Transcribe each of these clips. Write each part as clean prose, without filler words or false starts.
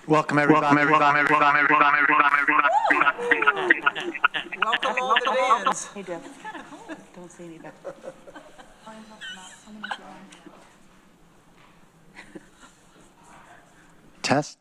Welcome everybody. Welcome all to bands. Hey, Deb. Don't say anything. Test.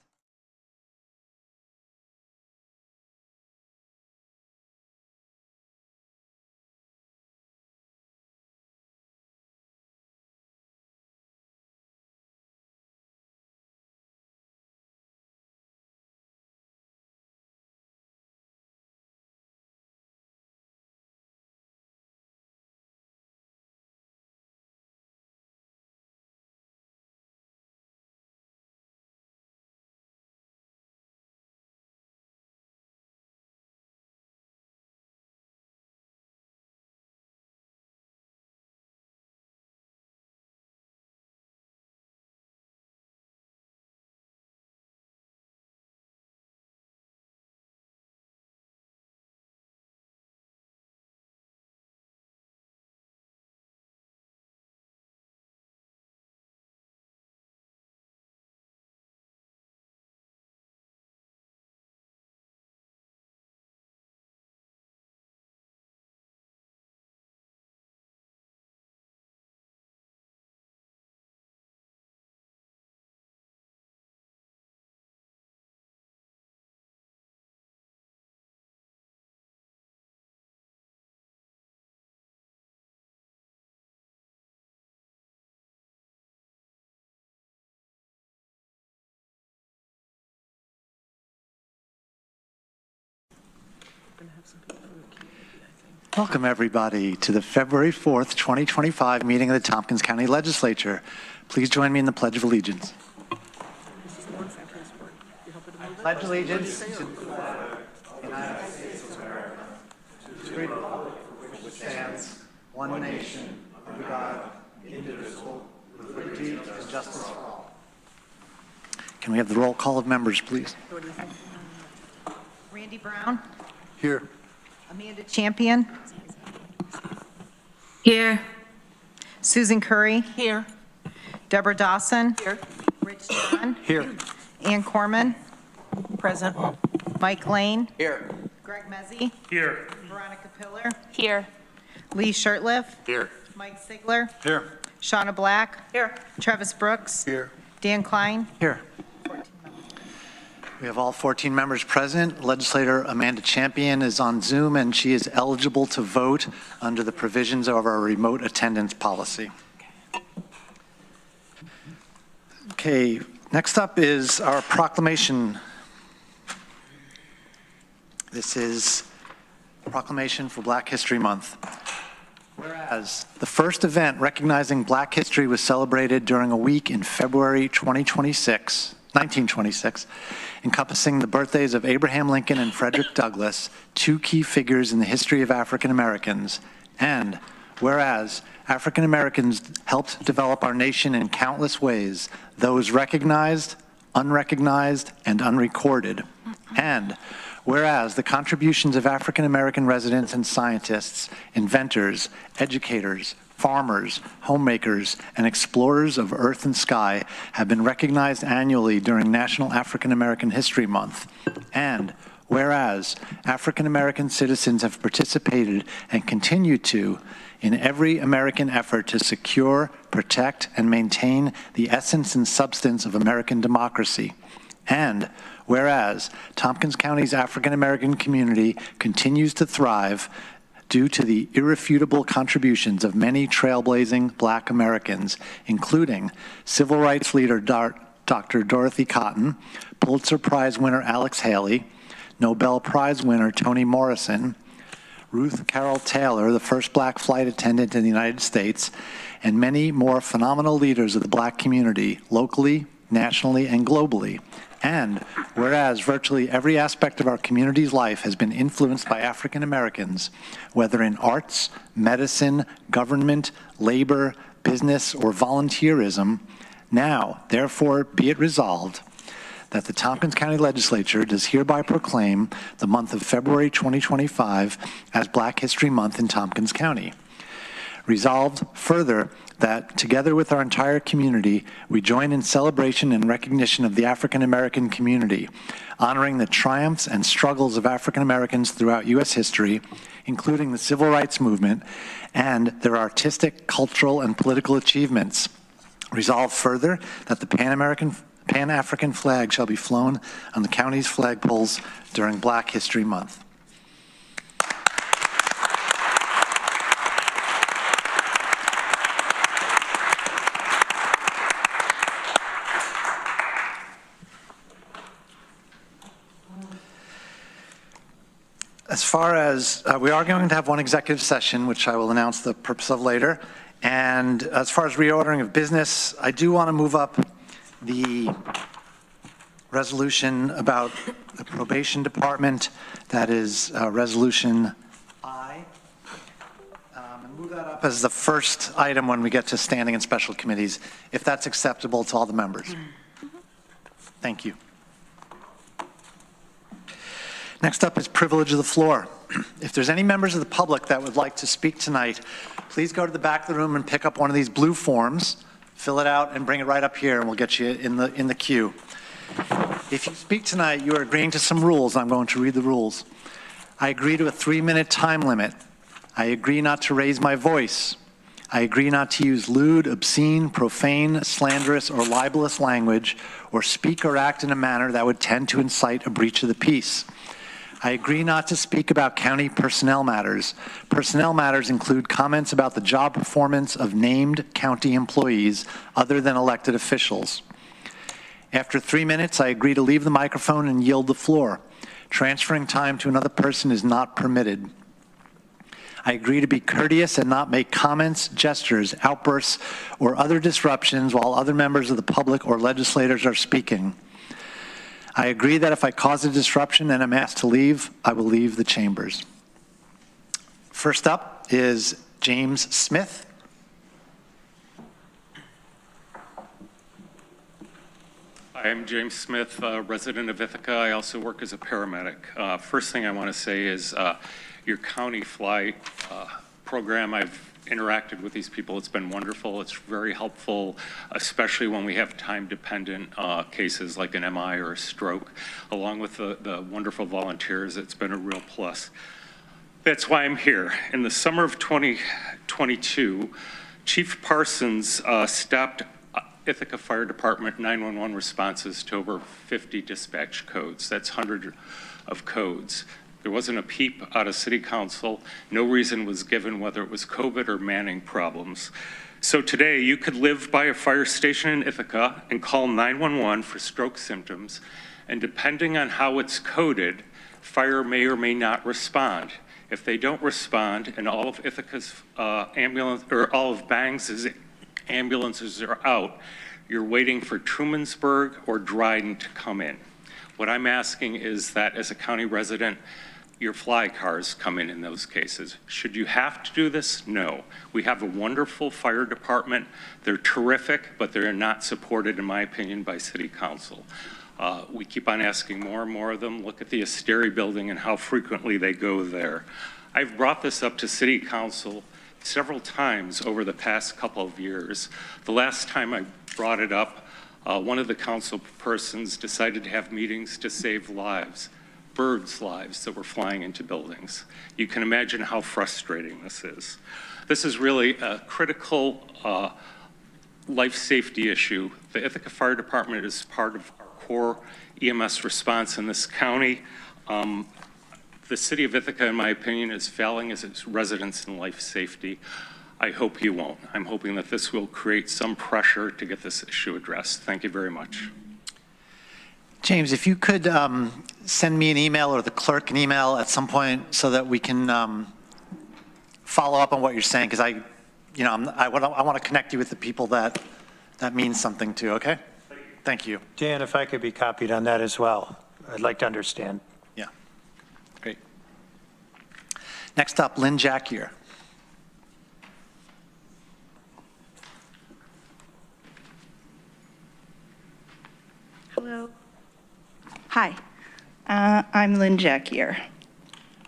Welcome everybody to the February 4th, 2025 meeting of the Tompkins County Legislature. Please join me in the Pledge of Allegiance. I pledge allegiance to the United States of America, to the republic which stands one nation, under God, indivisible, with liberty and justice for all. Can we have the roll call of members, please? Randy Brown. Here. Amanda Champion. Here. Susan Curry. Here. Deborah Dawson. Here. Rich John. Here. Ann Corman. Present. Mike Lane. Here. Greg Mezzi. Here. Veronica Pillar. Here. Lee Shirtliff. Here. Mike Sigler. Here. Shauna Black. Here. Travis Brooks. Here. Dan Klein. Here. We have all 14 members present. Legislator Amanda Champion is on Zoom, and she is eligible to vote under the provisions of our remote attendance policy. Okay, next up is our proclamation. This is Proclamation for Black History Month. Whereas the first event recognizing Black history was celebrated during a week in February 1926, encompassing the birthdays of Abraham Lincoln and Frederick Douglass, two key figures in the history of African Americans. And whereas African Americans helped develop our nation in countless ways, those recognized, unrecognized, and unrecorded. And whereas the contributions of African American residents and scientists, inventors, educators, farmers, homemakers, and explorers of earth and sky have been recognized annually during National African American History Month. And whereas African American citizens have participated and continue to in every American effort to secure, protect, and maintain the essence and substance of American democracy. And whereas Tompkins County's African American community continues to thrive due to the irrefutable contributions of many trailblazing Black Americans, including civil rights leader Dr. Dorothy Cotton, Pulitzer Prize winner Alex Haley, Nobel Prize winner Toni Morrison, Ruth Carroll Taylor, the first Black flight attendant in the United States, and many more phenomenal leaders of the Black community, locally, nationally, and globally. And whereas virtually every aspect of our community's life has been influenced by African Americans, whether in arts, medicine, government, labor, business, or volunteerism, now, therefore, be it resolved that the Tompkins County Legislature does hereby proclaim the month of February 2025 as Black History Month in Tompkins County. Resolved further that, together with our entire community, we join in celebration and recognition of the African American community, honoring the triumphs and struggles of African Americans throughout U.S. history, including the Civil Rights Movement, and their artistic, cultural, and political achievements. Resolve further that the Pan-African flag shall be flown on the county's flagpoles during Black History Month. As far as, we are going to have one executive session, which I will announce the purpose of later. And as far as reordering of business, I do want to move up the resolution about the probation department. That is resolution I. And move that up as the first item when we get to standing and special committees, if that's acceptable to all the members. Thank you. Next up is privilege of the floor. If there's any members of the public that would like to speak tonight, please go to the back of the room and pick up one of these blue forms, fill it out, and bring it right up here, and we'll get you in the queue. If you speak tonight, you are agreeing to some rules. I'm going to read the rules. I agree to a 3-minute time limit. I agree not to raise my voice. I agree not to use lewd, obscene, profane, slanderous, or libelous language, or speak or act in a manner that would tend to incite a breach of the peace. I agree not to speak about county personnel matters. Personnel matters include comments about the job performance of named county employees other than elected officials. After 3 minutes, I agree to leave the microphone and yield the floor. Transferring time to another person is not permitted. I agree to be courteous and not make comments, gestures, outbursts, or other disruptions while other members of the public or legislators are speaking. I agree that if I cause a disruption and am asked to leave, I will leave the chambers. First up is James Smith. Hi, I'm James Smith, resident of Ithaca. I also work as a paramedic. First thing I want to say is your county fly program, I've interacted with these people. It's been wonderful. It's very helpful, especially when we have time-dependent cases like an MI or a stroke. Along with the wonderful volunteers, it's been a real plus. That's why I'm here. In the summer of 2022, Chief Parsons stopped Ithaca Fire Department 911 responses to over 50 dispatch codes. That's hundreds of codes. There wasn't a peep out of City Council. No reason was given, whether it was COVID or manning problems. So today, you could live by a fire station in Ithaca and call 911 for stroke symptoms, and depending on how it's coded, fire may or may not respond. If they don't respond and all of Ithaca's ambulance, or all of Banks's ambulances are out, you're waiting for Trumansburg or Dryden to come in. What I'm asking is that as a county resident, your fly cars come in those cases. Should you have to do this? No. We have a wonderful fire department. They're terrific, but they're not supported, in my opinion, by City Council. We keep on asking more and more of them. Look at the Asteri building and how frequently they go there. I've brought this up to City Council several times over the past couple of years. The last time I brought it up, one of the council persons decided to have meetings to save lives, birds' lives that were flying into buildings. You can imagine how frustrating this is. This is really a critical life safety issue. The Ithaca Fire Department is part of our core EMS response in this county. The city of Ithaca, in my opinion, is failing as its residents in life safety. I hope you won't. I'm hoping that this will create some pressure to get this issue addressed. Thank you very much. James, if you could send me an email or the clerk an email at some point so that we can follow up on what you're saying, because I want to connect you with the people that means something to, okay? Thank you. Dan, if I could be copied on that as well, I'd like to understand. Yeah, great. Next up, Lynn Jackier. Hello. Hi, I'm Lynn Jackier.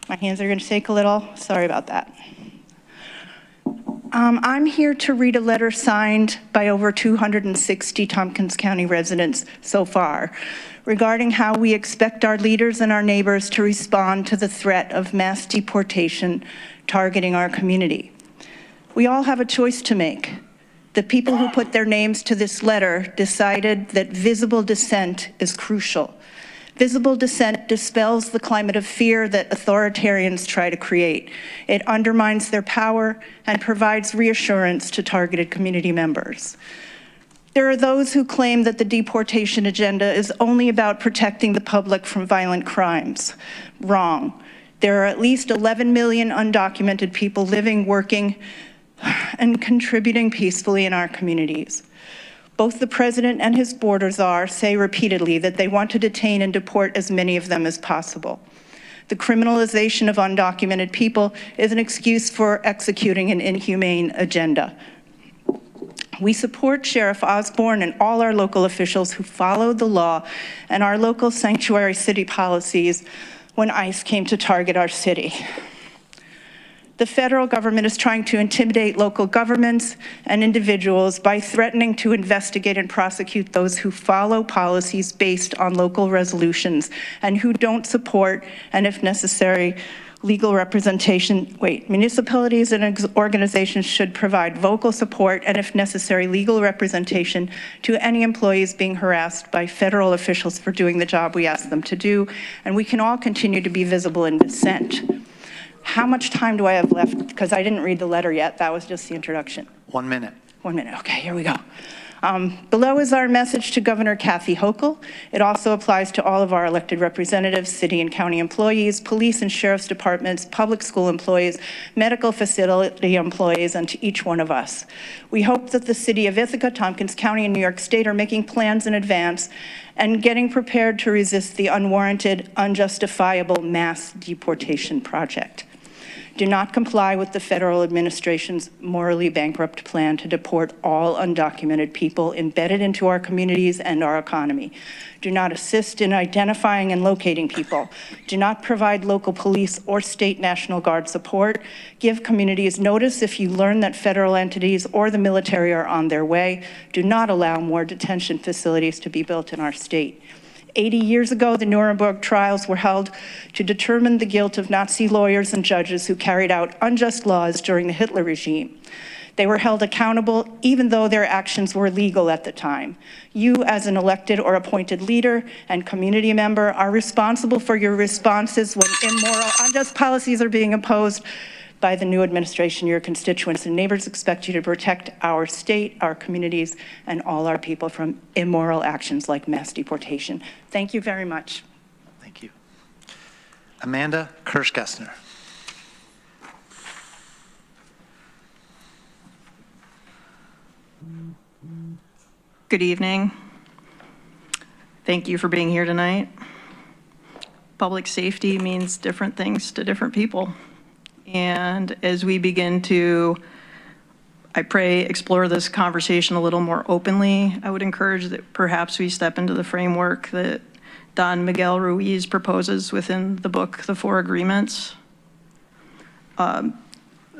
My hands are going to shake a little. Sorry about that. I'm here to read a letter signed by over 260 Tompkins County residents so far regarding how we expect our leaders and our neighbors to respond to the threat of mass deportation targeting our community. We all have a choice to make. The people who put their names to this letter decided that visible dissent is crucial. Visible dissent dispels the climate of fear that authoritarians try to create. It undermines their power and provides reassurance to targeted community members. There are those who claim that the deportation agenda is only about protecting the public from violent crimes. Wrong. There are at least 11 million undocumented people living, working, and contributing peacefully in our communities. Both the president and his border czar say repeatedly that they want to detain and deport as many of them as possible. The criminalization of undocumented people is an excuse for executing an inhumane agenda. We support Sheriff Osborne and all our local officials who followed the law and our local sanctuary city policies when ICE came to target our city. The federal government is trying to intimidate local governments and individuals by threatening to investigate and prosecute those who follow policies based on local resolutions and who don't support, and if necessary, legal representation. Municipalities and organizations should provide vocal support and, if necessary, legal representation to any employees being harassed by federal officials for doing the job we ask them to do, and we can all continue to be visible in dissent. How much time do I have left? Because I didn't read the letter yet. That was just the introduction. 1 minute. 1 minute. Okay, here we go. Below is our message to Governor Kathy Hochul. It also applies to all of our elected representatives, city and county employees, police and sheriff's departments, public school employees, medical facility employees, and to each one of us. We hope that the city of Ithaca, Tompkins County, and New York State are making plans in advance and getting prepared to resist the unwarranted, unjustifiable mass deportation project. Do not comply with the federal administration's morally bankrupt plan to deport all undocumented people embedded into our communities and our economy. Do not assist in identifying and locating people. Do not provide local police or state National Guard support. Give communities notice if you learn that federal entities or the military are on their way. Do not allow more detention facilities to be built in our state. 80 years ago, the Nuremberg trials were held to determine the guilt of Nazi lawyers and judges who carried out unjust laws during the Hitler regime. They were held accountable even though their actions were legal at the time. You, as an elected or appointed leader and community member, are responsible for your responses when immoral, unjust policies are being imposed by the new administration. Your constituents and neighbors expect you to protect our state, our communities, and all our people from immoral actions like mass deportation. Thank you very much. Thank you. Amanda Kirsch-Gessner. Good evening. Thank you for being here tonight. Public safety means different things to different people. And as we begin to, I pray, explore this conversation a little more openly, I would encourage that perhaps we step into the framework that Don Miguel Ruiz proposes within the book, The Four Agreements. The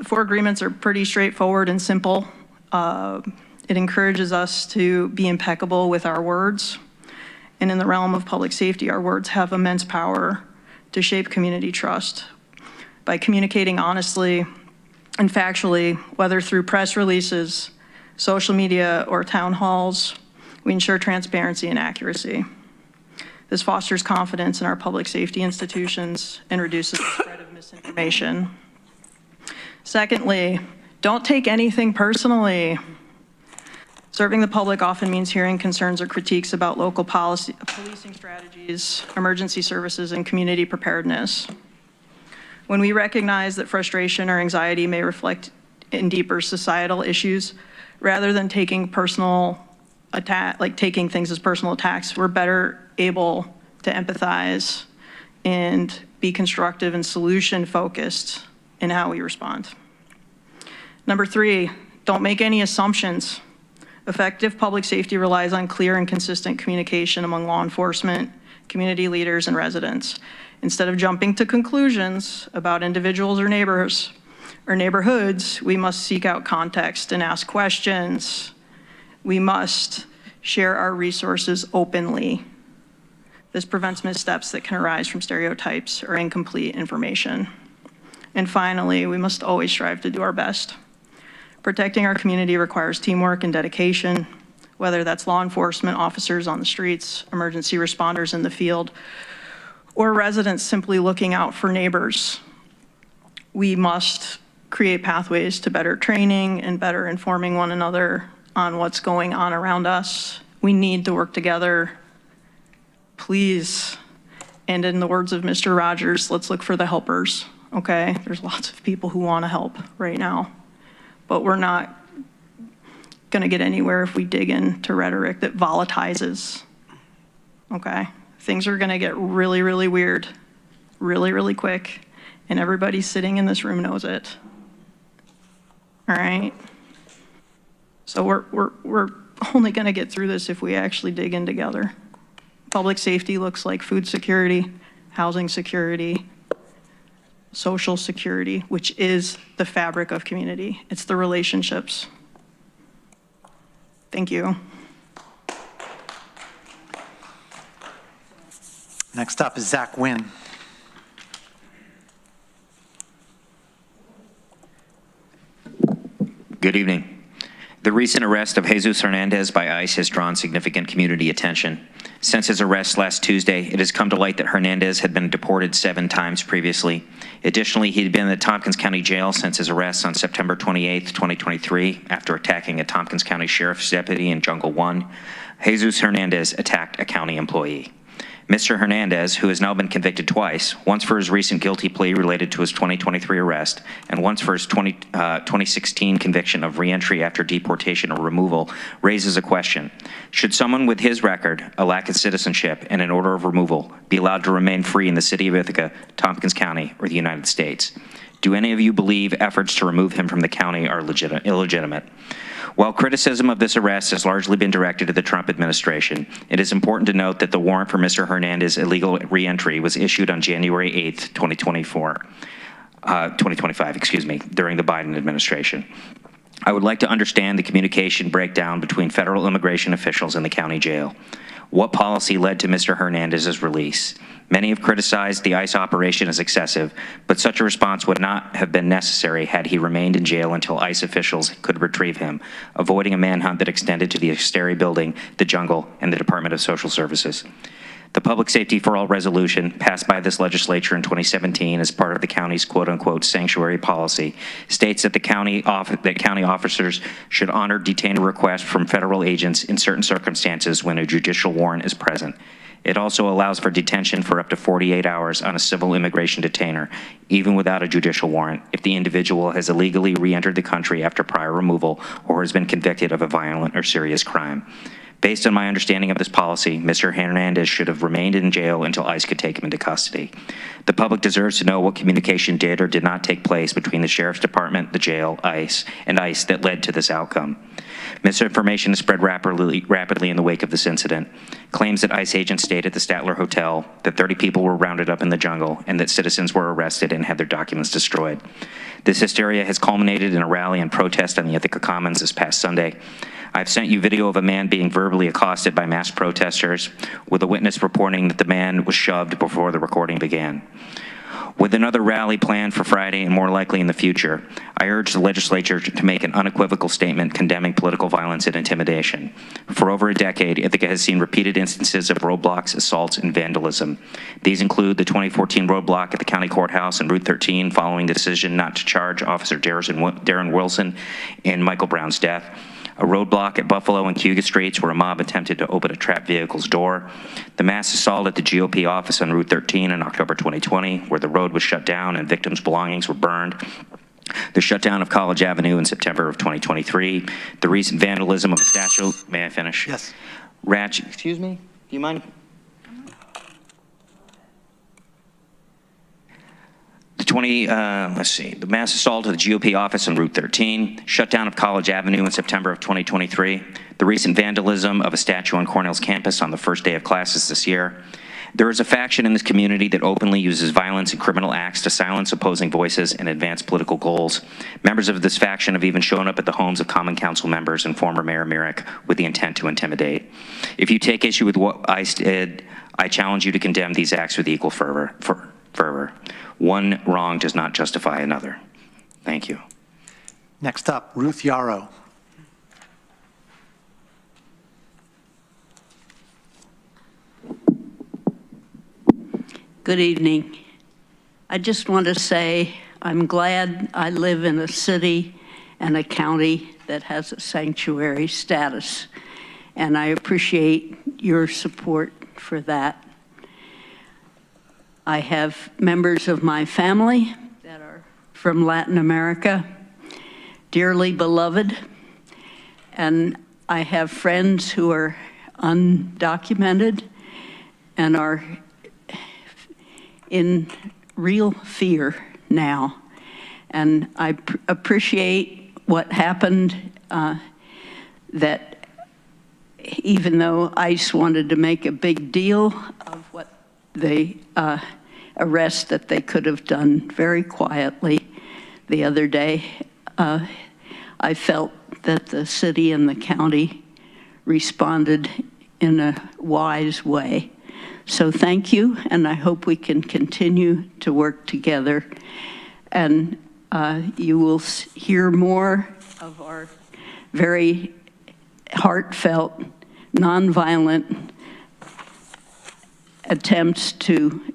Four Agreements are pretty straightforward and simple. It encourages us to be impeccable with our words. And in the realm of public safety, our words have immense power to shape community trust. By communicating honestly and factually, whether through press releases, social media, or town halls, we ensure transparency and accuracy. This fosters confidence in our public safety institutions and reduces the spread of misinformation. Secondly, don't take anything personally. Serving the public often means hearing concerns or critiques about local policing strategies, emergency services, and community preparedness. When we recognize that frustration or anxiety may reflect in deeper societal issues, rather than taking taking things as personal attacks, we're better able to empathize and be constructive and solution-focused in how we respond. Number 3, don't make any assumptions. Effective public safety relies on clear and consistent communication among law enforcement, community leaders, and residents. Instead of jumping to conclusions about individuals or neighbors, our neighborhoods, we must seek out context and ask questions. We must share our resources openly. This prevents missteps that can arise from stereotypes or incomplete information. And finally, we must always strive to do our best. Protecting our community requires teamwork and dedication, whether that's law enforcement officers on the streets, emergency responders in the field, or residents simply looking out for neighbors. We must create pathways to better training and better informing one another on what's going on around us. We need to work together. Please, and in the words of Mr. Rogers, let's look for the helpers, okay? There's lots of people who want to help right now, but we're not going to get anywhere if we dig into rhetoric that volatilizes, okay? Things are going to get really, really weird, really, really quick, and everybody sitting in this room knows it. All right? So we're only going to get through this if we actually dig in together. Public safety looks like food security, housing security, social security, which is the fabric of community. It's the relationships. Thank you. Next up is Zach Wynn. Good evening. The recent arrest of Jesus Hernandez by ICE has drawn significant community attention. Since his arrest last Tuesday, it has come to light that Hernandez had been deported 7 times previously. Additionally, he had been in the Tompkins County Jail since his arrest on September 28, 2023, after attacking a Tompkins County Sheriff's deputy in Jungle 1. Jesus Hernandez attacked a county employee. Mr. Hernandez, who has now been convicted twice, once for his recent guilty plea related to his 2023 arrest, and once for his 2016 conviction of reentry after deportation or removal, raises a question. Should someone with his record, a lack of citizenship, and an order of removal be allowed to remain free in the city of Ithaca, Tompkins County, or the United States? Do any of you believe efforts to remove him from the county are illegitimate? While criticism of this arrest has largely been directed to the Trump administration, it is important to note that the warrant for Mr. Hernandez's illegal reentry was issued on January 8th, 2025, during the Biden administration. I would like to understand the communication breakdown between federal immigration officials and the county jail. What policy led to Mr. Hernandez's release? Many have criticized the ICE operation as excessive, but such a response would not have been necessary had he remained in jail until ICE officials could retrieve him, avoiding a manhunt that extended to the Asteri building, the Jungle, and the Department of Social Services. The Public Safety for All resolution, passed by this legislature in 2017 as part of the county's quote-unquote sanctuary policy, states that county officers should honor detainer requests from federal agents in certain circumstances when a judicial warrant is present. It also allows for detention for up to 48 hours on a civil immigration detainer, even without a judicial warrant, if the individual has illegally re-entered the country after prior removal or has been convicted of a violent or serious crime. Based on my understanding of this policy, Mr. Hernandez should have remained in jail until ICE could take him into custody. The public deserves to know what communication did or did not take place between the Sheriff's Department, the jail, ICE that led to this outcome. Misinformation has spread rapidly in the wake of this incident. Claims that ICE agents stayed at the Statler Hotel, that 30 people were rounded up in the jungle, and that citizens were arrested and had their documents destroyed. This hysteria has culminated in a rally and protest on the Ithaca Commons this past Sunday. I've sent you video of a man being verbally accosted by mass protesters, with a witness reporting that the man was shoved before the recording began. With another rally planned for Friday and more likely in the future, I urge the legislature to make an unequivocal statement condemning political violence and intimidation. For over a decade, Ithaca has seen repeated instances of roadblocks, assaults, and vandalism. These include the 2014 roadblock at the county courthouse and Route 13 following the decision not to charge Officer Darren Wilson in Michael Brown's death, a roadblock at Buffalo and Cuga Streets where a mob attempted to open a trapped vehicle's door, the mass assault at the GOP office on Route 13 in October 2020 where the road was shut down and victims' belongings were burned, the shutdown of College Avenue in September of 2023, the recent vandalism of a statue. May I finish? Yes. Excuse me? Do you mind? The mass assault of the GOP office on Route 13, shutdown of College Avenue in September of 2023, the recent vandalism of a statue on Cornell's campus on the first day of classes this year, There is a faction in this community that openly uses violence and criminal acts to silence opposing voices and advance political goals. Members of this faction have even shown up at the homes of Common Council members and former Mayor Myrick with the intent to intimidate. If you take issue with what I did, I challenge you to condemn these acts with equal fervor. One wrong does not justify another. Thank you. Next up, Ruth Yarrow. Good evening. I just want to say I'm glad I live in a city and a county that has a sanctuary status, and I appreciate your support for that. I have members of my family that are from Latin America, dearly beloved, and I have friends who are undocumented and are in real fear now. And I appreciate what happened, that even though ICE wanted to make a big deal of what the arrest that they could have done very quietly the other day, I felt that the city and the county responded in a wise way. So thank you, and I hope we can continue to work together. And you will hear more of our very heartfelt, nonviolent attempts to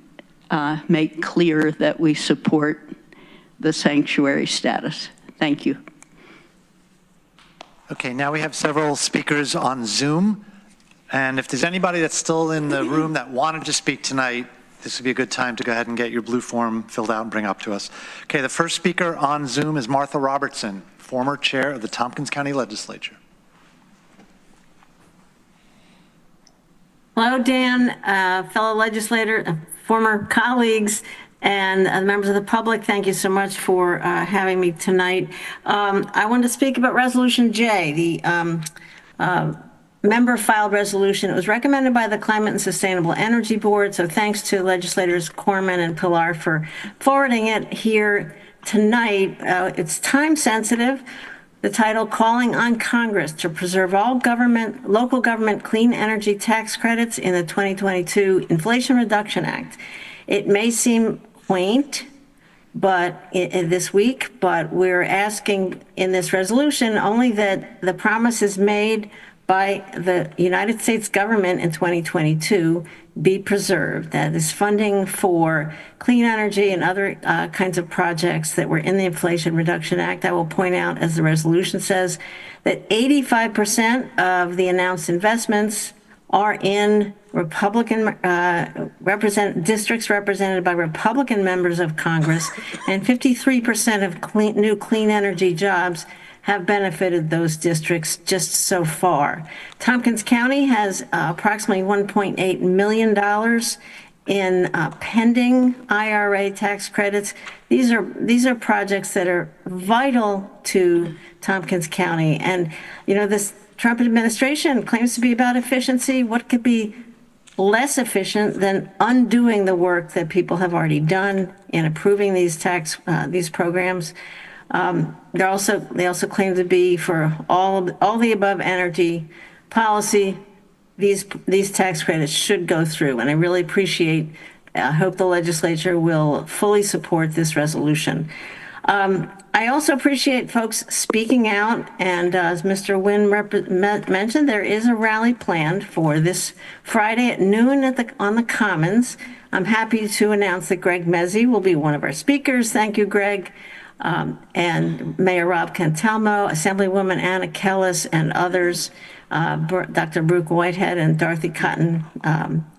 make clear that we support the sanctuary status. Thank you. Okay, now we have several speakers on Zoom. And if there's anybody that's still in the room that wanted to speak tonight, this would be a good time to go ahead and get your blue form filled out and bring up to us. Okay, the first speaker on Zoom is Martha Robertson, former chair of the Tompkins County Legislature. Hello, Dan, fellow legislator, former colleagues, and members of the public. Thank you so much for having me tonight. I wanted to speak about Resolution J, the member-filed resolution. It was recommended by the Climate and Sustainable Energy Board, so thanks to legislators Corman and Pilar for forwarding it here tonight. It's time-sensitive. The title, Calling on Congress to Preserve All Local Government Clean Energy Tax Credits in the 2022 Inflation Reduction Act. It may seem quaint, but this week, but we're asking in this resolution only that the promise is made by the United States government in 2022 be preserved. That is funding for clean energy and other kinds of projects that were in the Inflation Reduction Act. I will point out, as the resolution says, that 85% of the announced investments are in Republican districts represented by Republican members of Congress, and 53% of new clean energy jobs have benefited those districts just so far. Tompkins County has approximately $1.8 million in pending IRA tax credits. These are projects that are vital to Tompkins County. And, you know, this Trump administration claims to be about efficiency. What could be less efficient than undoing the work that people have already done in approving these programs? They also claim to be for all the above energy policy. These tax credits should go through, and I really hope the legislature will fully support this resolution. I also appreciate folks speaking out, and as Mr. Wynn mentioned, there is a rally planned for this Friday at noon on the Commons. I'm happy to announce that Greg Mezzi will be one of our speakers. Thank you, Greg. And Mayor Rob Cantelmo, Assemblywoman Anna Kellis, and others, Dr. Brooke Whitehead and Dorothy Cotton,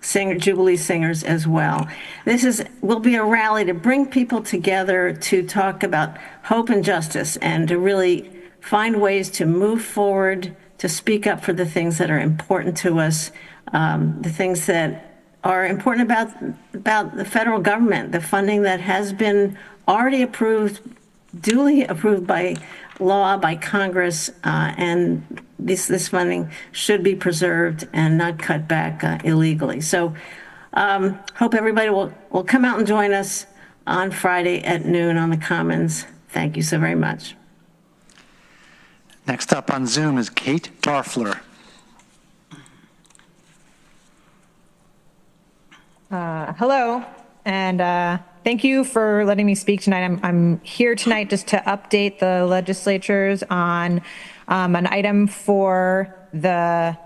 Jubilee singers as well. This will be a rally to bring people together to talk about hope and justice and to really find ways to move forward, to speak up for the things that are important to us, the things that are important about the federal government, the funding that has been already duly approved by law, by Congress, and this funding should be preserved and not cut back illegally. So Hope everybody will come out and join us on Friday at noon on the Commons. Thank you so very much. Next up on Zoom is Kate Barfler. Hello, and thank you for letting me speak tonight. I'm here tonight just to update the legislatures on an item for the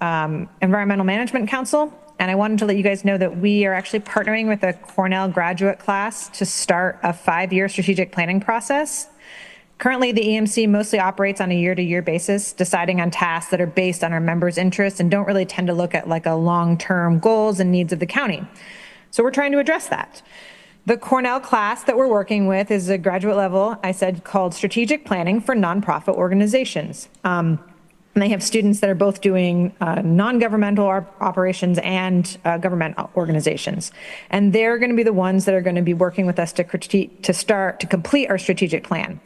Environmental Management Council. And I wanted to let you guys know that we are actually partnering with a Cornell graduate class to start a 5-year strategic planning process. Currently, the EMC mostly operates on a year-to-year basis, deciding on tasks that are based on our members' interests and don't really tend to look at like a long-term goals and needs of the county. So we're trying to address that. The Cornell class that we're working with is a graduate level, I said, called Strategic Planning for Nonprofit Organizations. And they have students that are both doing non-governmental operations and government organizations. And they're going to be the ones that are going to be working with us to complete our strategic plan.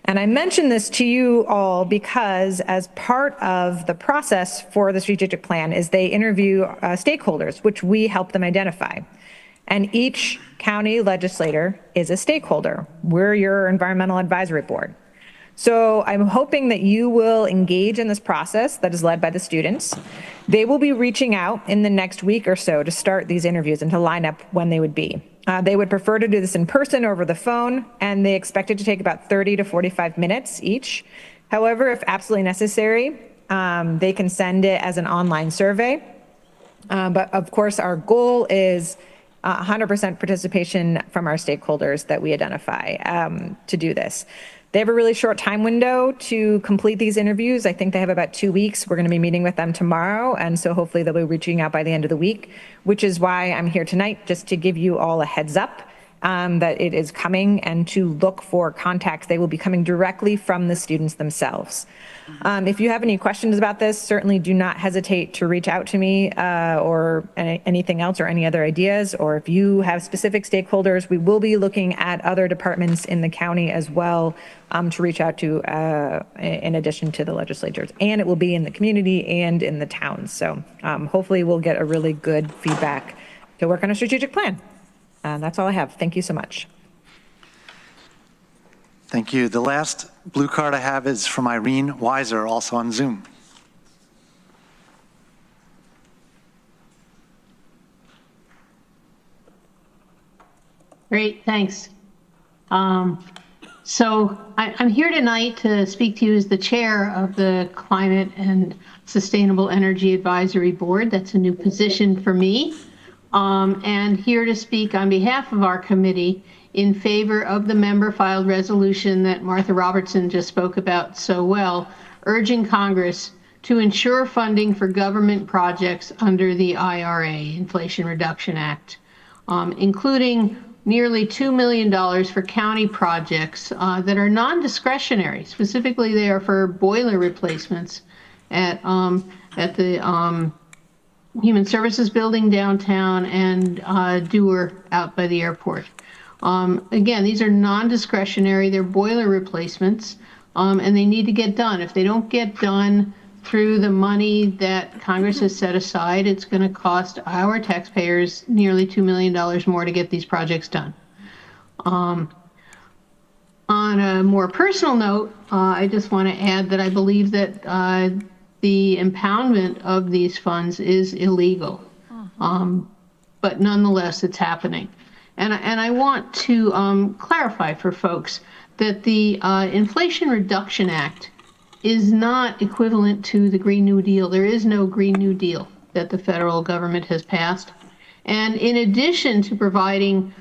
And I mention this to you all because as part of the process for the strategic plan is they interview stakeholders, which we help them identify. And each county legislator is a stakeholder. We're your environmental advisory board. So I'm hoping that you will engage in this process that is led by the students. They will be reaching out in the next week or so to start these interviews and to line up when they would be. They would prefer to do this in person or over the phone, and they expect it to take about 30 to 45 minutes each. However, if absolutely necessary, they can send it as an online survey. But of course, our goal is 100% participation from our stakeholders that we identify to do this. They have a really short time window to complete these interviews. I think they have about 2 weeks. We're going to be meeting with them tomorrow, and so hopefully they'll be reaching out by the end of the week, which is why I'm here tonight, just to give you all a heads up that it is coming and to look for contacts. They will be coming directly from the students themselves. If you have any questions about this, certainly do not hesitate to reach out to me or anything else or any other ideas, or if you have specific stakeholders, we will be looking at other departments in the county as well to reach out to in addition to the legislatures, and it will be in the community and in the towns. So hopefully we'll get a really good feedback to work on a strategic plan. That's all I have. Thank you so much. Thank you. The last blue card I have is from Irene Weiser, also on Zoom. Great, thanks. So I'm here tonight to speak to you as the chair of the Climate and Sustainable Energy Advisory Board. That's a new position for me. And here to speak on behalf of our committee in favor of the member-filed resolution that Martha Robertson just spoke about so well, urging Congress to ensure funding for government projects under the IRA, Inflation Reduction Act, including nearly $2 million for county projects that are non-discretionary. Specifically, they are for boiler replacements at the Human Services Building downtown and Dewar out by the airport. Again, these are non-discretionary, they're boiler replacements, and they need to get done. If they don't get done through the money that Congress has set aside, it's going to cost our taxpayers nearly $2 million more to get these projects done. On a more personal note, I just want to add that I believe that the impoundment of these funds is illegal, but nonetheless, it's happening. And I want to clarify for folks that the Inflation Reduction Act is not equivalent to the Green New Deal. There is no Green New Deal that the federal government has passed. And in addition to providing,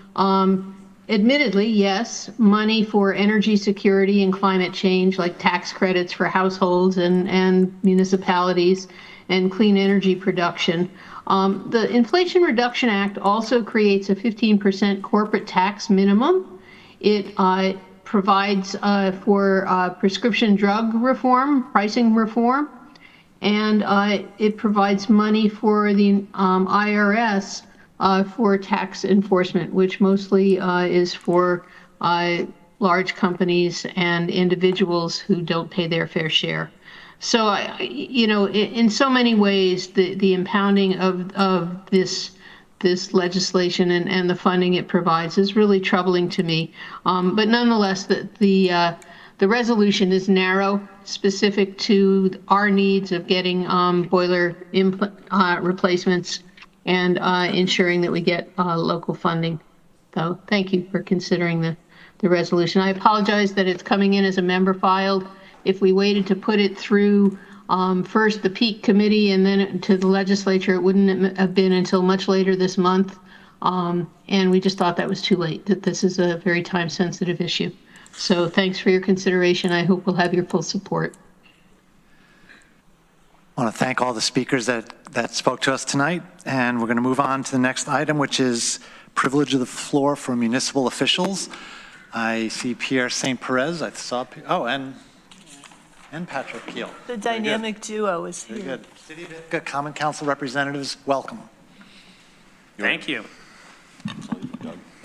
admittedly, yes, money for energy security and climate change, like tax credits for households and municipalities and clean energy production, the Inflation Reduction Act also creates a 15% corporate tax minimum. It provides for prescription drug reform, pricing reform, and it provides money for the IRS for tax enforcement, which mostly is for large companies and individuals who don't pay their fair share. So, you know, in so many ways, the impounding of this this legislation and the funding it provides is really troubling to me. But nonetheless, the resolution is narrow, specific to our needs of getting boiler replacements and ensuring that we get local funding. So thank you for considering the resolution. I apologize that it's coming in as a member filed. If we waited to put it through first the Peak Committee and then to the Legislature, it wouldn't have been until much later this month. And we just thought that was too late, that this is a very time-sensitive issue. So thanks for your consideration. I hope we'll have your full support. I want to thank all the speakers that spoke to us tonight, and we're going to move on to the next item, which is privilege of the floor for municipal officials. I see Pierre St. Perez. I saw, and Patrick Keel. The dynamic duo is here. Very good. City of Ithaca Common Council representatives, welcome. Thank you.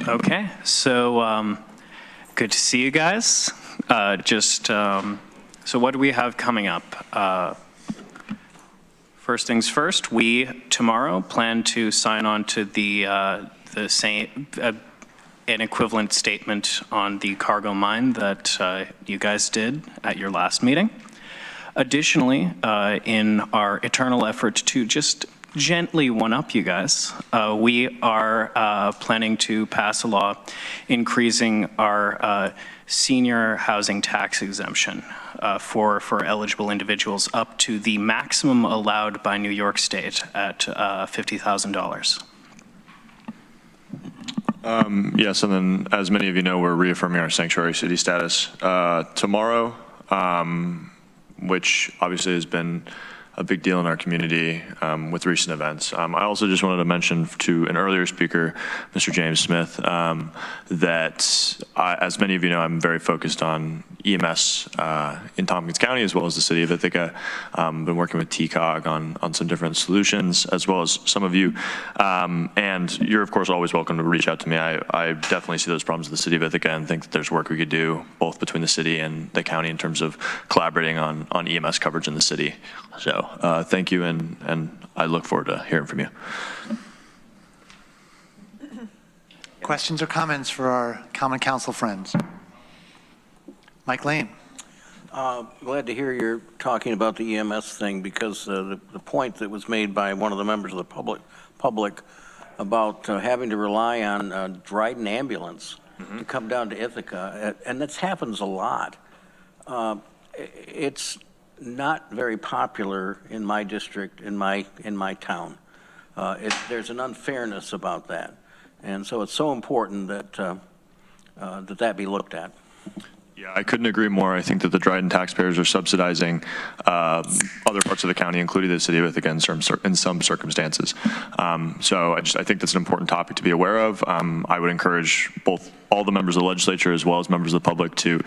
Okay, so good to see you guys. So what do we have coming up? First things first, we tomorrow plan to sign on to the same an equivalent statement on the cargo mine that you guys did at your last meeting. Additionally, in our eternal effort to just gently one-up you guys, we are planning to pass a law increasing our senior housing tax exemption for eligible individuals up to the maximum allowed by New York State at $50,000. Yes, and then as many of you know, we're reaffirming our sanctuary city status tomorrow, which obviously has been a big deal in our community with recent events. I also just wanted to mention to an earlier speaker, Mr. James Smith, that as many of you know, I'm very focused on EMS in Tompkins County as well as the city of Ithaca. Been working with TCAT on some different solutions as well as some of you. And you're of course always welcome to reach out to me. I definitely see those problems with the city of Ithaca and think that there's work we could do both between the city and the county in terms of collaborating on EMS coverage in the city. So thank you, and I look forward to hearing from you. Questions or comments for our Common Council friends? Mike Lane. Glad to hear you're talking about the EMS thing, because the point that was made by one of the members of the public about having to rely on Dryden ambulance to come down to Ithaca, and this happens a lot. It's not very popular in my district, in my town. There's an unfairness about that, and so it's so important that that be looked at. Yeah, I couldn't agree more. I think that the Dryden taxpayers are subsidizing other parts of the county, including the city of Ithaca in some circumstances. So I think that's an important topic to be aware of. I would encourage all the members of the legislature as well as members of the public to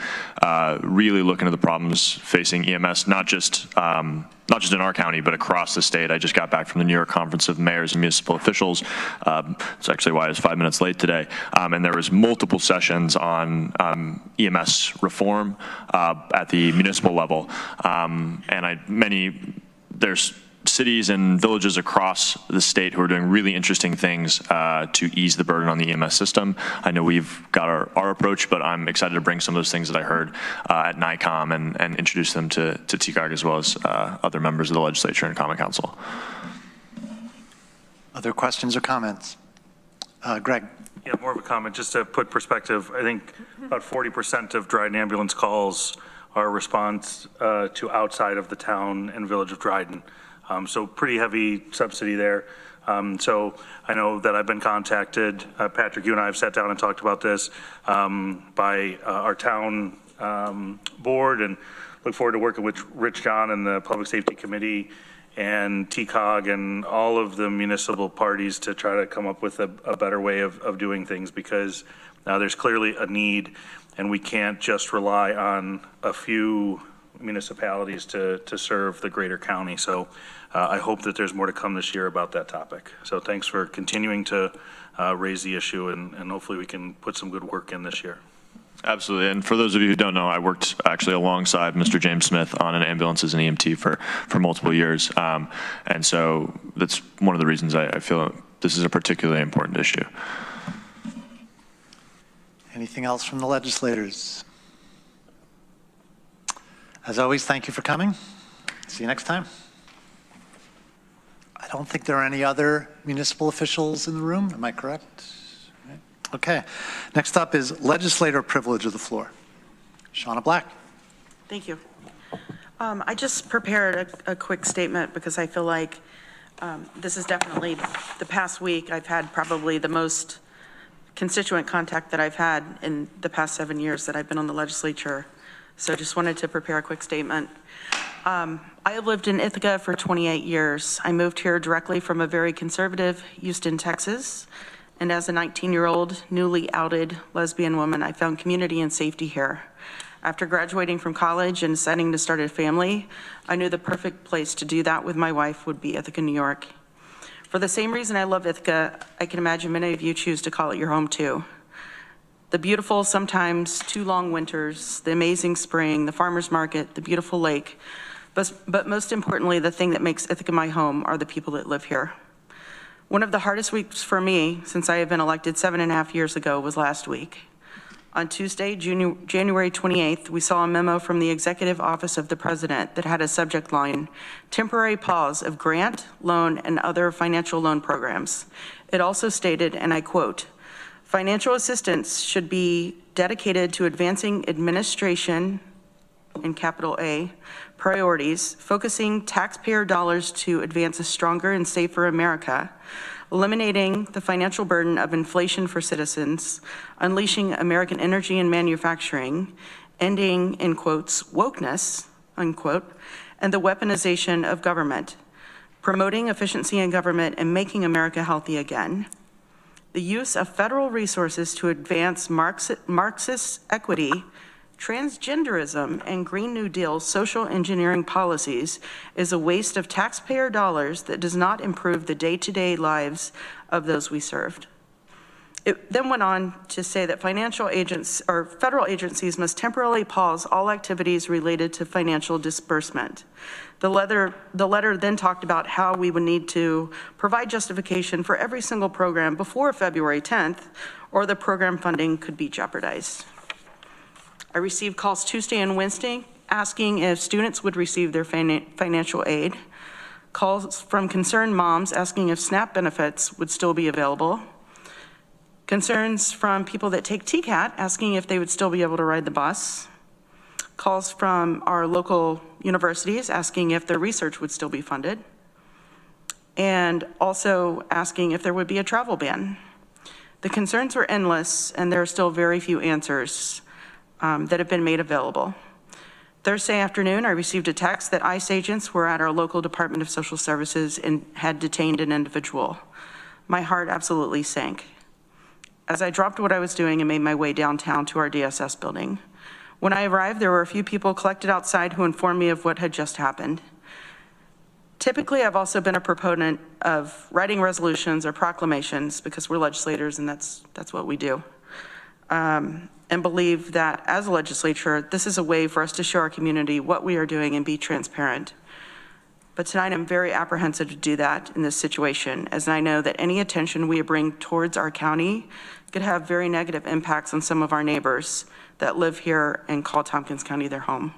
really look into the problems facing EMS, not just in our county, but across the state. I just got back from the New York Conference of Mayors and Municipal Officials. It's actually why I was 5 minutes late today. And there was multiple sessions on EMS reform at the municipal level. There's cities and villages across the state who are doing really interesting things to ease the burden on the EMS system. I know we've got our approach, but I'm excited to bring some of those things that I heard at NICOM and introduce them to TCAT as well as other members of the legislature and Common Council. Other questions or comments? Greg. Yeah, more of a comment, just to put perspective. I think about 40% of Dryden ambulance calls are a response to outside of the town and village of Dryden. So pretty heavy subsidy there. So I know that I've been contacted, Patrick, you and I have sat down and talked about this by our town board, and look forward to working with Rich John and the Public Safety Committee and TCOG and all of the municipal parties to try to come up with a better way of doing things, because there's clearly a need, and we can't just rely on a few municipalities to serve the greater county. So I hope that there's more to come this year about that topic. So thanks for continuing to raise the issue, and hopefully we can put some good work in this year. Absolutely. And for those of you who don't know, I worked actually alongside Mr. James Smith on an ambulance as an EMT for multiple years. And so that's one of the reasons I feel this is a particularly important issue. Anything else from the legislators? As always, thank you for coming. See you next time. I don't think there are any other municipal officials in the room. Am I correct? Okay. Next up is legislator privilege of the floor. Shauna Black. Thank you. I just prepared a quick statement because I feel like this is definitely the past week. I've had probably the most constituent contact that I've had in the past 7 years that I've been on the legislature. So just wanted to prepare a quick statement. I have lived in Ithaca for 28 years. I moved here directly from a very conservative Houston, Texas. And as a 19-year-old, newly outed lesbian woman, I found community and safety here. After graduating from college and deciding to start a family, I knew the perfect place to do that with my wife would be Ithaca, New York. For the same reason I love Ithaca, I can imagine many of you choose to call it your home too. The beautiful, sometimes too long winters, the amazing spring, the farmer's market, the beautiful lake, but most importantly, the thing that makes Ithaca my home are the people that live here. One of the hardest weeks for me since I have been elected 7.5 years ago was last week. On Tuesday, January 28th, we saw a memo from the Executive Office of the President that had a subject line, temporary pause of grant, loan, and other financial loan programs. It also stated, and I quote, financial assistance should be dedicated to advancing administration, in capital A, priorities, focusing taxpayer dollars to advance a stronger and safer America, eliminating the financial burden of inflation for citizens, unleashing American energy and manufacturing, ending, in quotes, wokeness, unquote, and the weaponization of government, promoting efficiency in government and making America healthy again, the use of federal resources to advance Marxist equity, transgenderism, and Green New Deal social engineering policies is a waste of taxpayer dollars that does not improve the day-to-day lives of those we served. It then went on to say that federal agencies must temporarily pause all activities related to financial disbursement. The letter then talked about how we would need to provide justification for every single program before February 10th, or the program funding could be jeopardized. I received calls Tuesday and Wednesday asking if students would receive their financial aid, calls from concerned moms asking if SNAP benefits would still be available, concerns from people that take TCAT asking if they would still be able to ride the bus, calls from our local universities asking if their research would still be funded, and also asking if there would be a travel ban. The concerns were endless, and there are still very few answers that have been made available. Thursday afternoon, I received a text that ICE agents were at our local Department of Social Services and had detained an individual. My heart absolutely sank. As I dropped what I was doing and made my way downtown to our DSS building. When I arrived, there were a few people collected outside who informed me of what had just happened. Typically, I've also been a proponent of writing resolutions or proclamations because we're legislators and that's what we do. And believe that as a legislature, this is a way for us to show our community what we are doing and be transparent. But tonight I'm very apprehensive to do that in this situation, as I know that any attention we bring towards our county could have very negative impacts on some of our neighbors that live here and call Tompkins County their home.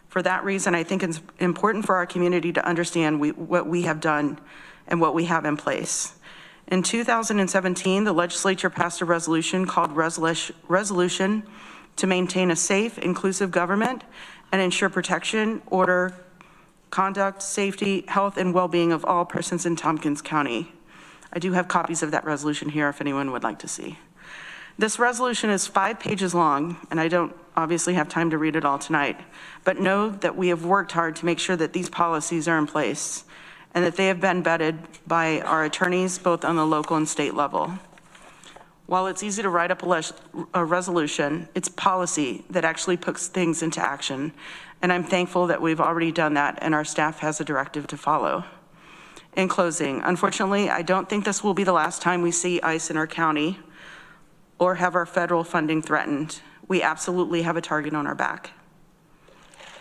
For that reason, I think it's important for our community to understand what we have done and what we have in place. In 2017, the legislature passed a resolution called Resolution to Maintain a Safe, Inclusive Government and Ensure Protection, Order, Conduct, Safety, Health, and Well-being of all persons in Tompkins County. I do have copies of that resolution here if anyone would like to see. This resolution is 5 pages long, and I don't obviously have time to read it all tonight, but know that we have worked hard to make sure that these policies are in place and that they have been vetted by our attorneys, both on the local and state level. While it's easy to write up a resolution, it's policy that actually puts things into action. And I'm thankful that we've already done that and our staff has a directive to follow. In closing, unfortunately, I don't think this will be the last time we see ICE in our county or have our federal funding threatened. We absolutely have a target on our back.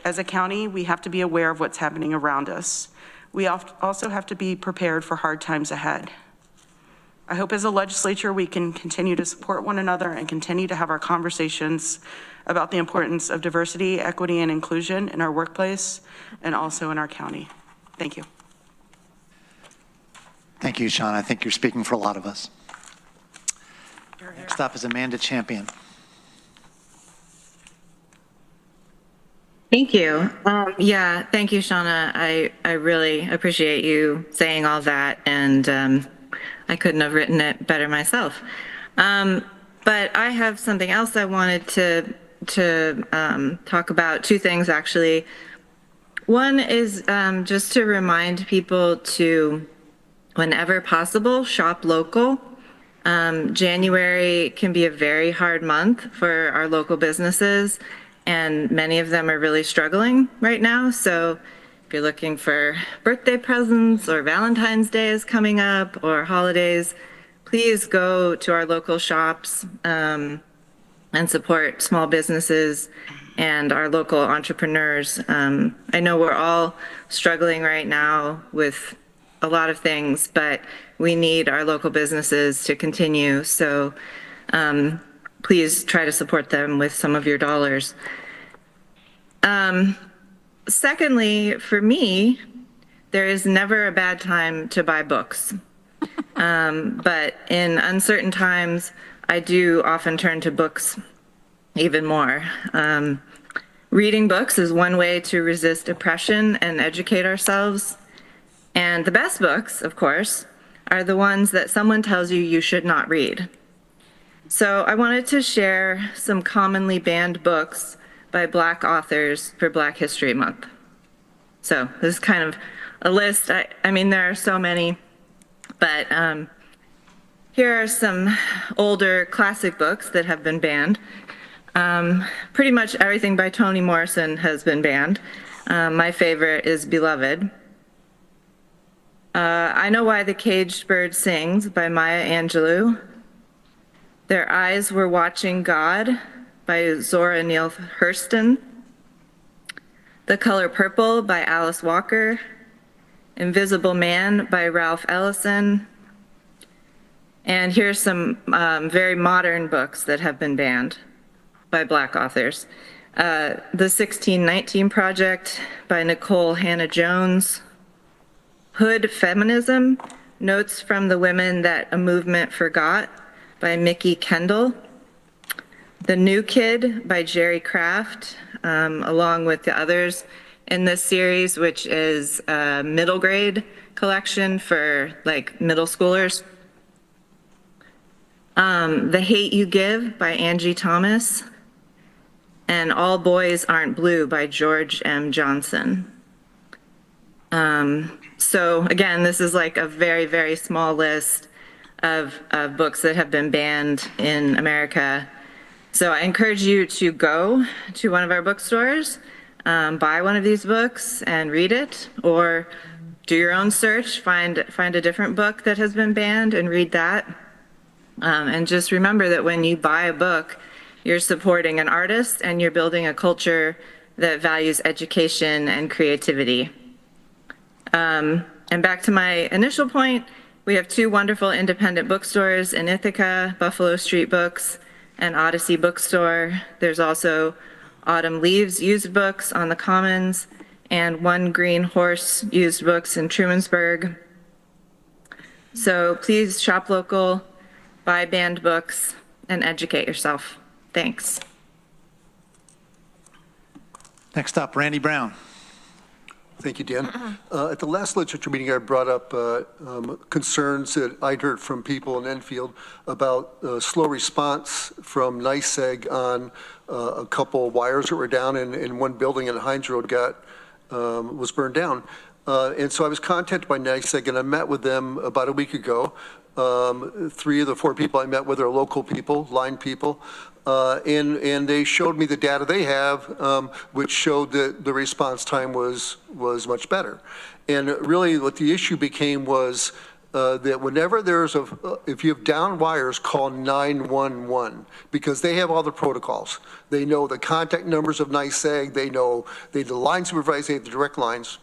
As a county, we have to be aware of what's happening around us. We also have to be prepared for hard times ahead. I hope as a legislature we can continue to support one another and continue to have our conversations about the importance of diversity, equity, and inclusion in our workplace and also in our county. Thank you. Thank you, Sean. I think you're speaking for a lot of us. Next up is Amanda Champion. Thank you. Yeah, thank you, Shauna. I really appreciate you saying all that, and I couldn't have written it better myself. But I have something else I wanted to talk about, two things actually. One is just to remind people to, whenever possible, shop local. January can be a very hard month for our local businesses, and many of them are really struggling right now. So if you're looking for birthday presents, or Valentine's Day is coming up, or holidays, please go to our local shops and support small businesses and our local entrepreneurs. I know we're all struggling right now with a lot of things, but we need our local businesses to continue. So please try to support them with some of your dollars. Secondly, for me, there is never a bad time to buy books. But in uncertain times, I do often turn to books even more. Reading books is one way to resist oppression and educate ourselves. And the best books, of course, are the ones that someone tells you you should not read. So I wanted to share some commonly banned books by Black authors for Black History Month. So this is kind of a list. I mean, there are so many, but here are some older classic books that have been banned. Pretty much everything by Toni Morrison has been banned. My favorite is Beloved. I Know Why the Caged Bird Sings by Maya Angelou. Their Eyes Were Watching God by Zora Neale Hurston. The Color Purple by Alice Walker. Invisible Man by Ralph Ellison. And here's some very modern books that have been banned by Black authors. The 1619 Project by Nicole Hannah-Jones. Hood Feminism, Notes from the Women That a Movement Forgot by Mickey Kendall. The New Kid by Jerry Craft, along with the others in this series, which is a middle grade collection for like middle schoolers. The Hate You Give by Angie Thomas. And All Boys Aren't Blue by George M. Johnson. So again, this is like a very, very small list of books that have been banned in America. So I encourage you to go to one of our bookstores, buy one of these books and read it, or do your own search, find a different book that has been banned and read that. And just remember that when you buy a book, you're supporting an artist and you're building a culture that values education and creativity. And back to my initial point, we have two wonderful independent bookstores in Ithaca, Buffalo Street Books and Odyssey Bookstore. There's also Autumn Leaves used books on the Commons and One Green Horse used books in Trumansburg. So please shop local, buy banned books, and educate yourself. Thanks. Next up, Randy Brown. Thank you, Dan. At the last legislature meeting, I brought up concerns that I'd heard from people in Enfield about slow response from NYSEG on a couple wires that were down in one building in Hines Road was burned down. And so I was contacted by NYSEG, and I met with them about a week ago. 3 of the 4 people I met with are local people, line people. And they showed me the data they have, which showed that the response time was much better. And really what the issue became was that whenever there's if you have down wires, call 911, because they have all the protocols. They know the contact numbers of NYSEG, they know the line supervisors, they have the direct lines.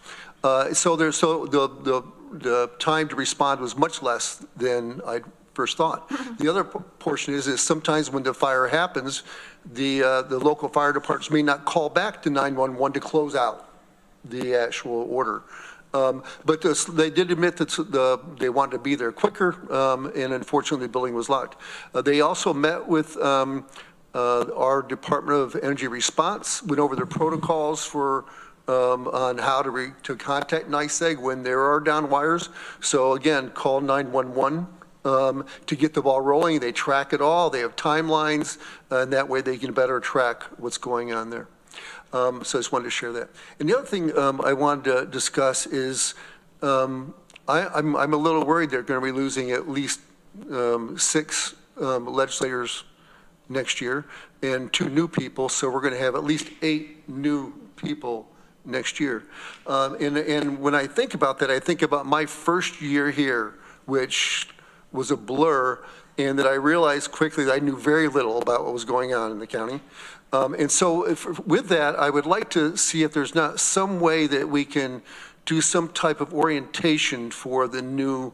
So the time to respond was much less than I'd first thought. The other portion is sometimes when the fire happens, the local fire departments may not call back to 911 to close out the actual order. But they did admit that they wanted to be there quicker, and unfortunately the building was locked. They also met with our Department of Energy Response, went over their protocols for on how to contact NYSEG when there are down wires. So again, call 911 to get the ball rolling. They track it all. They have timelines, and that way they can better track what's going on there. So I just wanted to share that. And the other thing I wanted to discuss is I'm a little worried they're going to be losing at least 6 legislators next year and 2 new people. So we're going to have at least 8 new people next year. And when I think about that, I think about my first year here, which was a blur, and that I realized quickly that I knew very little about what was going on in the county. And so with that, I would like to see if there's not some way that we can do some type of orientation for the new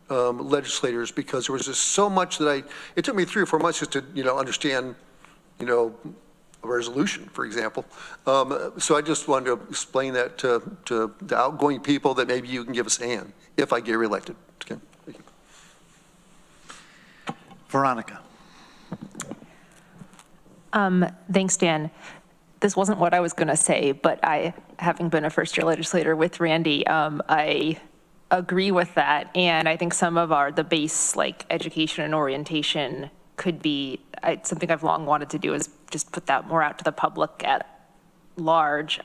legislators, because there was just so much that it took me 3 or 4 months just to, understand, a resolution, for example. So I just wanted to explain that to the outgoing people, that maybe you can give us a hand if I get reelected. Okay. Thank you. Veronica. Thanks, Dan. This wasn't what I was going to say, but having been a first-year legislator with Randy, I agree with that. And I think some of the base, like education and orientation, could be something I've long wanted to do, is just put that more out to the public at large.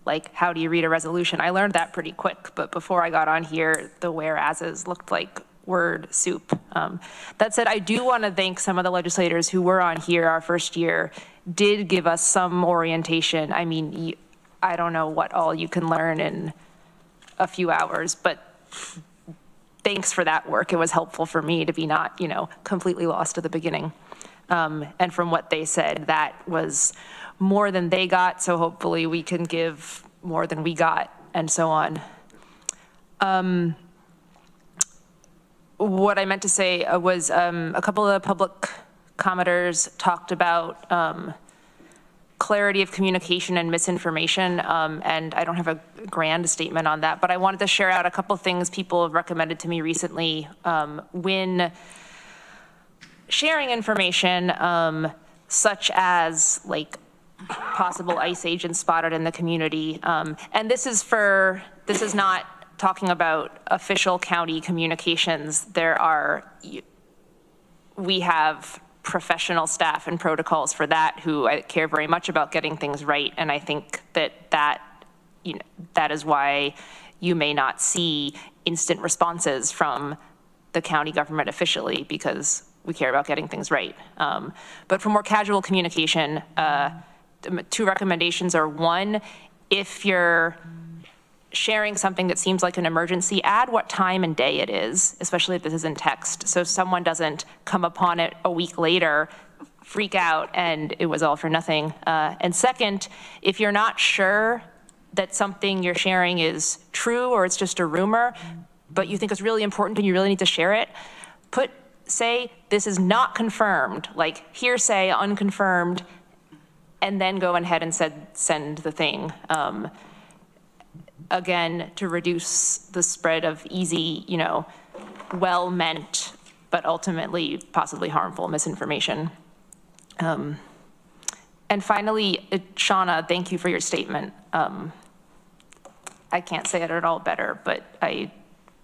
Like, how do you read a resolution? I learned that pretty quick, but before I got on here, the whereases looked like word soup. That said, I do want to thank some of the legislators who were on here our first year, did give us some orientation. I mean, I don't know what all you can learn in a few hours, but thanks for that work. It was helpful for me to be not, completely lost at the beginning. And from what they said, that was more than they got, so hopefully we can give more than we got, and so on. What I meant to say was a couple of public commenters talked about clarity of communication and misinformation, and I don't have a grand statement on that, but I wanted to share out a couple things people have recommended to me recently when sharing information, such as like possible ICE agents spotted in the community. And this is not talking about official county communications. We have professional staff and protocols for that who I care very much about getting things right. And I think that is why you may not see instant responses from the county government officially, because we care about getting things right. But for more casual communication, 2 recommendations are: 1, if you're sharing something that seems like an emergency, add what time and day it is, especially if this is in text, so someone doesn't come upon it a week later, freak out, and it was all for nothing. And 2nd, if you're not sure that something you're sharing is true or it's just a rumor, but you think it's really important and you really need to share it, say this is not confirmed, like hearsay, unconfirmed, and then go ahead and send the thing. Again, to reduce the spread of easy, well-meant, but ultimately possibly harmful misinformation. And finally, Shauna, thank you for your statement. I can't say it at all better, but I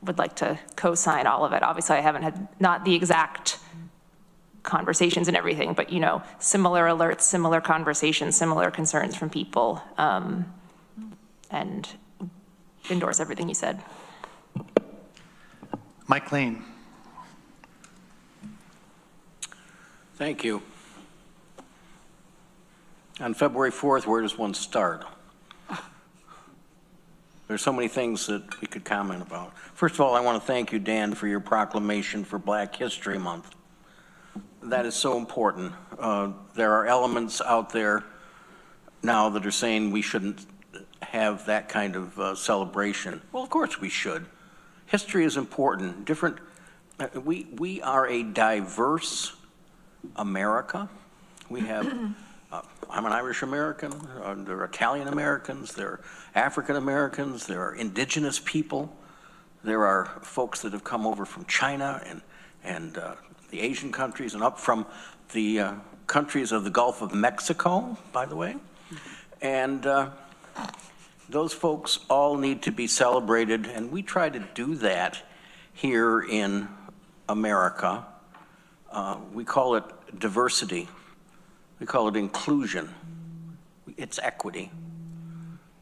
would like to co-sign all of it. Obviously, I haven't had, not the exact conversations and everything, but similar alerts, similar conversations, similar concerns from people, and endorse everything you said. Mike Lane. Thank you. On February 4th, where does one start? There's so many things that we could comment about. First of all, I want to thank you, Dan, for your proclamation for Black History Month. That is so important. There are elements out there now that are saying we shouldn't have that kind of celebration. Well, of course we should. History is important. Different We are a diverse America. We have, I'm an Irish American, there are Italian Americans, there are African Americans, there are indigenous people, there are folks that have come over from China and the Asian countries and up from the countries of the Gulf of Mexico, by the way. And those folks all need to be celebrated, and we try to do that here in America. We call it diversity. We call it inclusion. It's equity.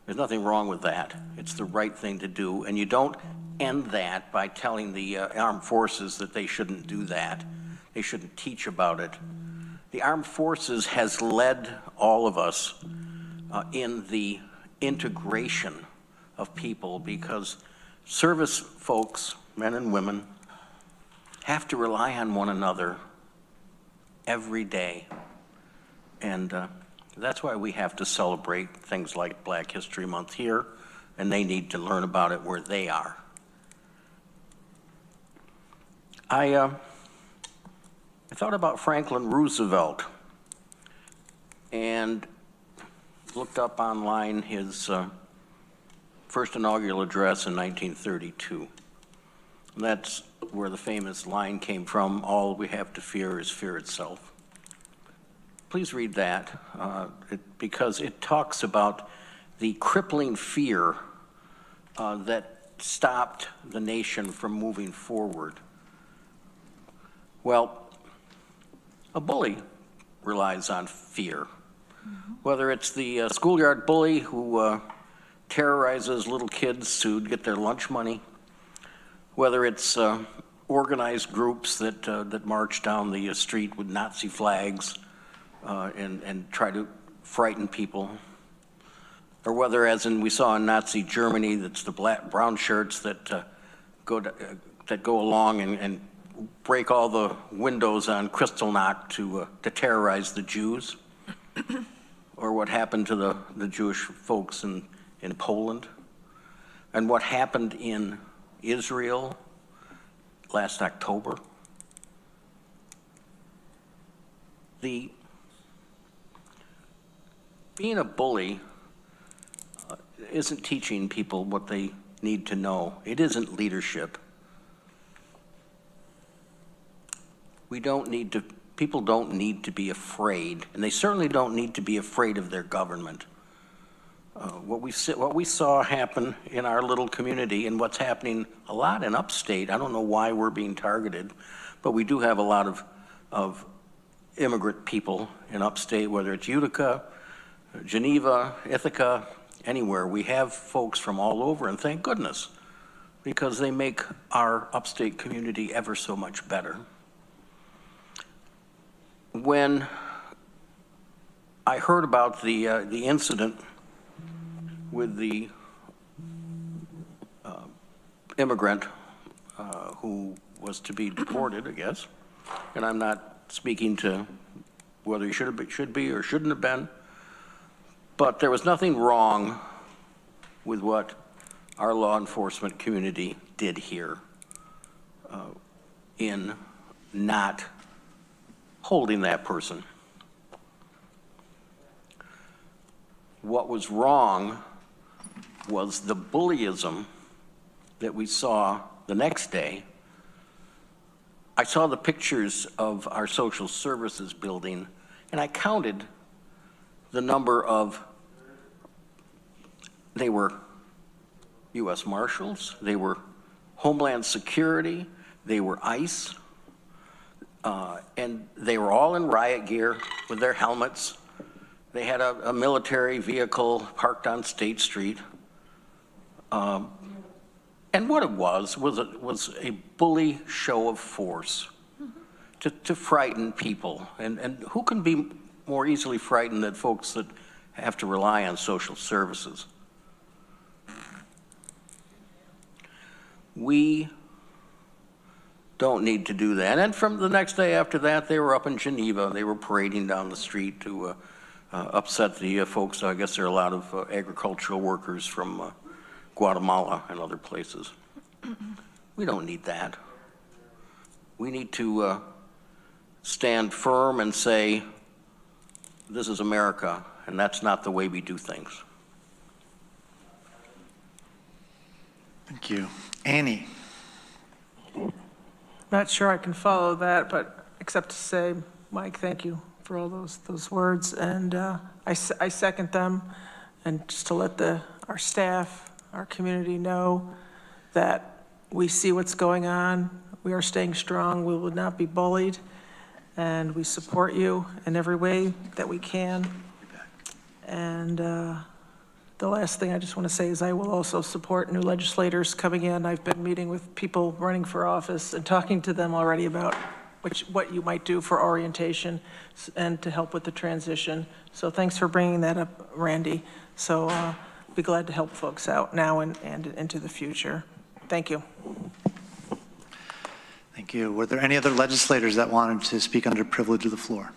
There's nothing wrong with that. It's the right thing to do, and you don't end that by telling the armed forces that they shouldn't do that. They shouldn't teach about it. The armed forces has led all of us in the integration of people, because service folks, men and women, have to rely on one another every day. And that's why we have to celebrate things like Black History Month here, and they need to learn about it where they are. I thought about Franklin Roosevelt and looked up online his first inaugural address in 1932. That's where the famous line came from, "All we have to fear is fear itself." Please read that, because it talks about the crippling fear that stopped the nation from moving forward. Well, a bully relies on fear. Whether it's the schoolyard bully who terrorizes little kids to get their lunch money, whether it's organized groups that march down the street with Nazi flags and try to frighten people, or whether, as we saw in Nazi Germany, that's the brown shirts that go along and break all the windows on Kristallnacht to terrorize the Jews, or what happened to the Jewish folks in Poland, and what happened in Israel last October. Being a bully isn't teaching people what they need to know. It isn't leadership. People don't need to be afraid, and they certainly don't need to be afraid of their government. What we saw happen in our little community, and what's happening a lot in upstate, I don't know why we're being targeted, but we do have a lot of immigrant people in upstate, whether it's Utica, Geneva, Ithaca, anywhere. We have folks from all over, and thank goodness, because they make our upstate community ever so much better. When I heard about the incident with the immigrant who was to be deported, I guess, and I'm not speaking to whether he should be or shouldn't have been, but there was nothing wrong with what our law enforcement community did here in not holding that person. What was wrong was the bullyism that we saw the next day. I saw the pictures of our social services building, and I counted the number of, they were U.S. Marshals, they were Homeland Security, they were ICE, and they were all in riot gear with their helmets. They had a military vehicle parked on State Street. And what it was a bully show of force to frighten people. And who can be more easily frightened than folks that have to rely on social services? We don't need to do that. And from the next day after that, they were up in Geneva. They were parading down the street to upset the folks. I guess there are a lot of agricultural workers from Guatemala and other places. We don't need that. we need to stand firm and say, this is America, and that's not the way we do things. Thank you. Annie. Not sure I can follow that, but except to say, Mike, thank you for all those words, and I second them, and just to let our staff, our community know that we see what's going on. We are staying strong. We will not be bullied, and we support you in every way that we can. And the last thing I just want to say is I will also support new legislators coming in. I've been meeting with people running for office and talking to them already about what you might do for orientation and to help with the transition. So thanks for bringing that up, Randy. So be glad to help folks out now and into the future. Thank you. Thank you. Were there any other legislators that wanted to speak under privilege of the floor?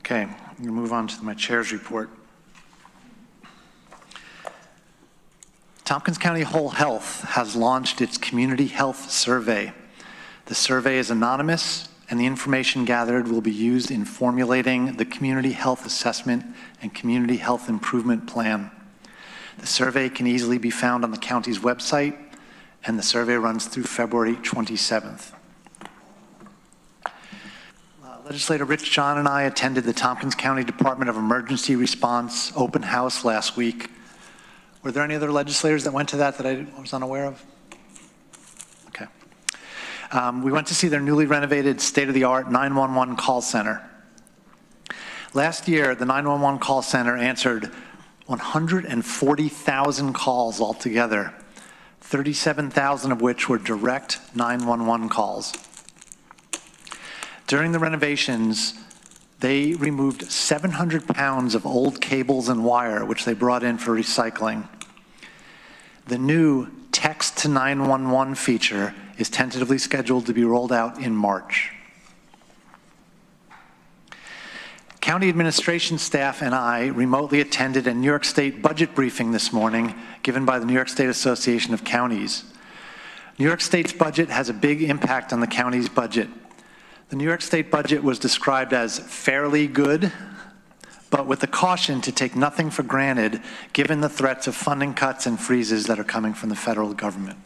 Okay, I'm going to move on to my chair's report. Tompkins County Whole Health has launched its Community Health Survey. The survey is anonymous, and the information gathered will be used in formulating the Community Health Assessment and Community Health Improvement Plan. The survey can easily be found on the county's website, and the survey runs through February 27th. Legislator Rich John and I attended the Tompkins County Department of Emergency Response open house last week. Were there any other legislators that went to that I was unaware of? Okay. We went to see their newly renovated state-of-the-art 911 call center. Last year, the 911 call center answered 140,000 calls altogether, 37,000 of which were direct 911 calls. During the renovations, they removed 700 pounds of old cables and wire, which they brought in for recycling. The new text to 911 feature is tentatively scheduled to be rolled out in March. County administration staff and I remotely attended a New York State budget briefing this morning given by the New York State Association of Counties. New York State's budget has a big impact on the county's budget. The New York State budget was described as fairly good, but with the caution to take nothing for granted given the threats of funding cuts and freezes that are coming from the federal government.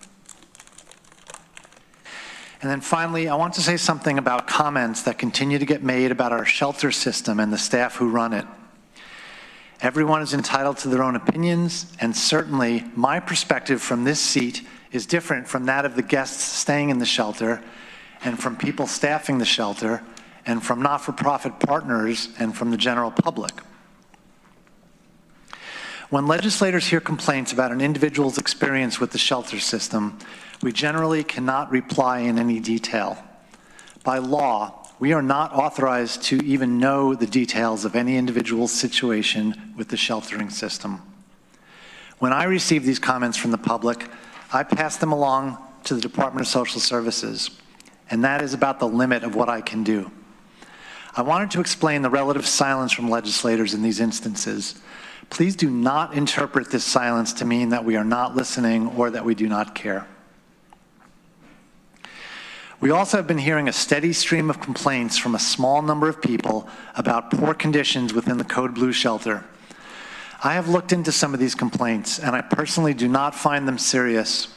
And then finally, I want to say something about comments that continue to get made about our shelter system and the staff who run it. Everyone is entitled to their own opinions, and certainly my perspective from this seat is different from that of the guests staying in the shelter, and from people staffing the shelter, and from not-for-profit partners, and from the general public. When legislators hear complaints about an individual's experience with the shelter system, we generally cannot reply in any detail. By law, we are not authorized to even know the details of any individual's situation with the sheltering system. When I receive these comments from the public, I pass them along to the Department of Social Services, and that is about the limit of what I can do. I wanted to explain the relative silence from legislators in these instances. Please do not interpret this silence to mean that we are not listening or that we do not care. We also have been hearing a steady stream of complaints from a small number of people about poor conditions within the Code Blue shelter. I have looked into some of these complaints, and I personally do not find them serious.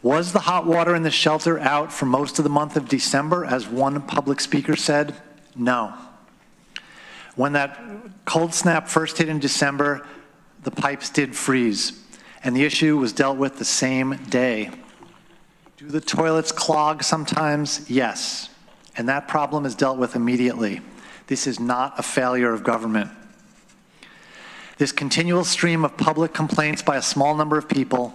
Was the hot water in the shelter out for most of the month of December, as one public speaker said? No. When that cold snap first hit in December, the pipes did freeze, and the issue was dealt with the same day. Do the toilets clog sometimes? Yes. And that problem is dealt with immediately. This is not a failure of government. This continual stream of public complaints by a small number of people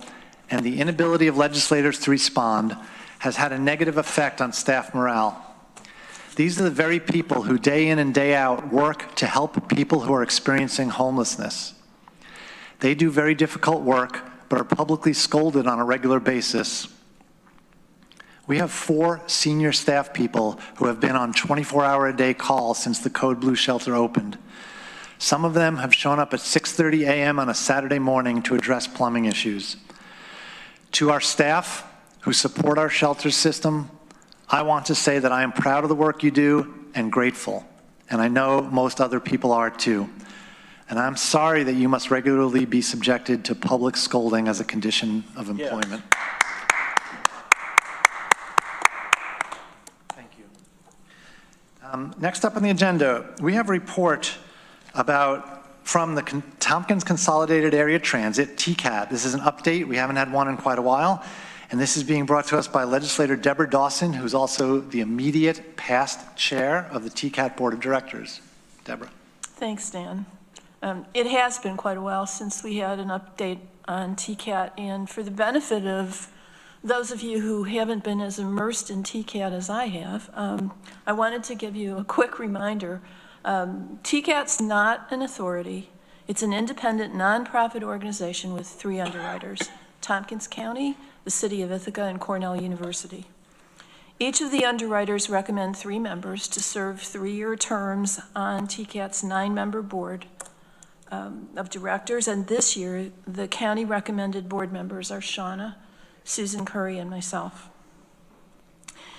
and the inability of legislators to respond has had a negative effect on staff morale. These are the very people who day in and day out work to help people who are experiencing homelessness. They do very difficult work, but are publicly scolded on a regular basis. We have 4 senior staff people who have been on 24-hour-a-day calls since the Code Blue shelter opened. Some of them have shown up at 6:30 a.m. on a Saturday morning to address plumbing issues. To our staff who support our shelter system, I want to say that I am proud of the work you do and grateful, and I know most other people are too. And I'm sorry that you must regularly be subjected to public scolding as a condition of employment. Thank you. Next up on the agenda, we have a report from the Tompkins Consolidated Area Transit, TCAT. This is an update. We haven't had one in quite a while. And this is being brought to us by Legislator Deborah Dawson, who's also the immediate past chair of the TCAT Board of Directors. Deborah. Thanks, Dan. It has been quite a while since we had an update on TCAT, and for the benefit of those of you who haven't been as immersed in TCAT as I have, I wanted to give you a quick reminder. TCAT's not an authority. It's an independent nonprofit organization with 3 underwriters: Tompkins County, the City of Ithaca, and Cornell University. Each of the underwriters recommend 3 members to serve 3-year terms on TCAT's 9-member board of directors, and this year the county recommended board members are Shauna, Susan Curry, and myself.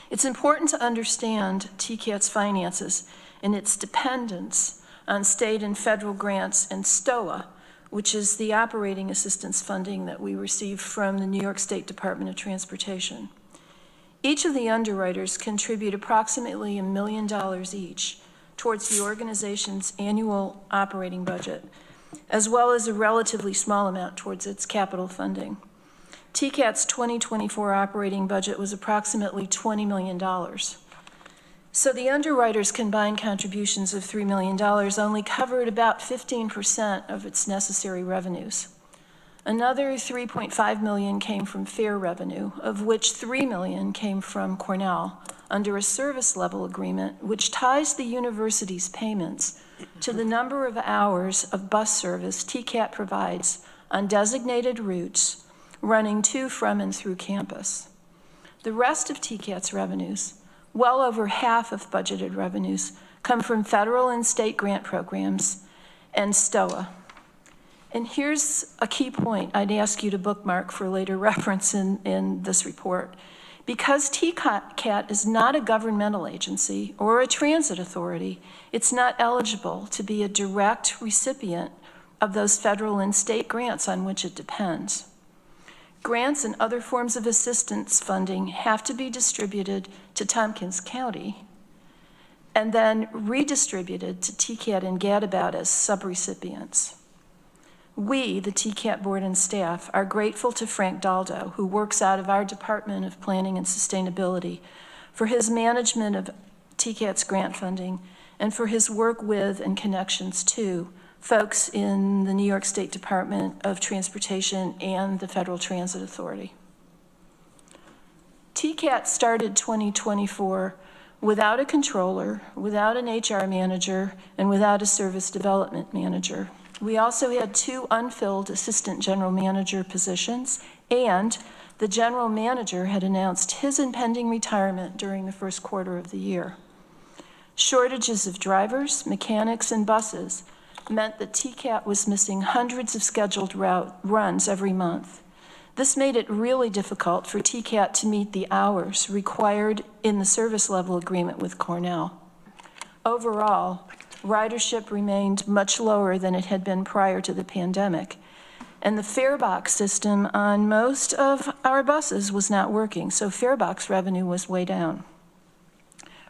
It's important to understand TCAT's finances and its dependence on state and federal grants and STOA, which is the operating assistance funding that we receive from the New York State Department of Transportation. Each of the underwriters contribute approximately $1 million each towards the organization's annual operating budget, as well as a relatively small amount towards its capital funding. TCAT's 2024 operating budget was approximately $20 million. So the underwriters' combined contributions of $3 million only covered about 15% of its necessary revenues. Another $3.5 million came from fare revenue, of which $3 million came from Cornell under a service level agreement which ties the university's payments to the number of hours of bus service TCAT provides on designated routes running to, from, and through campus. The rest of TCAT's revenues, well over half of budgeted revenues, come from federal and state grant programs and STOA. And here's a key point I'd ask you to bookmark for later reference in this report. Because TCAT is not a governmental agency or a transit authority, it's not eligible to be a direct recipient of those federal and state grants on which it depends. Grants and other forms of assistance funding have to be distributed to Tompkins County and then redistributed to TCAT and Gadabout as subrecipients. We, the TCAT board and staff, are grateful to Frank Daldo, who works out of our Department of Planning and Sustainability, for his management of TCAT's grant funding and for his work with and connections to folks in the New York State Department of Transportation and the Federal Transit Authority. TCAT started 2024 without a controller, without an HR manager, and without a service development manager. We also had 2 unfilled assistant general manager positions, and the general manager had announced his impending retirement during the first quarter of the year. Shortages of drivers, mechanics, and buses meant that TCAT was missing hundreds of scheduled runs every month. This made it really difficult for TCAT to meet the hours required in the service level agreement with Cornell. Overall, ridership remained much lower than it had been prior to the pandemic, and the farebox system on most of our buses was not working, so farebox revenue was way down.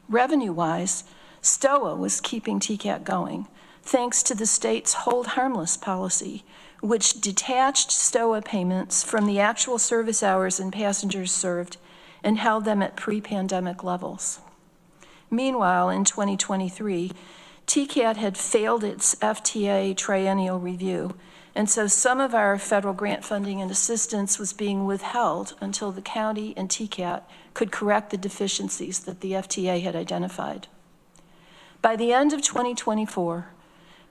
Revenue-wise, STOA was keeping TCAT going, thanks to the state's hold harmless policy, which detached STOA payments from the actual service hours and passengers served and held them at pre-pandemic levels. Meanwhile, in 2023, TCAT had failed its FTA triennial review, and so some of our federal grant funding and assistance was being withheld until the county and TCAT could correct the deficiencies that the FTA had identified. By the end of 2024,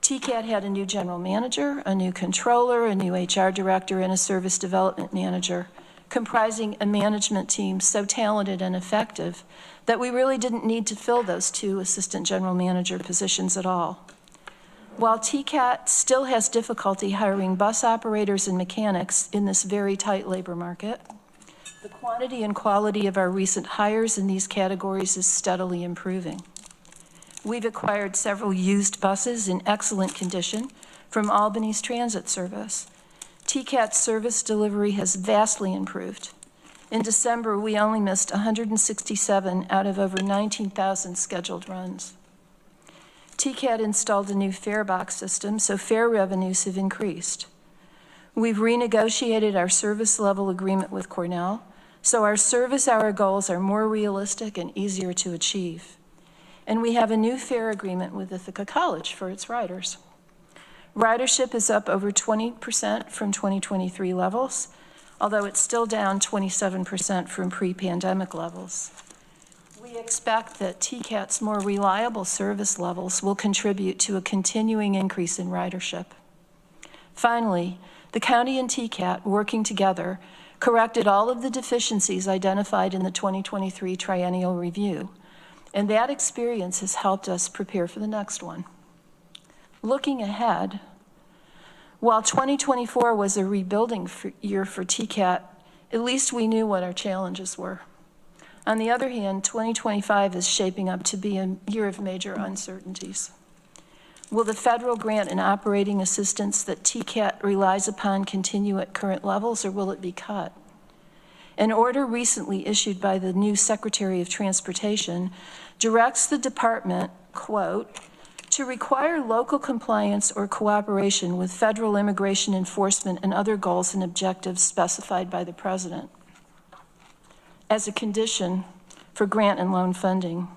TCAT had a new general manager, a new controller, a new HR director, and a service development manager, comprising a management team so talented and effective that we really didn't need to fill those 2 assistant general manager positions at all. While TCAT still has difficulty hiring bus operators and mechanics in this very tight labor market, The quantity and quality of our recent hires in these categories is steadily improving. We've acquired several used buses in excellent condition from Albany's transit service. TCAT's service delivery has vastly improved. In December, we only missed 167 out of over 19,000 scheduled runs. TCAT installed a new fare box system, so fare revenues have increased. We've renegotiated our service level agreement with Cornell, so our service hour goals are more realistic and easier to achieve. And we have a new fare agreement with Ithaca College for its riders. Ridership is up over 20% from 2023 levels, although it's still down 27% from pre-pandemic levels. We expect that TCAT's more reliable service levels will contribute to a continuing increase in ridership. Finally, the county and TCAT, working together, corrected all of the deficiencies identified in the 2023 triennial review, and that experience has helped us prepare for the next one. Looking ahead, while 2024 was a rebuilding year for TCAT, at least we knew what our challenges were. On the other hand, 2025 is shaping up to be a year of major uncertainties. Will the federal grant and operating assistance that TCAT relies upon continue at current levels, or will it be cut? An order recently issued by the new Secretary of Transportation directs the department, quote, to require local compliance or cooperation with federal immigration enforcement and other goals and objectives specified by the president as a condition for grant and loan funding.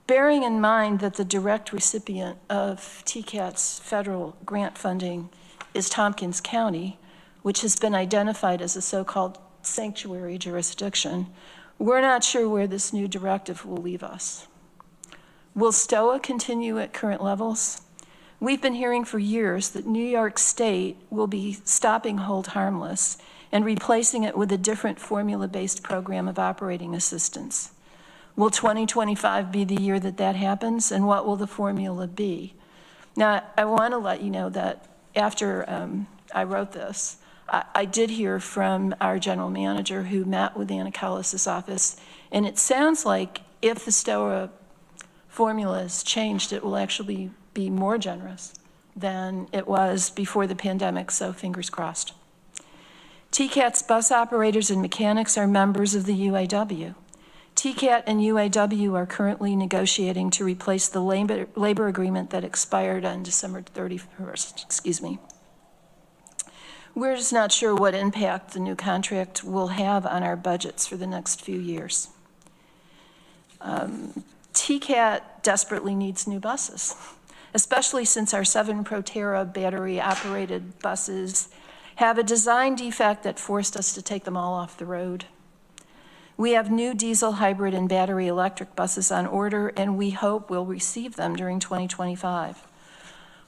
Bearing in mind that the direct recipient of TCAT's federal grant funding is Tompkins County, which has been identified as a so-called sanctuary jurisdiction, we're not sure where this new directive will leave us. Will STOA continue at current levels? We've been hearing for years that New York State will be stopping Hold Harmless and replacing it with a different formula-based program of operating assistance. Will 2025 be the year that that happens, and what will the formula be? Now, I want to let you know that after I wrote this, I did hear from our general manager who met with Anna Callis' office, and it sounds like if the STOA formula is changed, it will actually be more generous than it was before the pandemic, so fingers crossed. TCAT's bus operators and mechanics are members of the UAW. TCAT and UAW are currently negotiating to replace the labor agreement that expired on December 31st, We're just not sure what impact the new contract will have on our budgets for the next few years. TCAT desperately needs new buses, especially since our 7 Proterra battery-operated buses have a design defect that forced us to take them all off the road. We have new diesel, hybrid, and battery electric buses on order, and we hope we'll receive them during 2025.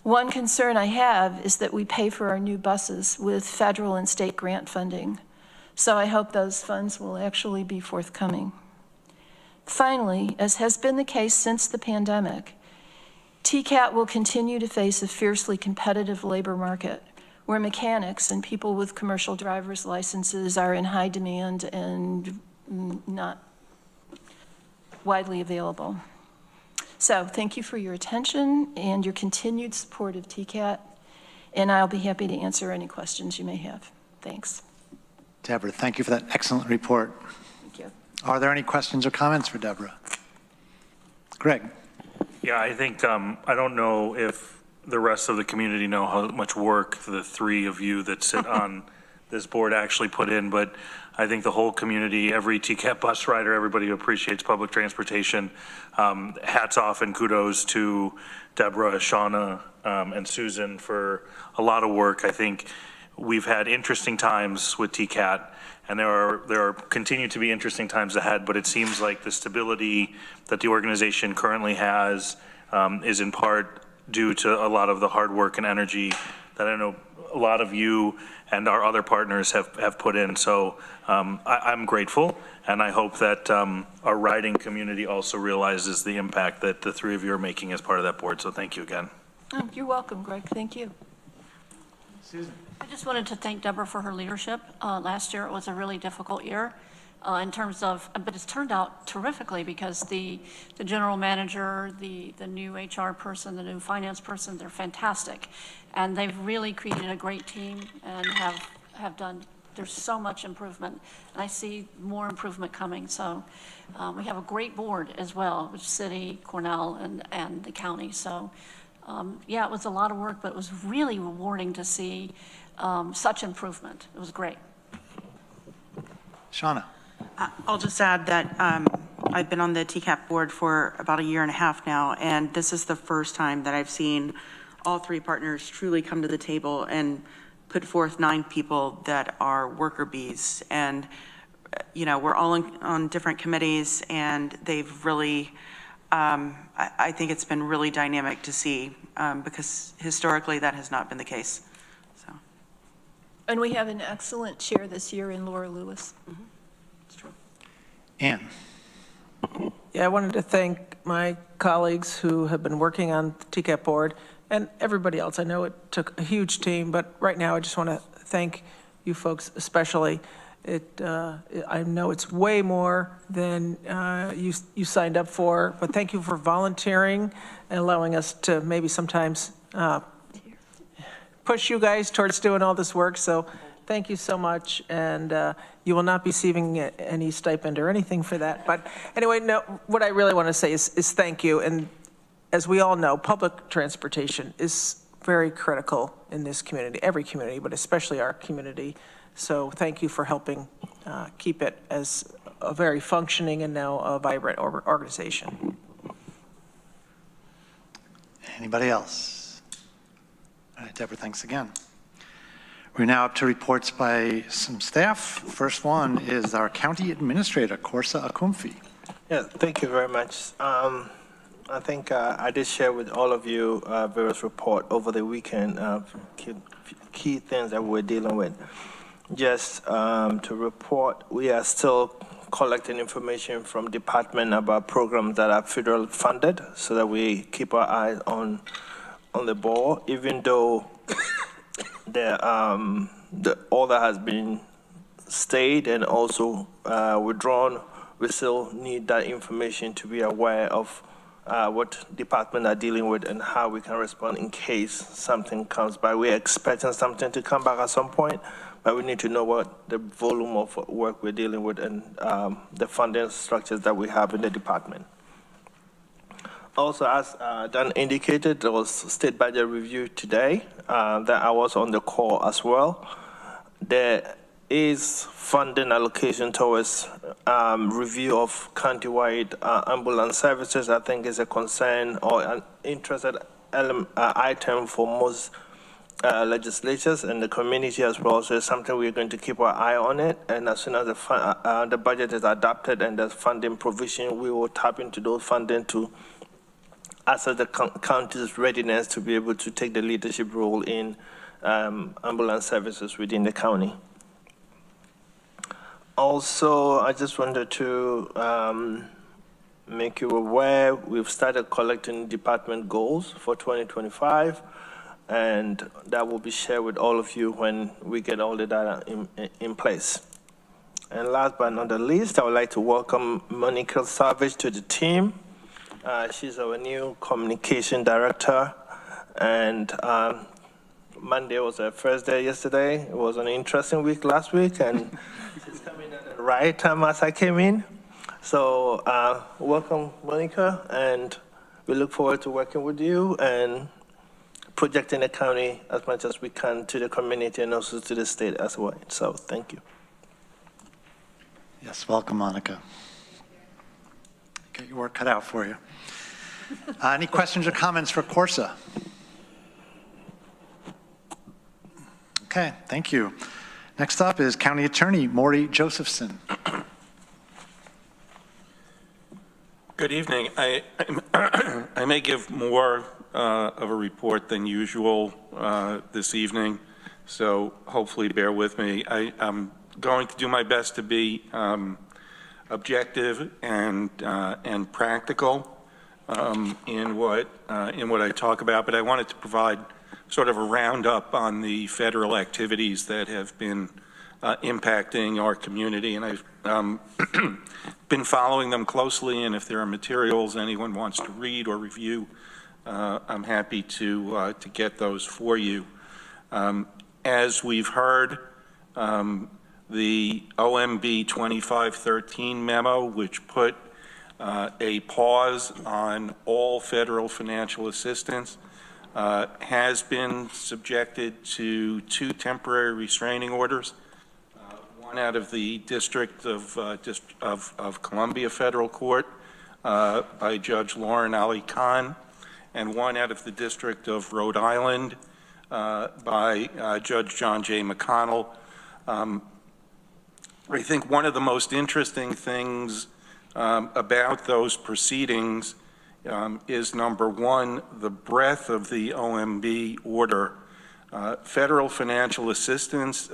One concern I have is that we pay for our new buses with federal and state grant funding, so I hope those funds will actually be forthcoming. Finally, as has been the case since the pandemic, TCAT will continue to face a fiercely competitive labor market where mechanics and people with commercial driver's licenses are in high demand and not widely available. So thank you for your attention and your continued support of TCAT, and I'll be happy to answer any questions you may have. Thanks. Deborah, thank you for that excellent report. Thank you. Are there any questions or comments for Deborah? Greg. Yeah, I think, I don't know if the rest of the community know how much work the 3 of you that sit on this board actually put in, but I think the whole community, every TCAT bus rider, everybody who appreciates public transportation, hats off and kudos to Deborah, Shauna, and Susan for a lot of work. I think we've had interesting times with TCAT, and there are continue to be interesting times ahead, but it seems like the stability that the organization currently has is in part due to a lot of the hard work and energy that I know a lot of you and our other partners have put in. So I'm grateful, and I hope that our riding community also realizes the impact that the 3 of you are making as part of that board. So thank you again. Oh, you're welcome, Greg. Thank you. Susan. I just wanted to thank Deborah for her leadership. Last year it was a really difficult year, in terms of, but it's turned out terrifically because the general manager, the new HR person, the new finance person, they're fantastic. And they've really created a great team and have done, there's so much improvement. And I see more improvement coming. So we have a great board as well, which city, Cornell, and the county. So yeah, it was a lot of work, but it was really rewarding to see such improvement. It was great. Shauna. I'll just add that I've been on the TCAT board for about 1.5 years now, and this is the first time that I've seen all 3 partners truly come to the table and put forth 9 people that are worker bees. And, you know, we're all on different committees, and they've really, I think it's been really dynamic to see because historically that has not been the case. So. And we have an excellent chair this year in Laura Lewis. Mm-hmm. It's true. Ann. Yeah, I wanted to thank my colleagues who have been working on the TCAT board and everybody else. I know it took a huge team, but right now I just want to thank you folks especially. I know it's way more than you signed up for, but thank you for volunteering and allowing us to maybe sometimes push you guys towards doing all this work. So thank you so much, and you will not be receiving any stipend or anything for that. But anyway, no, what I really want to say is thank you. And as we all know, public transportation is very critical in this community, every community, but especially our community. So thank you for helping keep it as a very functioning and now a vibrant organization. Anybody else? All right, Deborah, thanks again. We're now up to reports by some staff. First one is our County Administrator, Corsa Akumfi. Yeah, thank you very much. I think I did share with all of you various report over the weekend, key things that we're dealing with. Just to report, we are still collecting information from department about programs that are federal funded so that we keep our eyes on the ball, even though the order has been stayed and also withdrawn. We still need that information to be aware of what department are dealing with and how we can respond in case something comes by. We're expecting something to come back at some point, but we need to know what the volume of work we're dealing with and the funding structures that we have in the department. Also, as Dan indicated, there was state budget review today that I was on the call as well. There is funding allocation towards review of countywide ambulance services. I think is a concern or an interested item for most legislatures and the community as well. So it's something we're going to keep our eye on it. And as soon as the budget is adopted and there's funding provision, we will tap into those funding to assess the county's readiness to be able to take the leadership role in ambulance services within the county. Also, I just wanted to make you aware, we've started collecting department goals for 2025, and that will be shared with all of you when we get all the data in place. And last but not the least, I would like to welcome Monica Savage to the team. She's our new communication director, and Monday was her first day yesterday. It was an interesting week last week, and she's coming at the right time as I came in. So welcome, Monica, and we look forward to working with you and projecting the county as much as we can to the community and also to the state as well. So thank you. Yes, welcome, Monica. Get your work cut out for you. Any questions or comments for Corsa? Okay, thank you. Next up is County Attorney Maury Josephson. Good evening. I may give more of a report than usual this evening, so hopefully bear with me. I'm going to do my best to be objective and practical in what I talk about, but I wanted to provide sort of a roundup on the federal activities that have been impacting our community. And I've been following them closely, and if there are materials anyone wants to read or review, I'm happy to get those for you. As we've heard, the OMB 2513 memo, which put a pause on all federal financial assistance, has been subjected to 2 temporary restraining orders, one out of the District of Columbia Federal Court by Judge Lauren Ali Khan, and one out of the District of Rhode Island by Judge John J. McConnell. I think one of the most interesting things about those proceedings is, number one, the breadth of the OMB order. Federal financial assistance,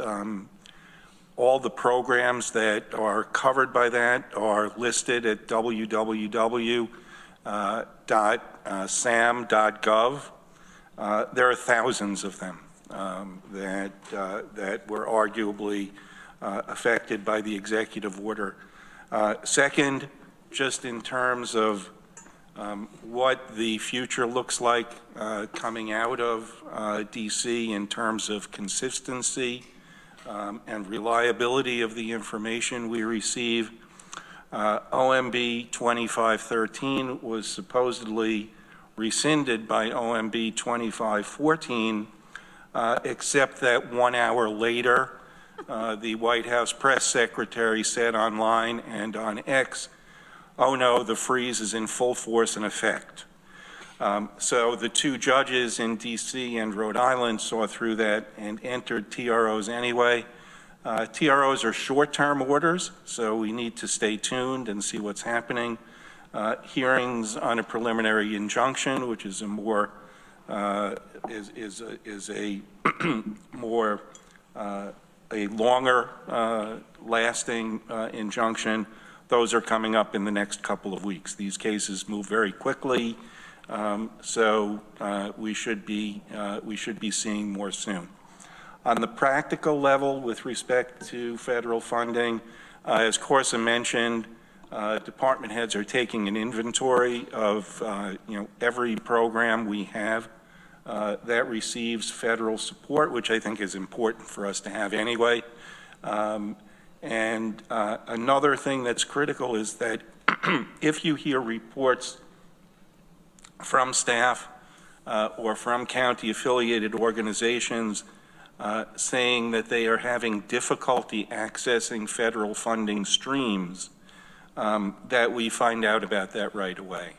all the programs that are covered by that are listed at www.sam.gov. There are thousands of them that were arguably affected by the executive order. Second, just in terms of what the future looks like coming out of DC in terms of consistency and reliability of the information we receive, OMB 2513 was supposedly rescinded by OMB 2514, except that 1 hour later, the White House press secretary said online and on X, "Oh no, the freeze is in full force and effect." So the 2 judges in DC and Rhode Island saw through that and entered TROs anyway. TROs are short-term orders, so we need to stay tuned and see what's happening. Hearings on a preliminary injunction, which is a more a longer lasting injunction. Those are coming up in the next couple of weeks. These cases move very quickly, so we should be seeing more soon. On the practical level, with respect to federal funding, as Corsa mentioned, department heads are taking an inventory of every program we have that receives federal support, which I think is important for us to have anyway. And another thing that's critical is that if you hear reports from staff or from county affiliated organizations saying that they are having difficulty accessing federal funding streams, that we find out about that right away.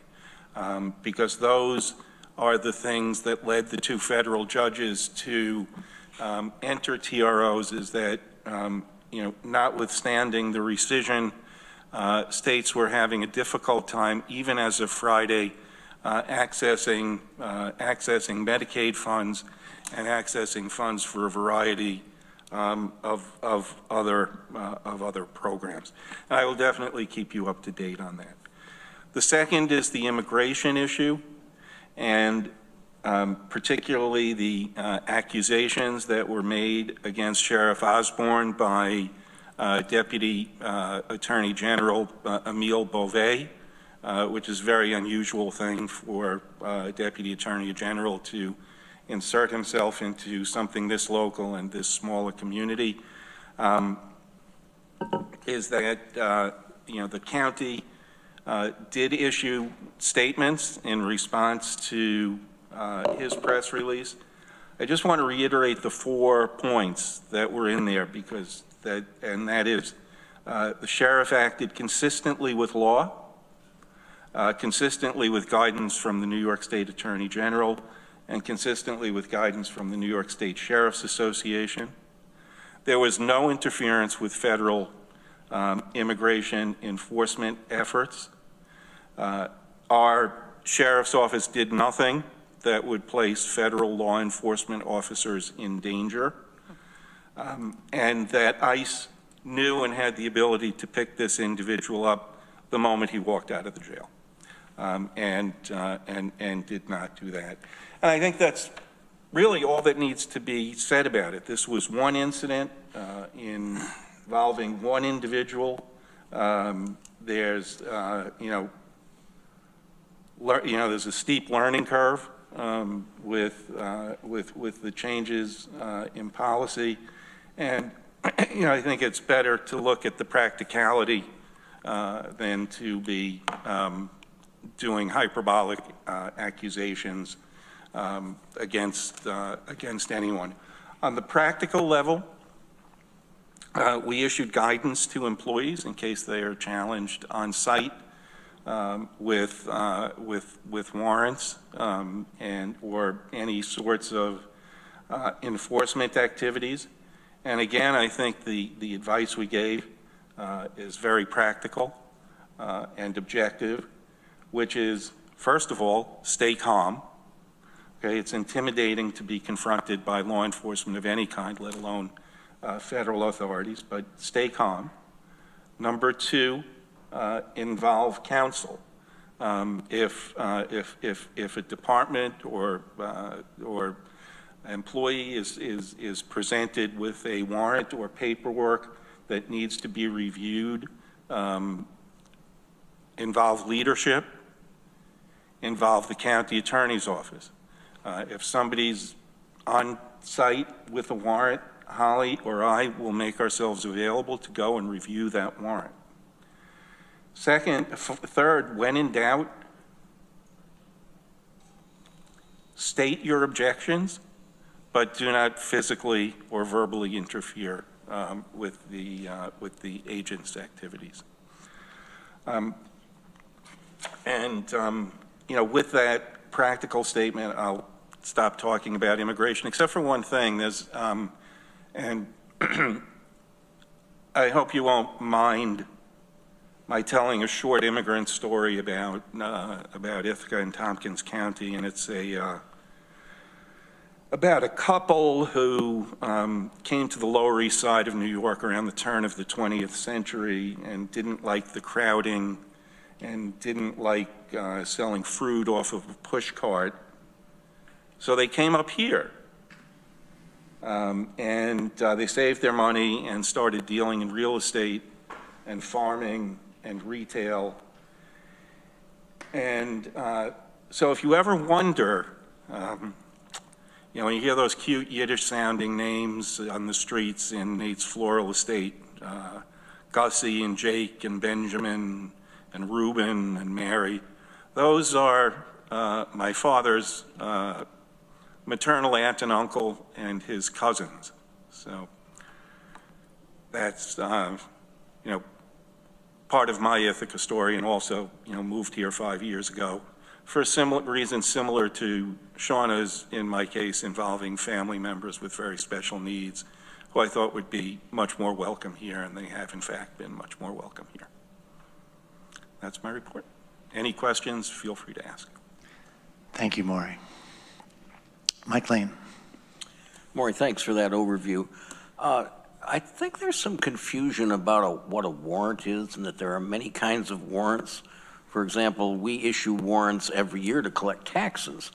Because those are the things that led the 2 federal judges to enter TROs, is that notwithstanding the rescission, states were having a difficult time, even as of Friday, accessing Medicaid funds and accessing funds for a variety of other programs. And I will definitely keep you up to date on that. The second is the immigration issue, and particularly the accusations that were made against Sheriff Osborne by Deputy Attorney General Emile Beauvais, which is a very unusual thing for Deputy Attorney General to insert himself into something this local and this small a community, is that the county did issue statements in response to his press release. I just want to reiterate the 4 points that were in there, because that is the sheriff acted consistently with law, consistently with guidance from the New York State Attorney General, and consistently with guidance from the New York State Sheriff's Association. There was no interference with federal immigration enforcement efforts. Our sheriff's office did nothing that would place federal law enforcement officers in danger, and that ICE knew and had the ability to pick this individual up the moment he walked out of the jail, and did not do that. And I think that's really all that needs to be said about it. This was one incident involving one individual. There's, there's a steep learning curve with the changes in policy. And, I think it's better to look at the practicality than to be doing hyperbolic accusations against anyone. On the practical level, we issued guidance to employees in case they are challenged on site with warrants or any sorts of enforcement activities. And again, I think the advice we gave is very practical and objective, which is, first of all, stay calm. Okay, it's intimidating to be confronted by law enforcement of any kind, let alone federal authorities, but stay calm. Number two, involve counsel. If a department or employee is presented with a warrant or paperwork that needs to be reviewed, involve leadership, involve the county attorney's office. If somebody's on site with a warrant, Holly or I will make ourselves available to go and review that warrant. Third, when in doubt, state your objections, but do not physically or verbally interfere with the agent's activities. With that practical statement, I'll stop talking about immigration, except for one thing. There's, and I hope you won't mind my telling a short immigrant story about Ithaca and Tompkins County, and it's about a couple who came to the Lower East Side of New York around the turn of the 20th century and didn't like the crowding and didn't like selling fruit off of a push cart. So they came up here and they saved their money and started dealing in real estate and farming and retail. And so if you ever wonder, when you hear those cute Yiddish sounding names on the streets in Nate's Floral Estate, Gussie and Jake and Benjamin and Reuben and Mary, those are my father's maternal aunt and uncle and his cousins. So that's, part of my Ithaca story, and also, moved here 5 years ago for a similar reason, similar to Shauna's, in my case, involving family members with very special needs, who I thought would be much more welcome here, and they have, in fact, been much more welcome here. That's my report. Any questions, feel free to ask. Thank you, Maury. Mike Lane. Maury, thanks for that overview. I think there's some confusion about what a warrant is, and that there are many kinds of warrants. For example, we issue warrants every year to collect taxes.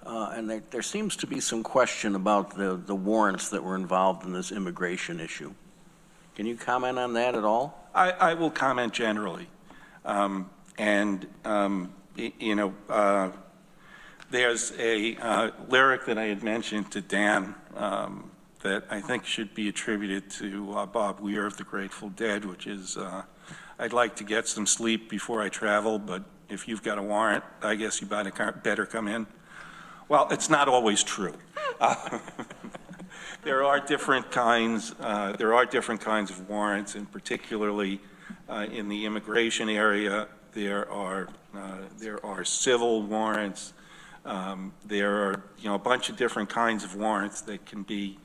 And there seems to be some question about the warrants that were involved in this immigration issue. Can you comment on that at all? I will comment generally. There's a lyric that I had mentioned to Dan that I think should be attributed to Bob Weir of the Grateful Dead, which is, I'd like to get some sleep before I travel, but if you've got a warrant, I guess you better come in. Well, it's not always true. There are different kinds of warrants, and particularly in the immigration area, there are civil warrants. There are a bunch of different kinds of warrants that can be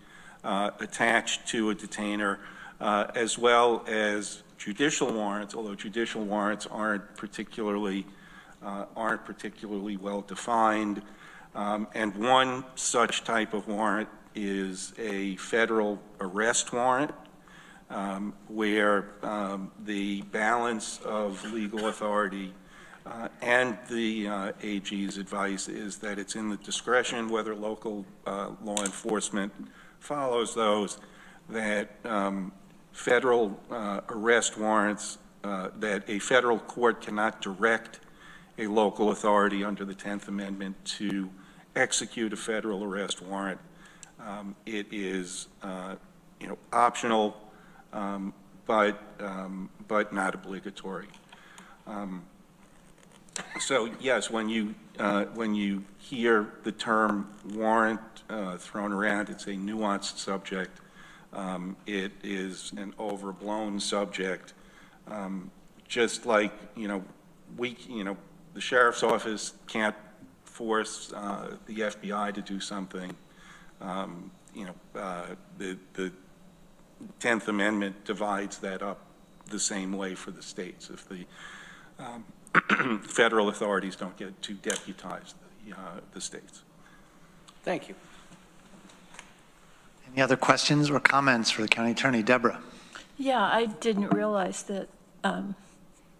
attached to a detainer, as well as judicial warrants, although judicial warrants aren't particularly well defined. And one such type of warrant is a federal arrest warrant, where the balance of legal authority And the AG's advice is that it's in the discretion whether local law enforcement follows those, that federal arrest warrants, that a federal court cannot direct a local authority under the 10th Amendment to execute a federal arrest warrant. It is, optional, but not obligatory. So yes, when you hear the term warrant thrown around, it's a nuanced subject. It is an overblown subject. Just like the sheriff's office can't force the FBI to do something. The 10th Amendment divides that up the same way for the states. If the federal authorities don't get to deputize the states. Thank you. Any other questions or comments for the county attorney? Deborah. Yeah, I didn't realize that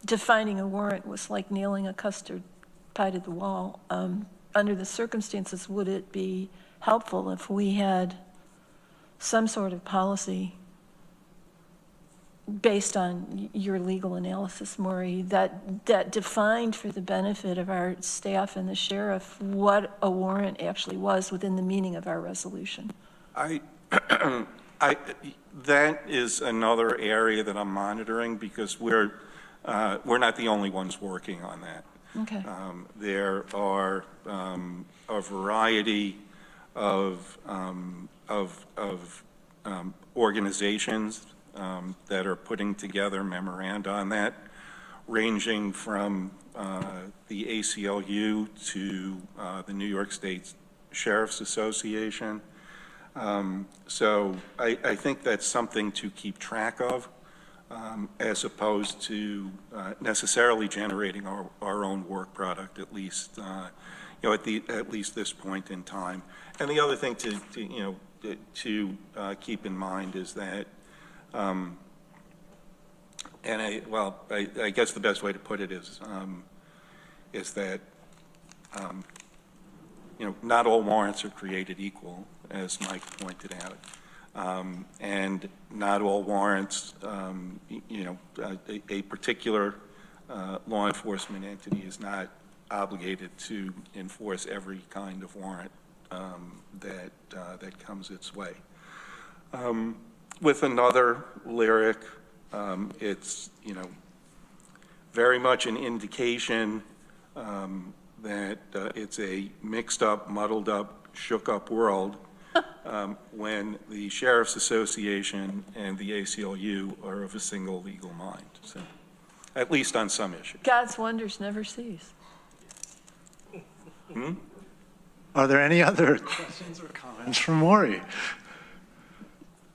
defining a warrant was like nailing a custard pie to the wall. Under the circumstances, would it be helpful if we had some sort of policy based on your legal analysis, Maury, that defined for the benefit of our staff and the sheriff what a warrant actually was within the meaning of our resolution? That is another area that I'm monitoring because we're not the only ones working on that. Okay. There are a variety of organizations that are putting together memoranda on that, ranging from the ACLU to the New York State Sheriff's Association. So I think that's something to keep track of, as opposed to necessarily generating our own work product, at least at least this point in time. And the other thing to keep in mind is that, I guess the best way to put it is that not all warrants are created equal, as Mike pointed out, and not all warrants, a particular law enforcement entity is not obligated to enforce every kind of warrant that comes its way. With another lyric, it's very much an indication that it's a mixed up, muddled up, shook up world when the Sheriff's Association and the ACLU are of a single legal mind, so, at least on some issues. God's wonders never cease. Are there any other questions or comments from Maury?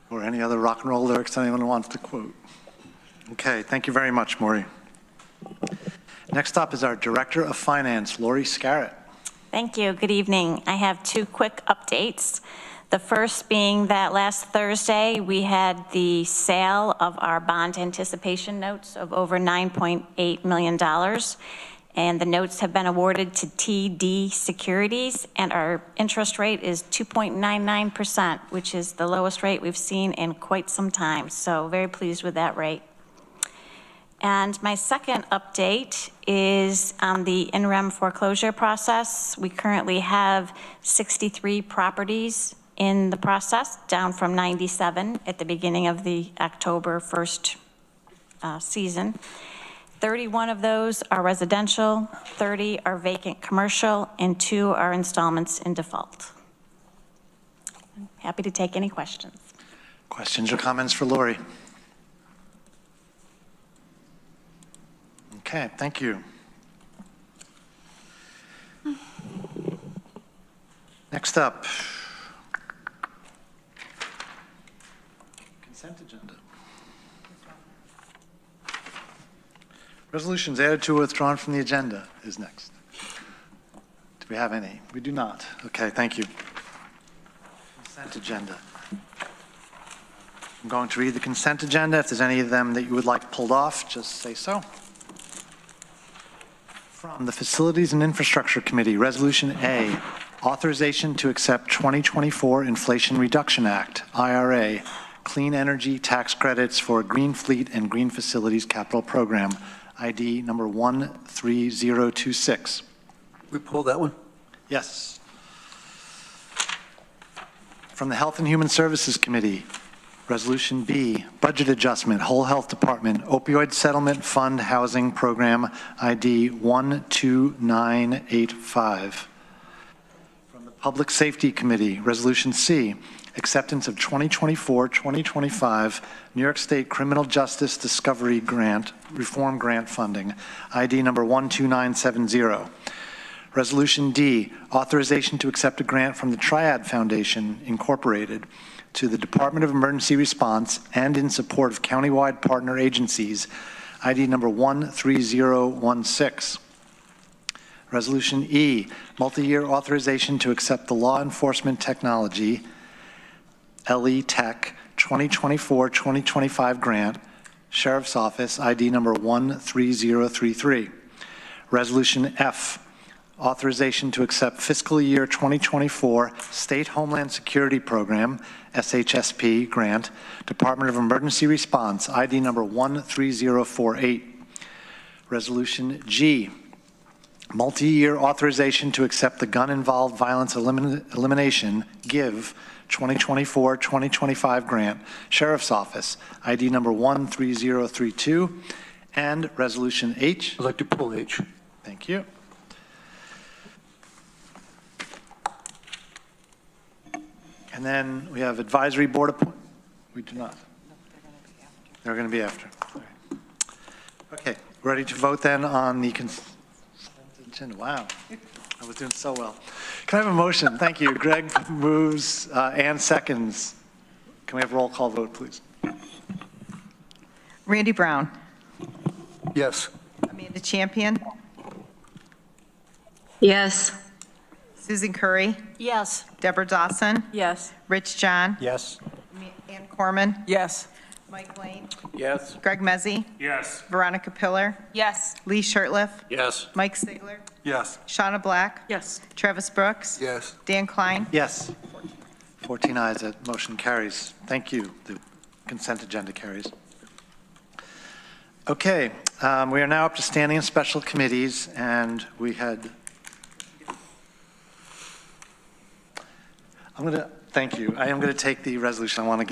Or any other rock and roll lyrics anyone wants to quote? Okay, thank you very much, Maury. Next up is our Director of Finance, Lori Scarrett. Thank you. Good evening. I have two quick updates. The first being that last Thursday, we had the sale of our bond anticipation notes of over $9.8 million. And the notes have been awarded to TD Securities, and our interest rate is 2.99%, which is the lowest rate we've seen in quite some time. So very pleased with that rate. And my second update is on the in-rem foreclosure process. We currently have 63 properties in the process, down from 97 at the beginning of the October 1st season. 31 of those are residential, 30 are vacant commercial, and 2 are installments in default. I'm happy to take any questions. Questions or comments for Lori? Okay, thank you. Next up, consent agenda. Resolutions added to or withdrawn from the agenda is next. Do we have any? We do not. Okay, thank you. Consent agenda. I'm going to read the consent agenda. If there's any of them that you would like pulled off, just say so. From the Facilities and Infrastructure Committee, Resolution A, authorization to accept 2024 Inflation Reduction Act, IRA, clean energy tax credits for Green Fleet and Green Facilities Capital Program, ID number 13026. We pull that one? Yes. From the Health and Human Services Committee, Resolution B, budget adjustment, Whole Health Department, Opioid Settlement Fund Housing Program, ID 12985. From the Public Safety Committee, Resolution C, acceptance of 2024-2025 New York State Criminal Justice Discovery Grant, Reform Grant Funding, ID number 12970. Resolution D, authorization to accept a grant from the Triad Foundation, Incorporated, to the Department of Emergency Response and in support of countywide partner agencies, ID number 13016. Resolution E, multi-year authorization to accept the Law Enforcement Technology, LE Tech, 2024-2025 grant, Sheriff's Office, ID number 13033. Resolution F, authorization to accept fiscal year 2024 State Homeland Security Program, SHSP grant, Department of Emergency Response, ID number 13048. Resolution G, multi-year authorization to accept the Gun-Involved Violence Elimination, GIVE, 2024-2025 grant, Sheriff's Office, ID number 13032. And Resolution H. I'd like to pull H. Thank you. And then we have advisory board appointment. We do not. They're going to be after. Okay, ready to vote then on the consent agenda. Wow, I was doing so well. Can I have a motion? Thank you. Greg moves, Ann seconds. Can we have a roll call vote, please? Randy Brown. Yes. Amanda Champion. Yes. Susan Curry. Yes. Deborah Dawson. Yes. Rich John. Yes. Ann Corman. Yes. Mike Lane. Yes. Greg Mezzi. Yes. Veronica Pillar. Yes. Lee Shurtleff. Yes. Mike Sigler. Yes. Shauna Black. Yes. Travis Brooks. Yes. Dan Klein. Yes. 14 ayes, that motion carries. Thank you. The consent agenda carries. Okay, we are now up to standing and special committees, and we had, thank you. I am going to take the resolution. I want to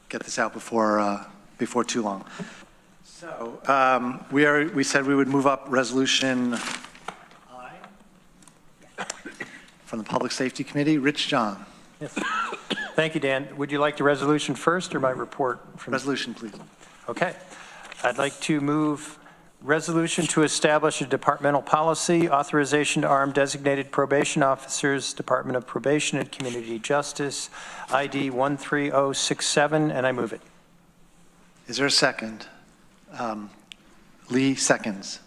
get this out before too long. So we said we would move up resolution I from the Public Safety Committee. Rich John. Yes. Thank you, Dan. Would you like the resolution first or my report? Resolution, please. Okay. I'd like to move resolution to establish a departmental policy, authorization to arm designated probation officers, Department of Probation and Community Justice, ID 13067, and I move it. Is there a second? Lee seconds.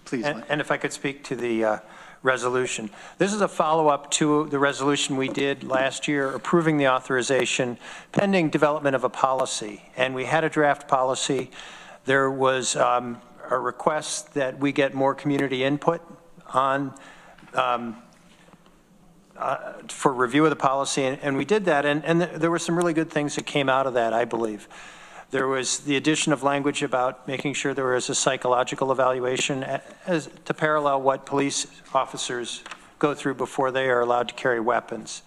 Please. And if I could speak to the resolution. This is a follow-up to the resolution we did last year approving the authorization pending development of a policy. And we had a draft policy. There was a request that we get more community input on for review of the policy, and we did that, and there were some really good things that came out of that, I believe. There was the addition of language about making sure there was a psychological evaluation to parallel what police officers go through before they are allowed to carry weapons.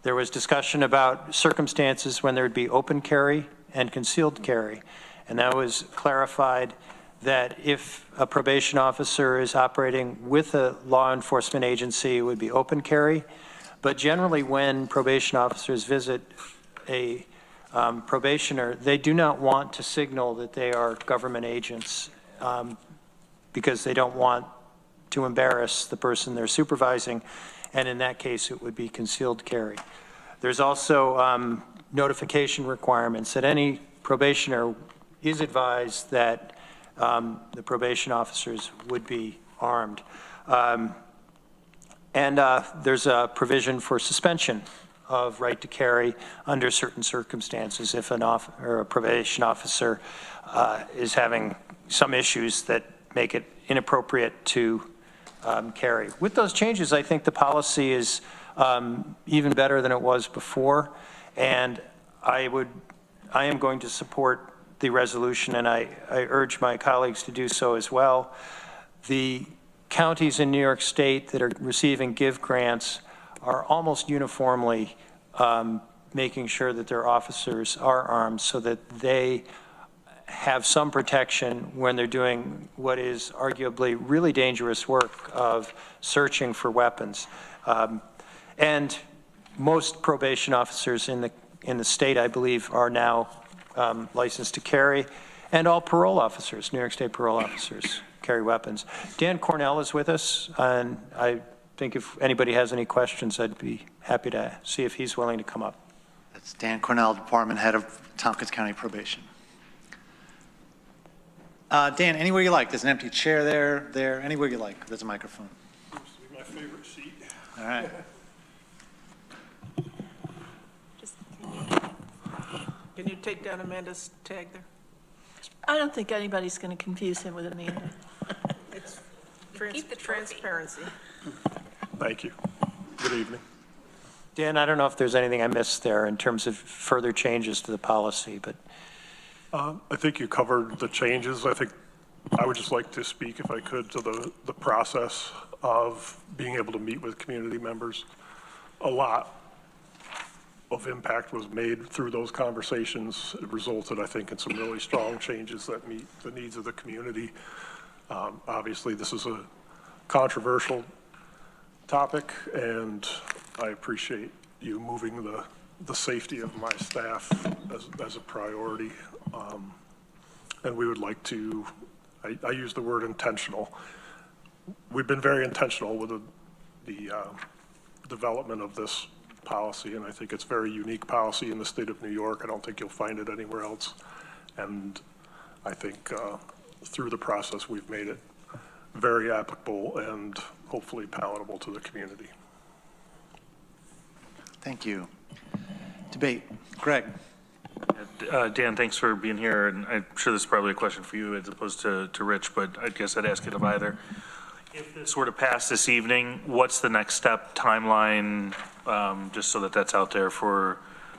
There was discussion about circumstances when there would be open carry and concealed carry, and that was clarified that if a probation officer is operating with a law enforcement agency, it would be open carry. But generally, when probation officers visit a probationer, they do not want to signal that they are government agents because they don't want to embarrass the person they're supervising, and in that case, it would be concealed carry. There's also notification requirements that any probationer is advised that the probation officers would be armed. And there's a provision for suspension of right to carry under certain circumstances if a probation officer is having some issues that make it inappropriate to carry. With those changes, I think the policy is even better than it was before, and I am going to support the resolution, and I urge my colleagues to do so as well. The counties in New York State that are receiving GIVE grants are almost uniformly making sure that their officers are armed so that they have some protection when they're doing what is arguably really dangerous work of searching for weapons. And most probation officers in the state, I believe, are now licensed to carry, and all parole officers, New York State parole officers, carry weapons. Dan Cornell is with us, and I think if anybody has any questions, I'd be happy to see if he's willing to come up. That's Dan Cornell, Department Head of Tompkins County Probation. Dan, anywhere you like. There's an empty chair there, anywhere you like. There's a microphone. Seems to be my favorite seat. All right. Can you take down Amanda's tag there? I don't think anybody's going to confuse him with Amanda. It's transparency. Thank you. Good evening. Dan, I don't know if there's anything I missed there in terms of further changes to the policy, but. I think you covered the changes. I think I would just like to speak, if I could, to the process of being able to meet with community members. A lot of impact was made through those conversations. It resulted, I think, in some really strong changes that meet the needs of the community. Obviously, this is a controversial topic, and I appreciate you moving the safety of my staff as a priority. And we would like to, I use the word intentional. We've been very intentional with the development of this policy, and I think it's a very unique policy in the state of New York. I don't think you'll find it anywhere else. And I think through the process, we've made it very applicable and hopefully palatable to the community. Thank you. Debate. Greg. Dan, thanks for being here, and I'm sure this is probably a question for you as opposed to Rich, but I guess I'd ask it of either. If this were to pass this evening, what's the next step, timeline, just so that that's out there for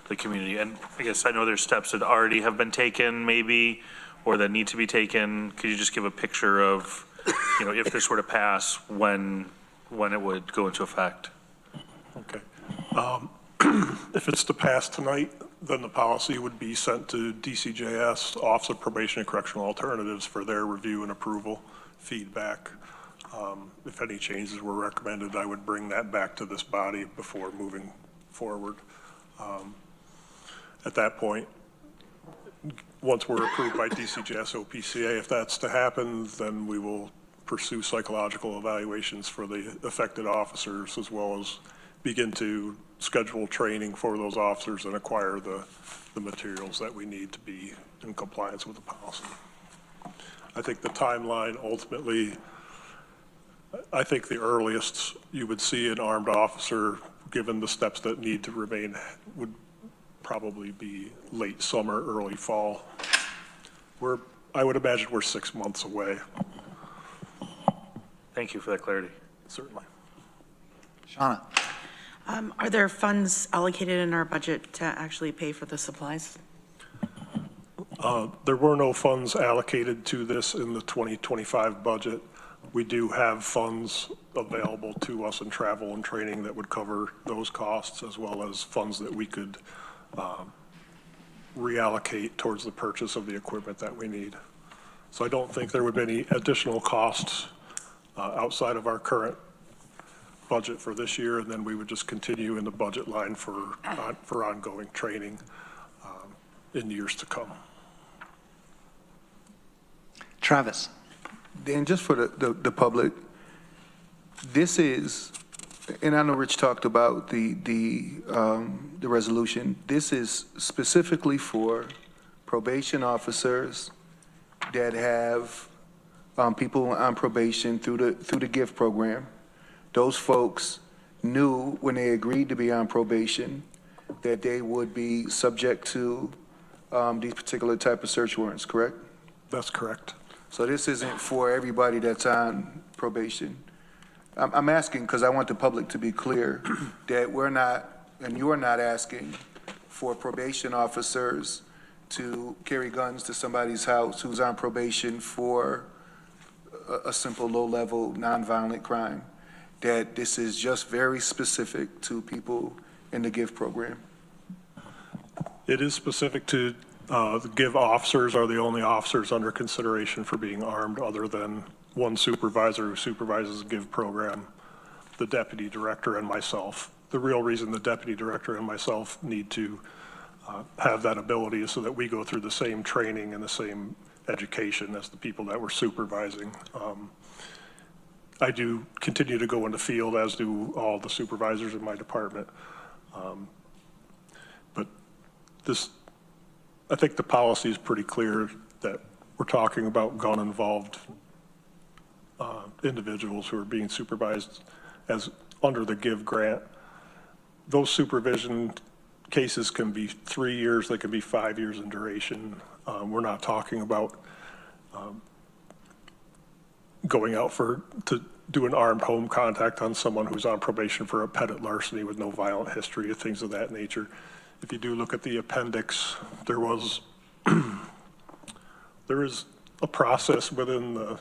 the community? And I guess I know there's steps that already have been taken maybe, or that need to be taken. Could you just give a picture of, if this were to pass, when it would go into effect? Okay. If it's to pass tonight, then the policy would be sent to DCJS, Office of Probation and Correctional Alternatives, for their review and approval, feedback. If any changes were recommended, I would bring that back to this body before moving forward. At that point, once we're approved by DCJS OPCA, if that's to happen, then we will pursue psychological evaluations for the affected officers, as well as begin to schedule training for those officers and acquire the materials that we need to be in compliance with the policy. I think the timeline ultimately, I think the earliest you would see an armed officer, given the steps that need to remain, would probably be late summer, early fall. I would imagine we're 6 months away. Thank you for that clarity. Certainly. Shauna. Are there funds allocated in our budget to actually pay for the supplies? There were no funds allocated to this in the 2025 budget. We do have funds available to us in travel and training that would cover those costs, as well as funds that we could reallocate towards the purchase of the equipment that we need. So I don't think there would be any additional costs outside of our current budget for this year, and then we would just continue in the budget line for ongoing training in years to come. Travis. Dan, just for the public, this is, and I know Rich talked about the resolution. This is specifically for probation officers that have people on probation through the GIFT program. Those folks knew when they agreed to be on probation that they would be subject to these particular type of search warrants, correct? That's correct. So this isn't for everybody that's on probation. I'm asking because I want the public to be clear that we're not, and you're not asking for probation officers to carry guns to somebody's house who's on probation for a simple, low-level, nonviolent crime. That this is just very specific to people in the GIVE program. It is specific to the GIVE officers are the only officers under consideration for being armed other than one supervisor who supervises the GIVE program, the deputy director, and myself. The real reason the deputy director and myself need to have that ability is so that we go through the same training and the same education as the people that we're supervising. I do continue to go in the field, as do all the supervisors in my department. But this, I think the policy is pretty clear that we're talking about gun-involved individuals who are being supervised as under the GIVE grant. Those supervision cases can be 3 years, they can be 5 years in duration. We're not talking about going out to do an armed home contact on someone who's on probation for a petty larceny with no violent history or things of that nature. If you do look at the appendix, there is a process within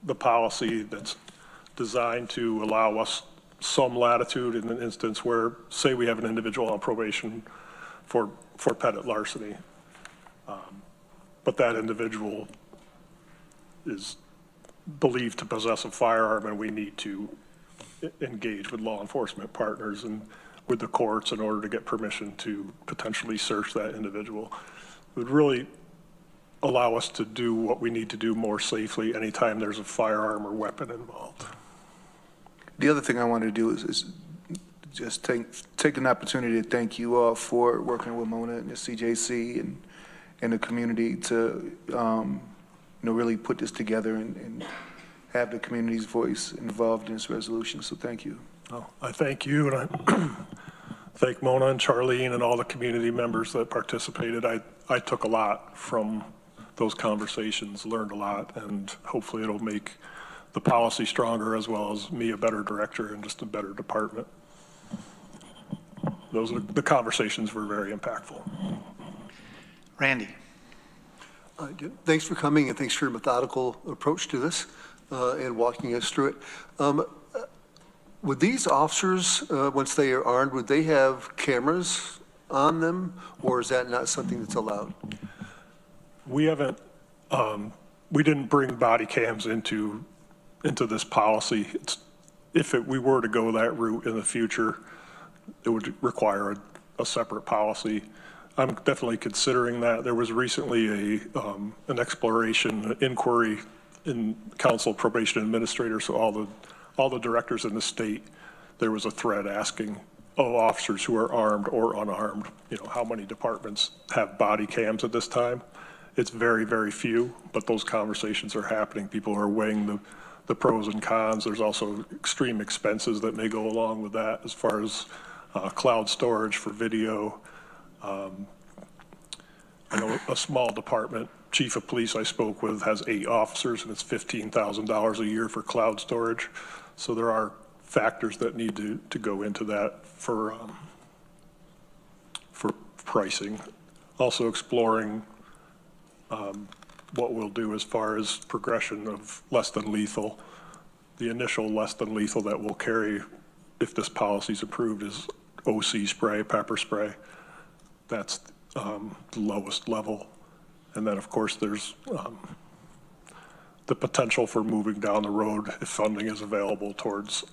the policy that's designed to allow us some latitude in an instance where, say we have an individual on probation for petty larceny, but that individual is believed to possess a firearm, and we need to engage with law enforcement partners and with the courts in order to get permission to potentially search that individual. It would really allow us to do what we need to do more safely anytime there's a firearm or weapon involved. The other thing I want to do is just take an opportunity to thank you all for working with Mona and the CJC and the community to really put this together and have the community's voice involved in this resolution. So thank you. Oh, I thank you, and I thank Mona and Charlene and all the community members that participated. I took a lot from those conversations, learned a lot, and hopefully it'll make the policy stronger as well as me a better director and just a better department. The conversations were very impactful. Randy. Thanks for coming, and thanks for your methodical approach to this and walking us through it. Would these officers, once they are armed, would they have cameras on them, or is that not something that's allowed? We haven't, we didn't bring body cams into this policy. If we were to go that route in the future, it would require a separate policy. I'm definitely considering that. There was recently an exploration, an inquiry in Council Probation Administrator, so all the directors in the state, there was a thread asking officers who are armed or unarmed, how many departments have body cams at this time. It's very, very few, but those conversations are happening. People are weighing the pros and cons. There's also extreme expenses that may go along with that as far as cloud storage for video. I know a small department, chief of police I spoke with has 8 officers, and it's $15,000 a year for cloud storage. So there are factors that need to go into that for pricing. Also exploring what we'll do as far as progression of less than lethal. The initial less than lethal that we'll carry if this policy is approved is OC spray, pepper spray. That's the lowest level. And then of course there's the potential for moving down the road if funding is available towards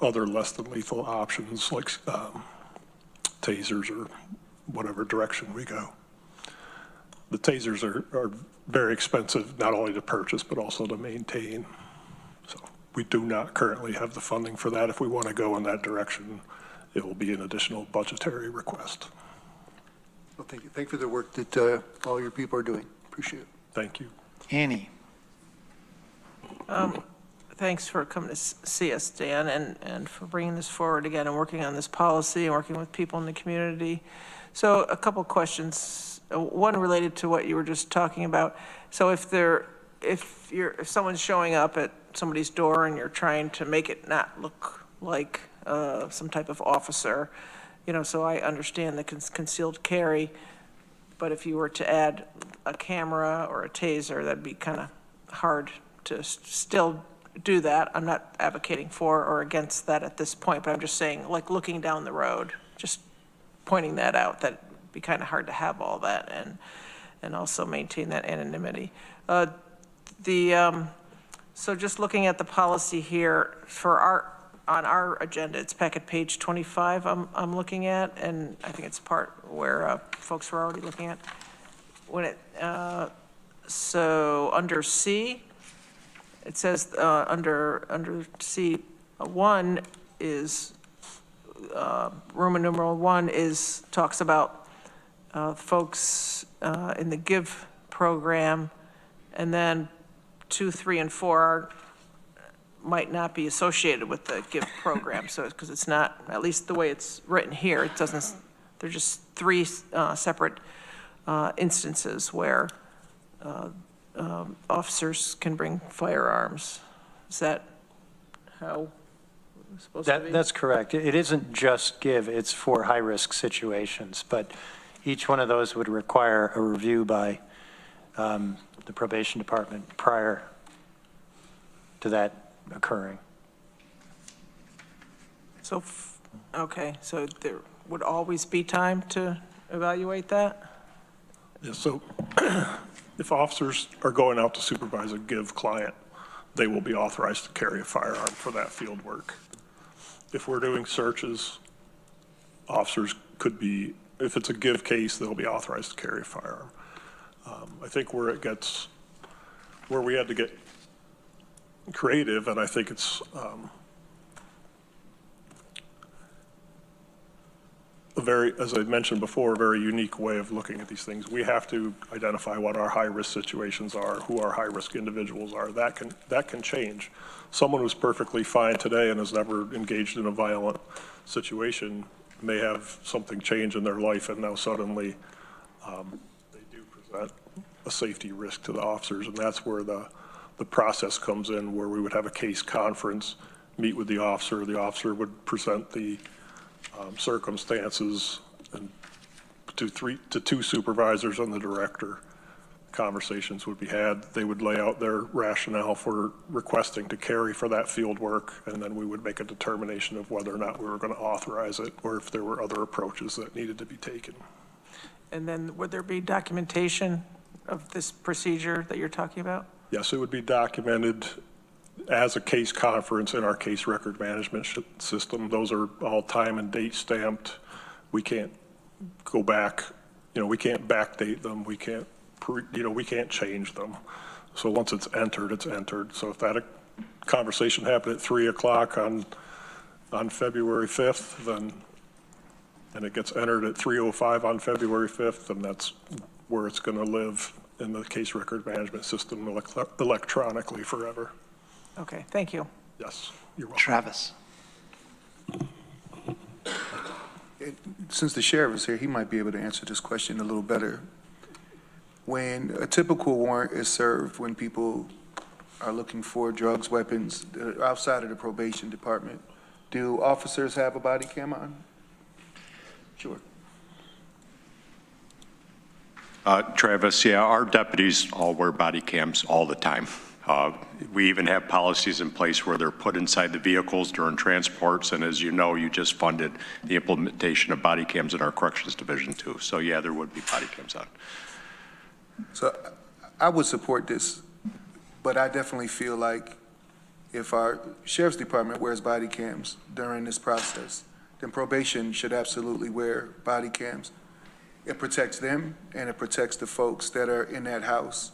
other less than lethal options like tasers or whatever direction we go. The tasers are very expensive, not only to purchase, but also to maintain. So we do not currently have the funding for that. If we want to go in that direction, it will be an additional budgetary request. Well, thank you. Thank you for the work that all your people are doing. Appreciate it. Thank you. Annie. Thanks for coming to see us, Dan, and for bringing this forward again and working on this policy and working with people in the community. So a couple questions. One related to what you were just talking about. So if there if someone's showing up at somebody's door and you're trying to make it not look like some type of officer, so I understand the concealed carry, but if you were to add a camera or a taser, that'd be kind of hard to still do that. I'm not advocating for or against that at this point, but I'm just saying, like, looking down the road, just pointing that out, that'd be kind of hard to have all that and also maintain that anonymity. So just looking at the policy here on our agenda, it's packet page 25 I'm looking at, and I think it's part where folks were already looking at. So under C, it says under C1 is Roman numeral 1 talks about folks in the GIVE program, and then 2, 3, and 4 might not be associated with the GIVE program. So because it's not, at least the way it's written here, it doesn't. They're just 3 separate instances where officers can bring firearms. Is that how it's supposed to be? That's correct. It isn't just GIVE, it's for high-risk situations, but each one of those would require a review by the probation department prior to that occurring. So, okay, so there would always be time to evaluate that? Yeah, so if officers are going out to supervise a GIVE client, they will be authorized to carry a firearm for that field work. If we're doing searches, officers could be, if it's a GIVE case, they'll be authorized to carry a firearm. I think where we had to get creative, and I think it's a very, as I mentioned before, a very unique way of looking at these things. We have to identify what our high-risk situations are, who our high-risk individuals are. That can change. Someone who's perfectly fine today and has never engaged in a violent situation may have something change in their life, and now suddenly they do present a safety risk to the officers, and that's where the process comes in, where we would have a case conference, meet with the officer would present the circumstances and to 2 supervisors and the director. Conversations would be had. They would lay out their rationale for requesting to carry for that field work, and then we would make a determination of whether or not we were going to authorize it or if there were other approaches that needed to be taken. And then would there be documentation of this procedure that you're talking about? Yes, it would be documented as a case conference in our case record management system. Those are all time and date stamped. We can't go back, we can't backdate them. We can't, we can't change them. So once it's entered, it's entered. So if that conversation happened at 3 o'clock on February 5th, then, and it gets entered at 3:05 on February 5th, then that's where it's going to live in the case record management system electronically forever. Okay, thank you. Yes, you're welcome. Travis. Since the sheriff is here, he might be able to answer this question a little better. When a typical warrant is served, when people are looking for drugs, weapons, outside of the probation department, do officers have a body cam on? Sure. Travis, yeah, our deputies all wear body cams all the time. We even have policies in place where they're put inside the vehicles during transports, and as you know, you just funded the implementation of body cams in our corrections division too. So yeah, there would be body cams on. So I would support this, but I definitely feel like if our sheriff's department wears body cams during this process, then probation should absolutely wear body cams. It protects them and it protects the folks that are in that house.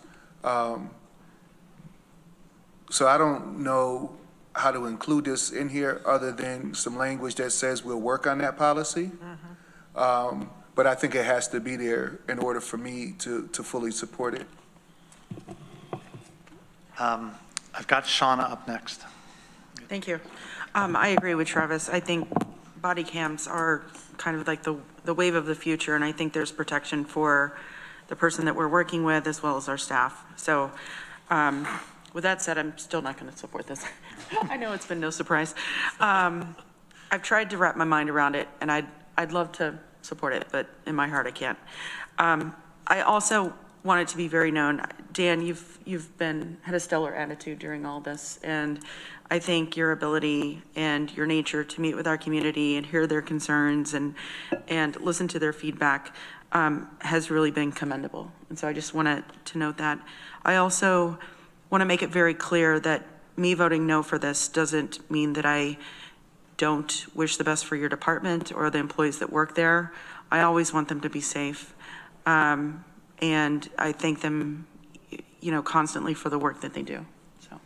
So I don't know how to include this in here other than some language that says we'll work on that policy. But I think it has to be there in order for me to fully support it. I've got Shauna up next. Thank you. I agree with Travis. I think body cams are kind of like the wave of the future, and I think there's protection for the person that we're working with as well as our staff. So With that said, I'm still not going to support this. I know it's been no surprise. I've tried to wrap my mind around it, and I'd love to support it, but in my heart I can't. I also want it to be very known, Dan, you've had a stellar attitude during all this, and I think your ability and your nature to meet with our community and hear their concerns and listen to their feedback has really been commendable. And so I just wanted to note that. I also want to make it very clear that me voting no for this doesn't mean that I don't wish the best for your department or the employees that work there. I always want them to be safe. And I thank them, constantly for the work that they do. So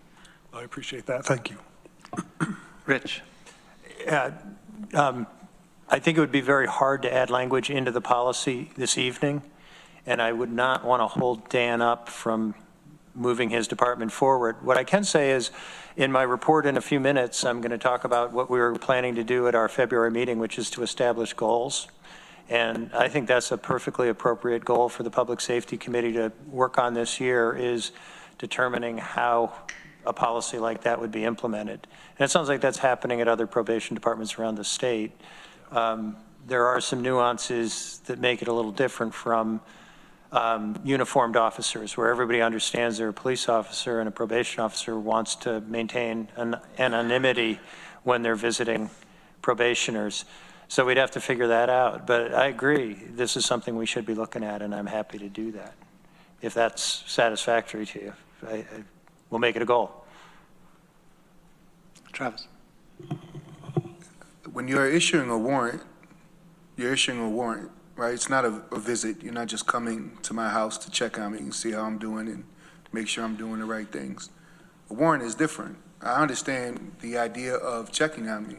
I appreciate that. Thank you. Rich. I think it would be very hard to add language into the policy this evening, and I would not want to hold Dan up from moving his department forward. What I can say is, in my report in a few minutes, I'm going to talk about what we were planning to do at our February meeting, which is to establish goals. And I think that's a perfectly appropriate goal for the Public Safety Committee to work on this year, is determining how a policy like that would be implemented. And it sounds like that's happening at other probation departments around the state. There are some nuances that make it a little different from uniformed officers, where everybody understands they're a police officer, and a probation officer wants to maintain anonymity when they're visiting probationers. So we'd have to figure that out. But I agree, this is something we should be looking at, and I'm happy to do that. If that's satisfactory to you, we'll make it a goal. Travis. When you're issuing a warrant, you're issuing a warrant, right? It's not a visit. You're not just coming to my house to check on me and see how I'm doing and make sure I'm doing the right things. A warrant is different. I understand the idea of checking on me,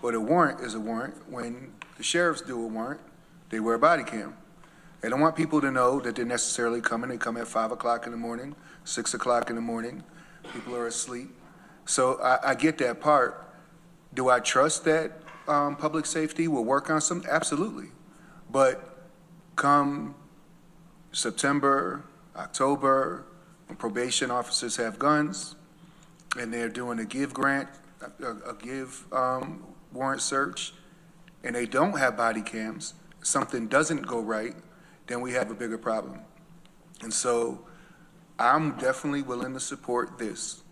but a warrant is a warrant. When the sheriffs do a warrant, they wear a body cam. They don't want people to know that they're necessarily coming. They come at 5 o'clock in the morning, 6 o'clock in the morning. People are asleep. So I get that part. Do I trust that public safety will work on some? Absolutely. But come September, October, when probation officers have guns and they're doing a give grant, a give warrant search, and they don't have body cams, something doesn't go right, then we have a bigger problem. And so I'm definitely willing to support this.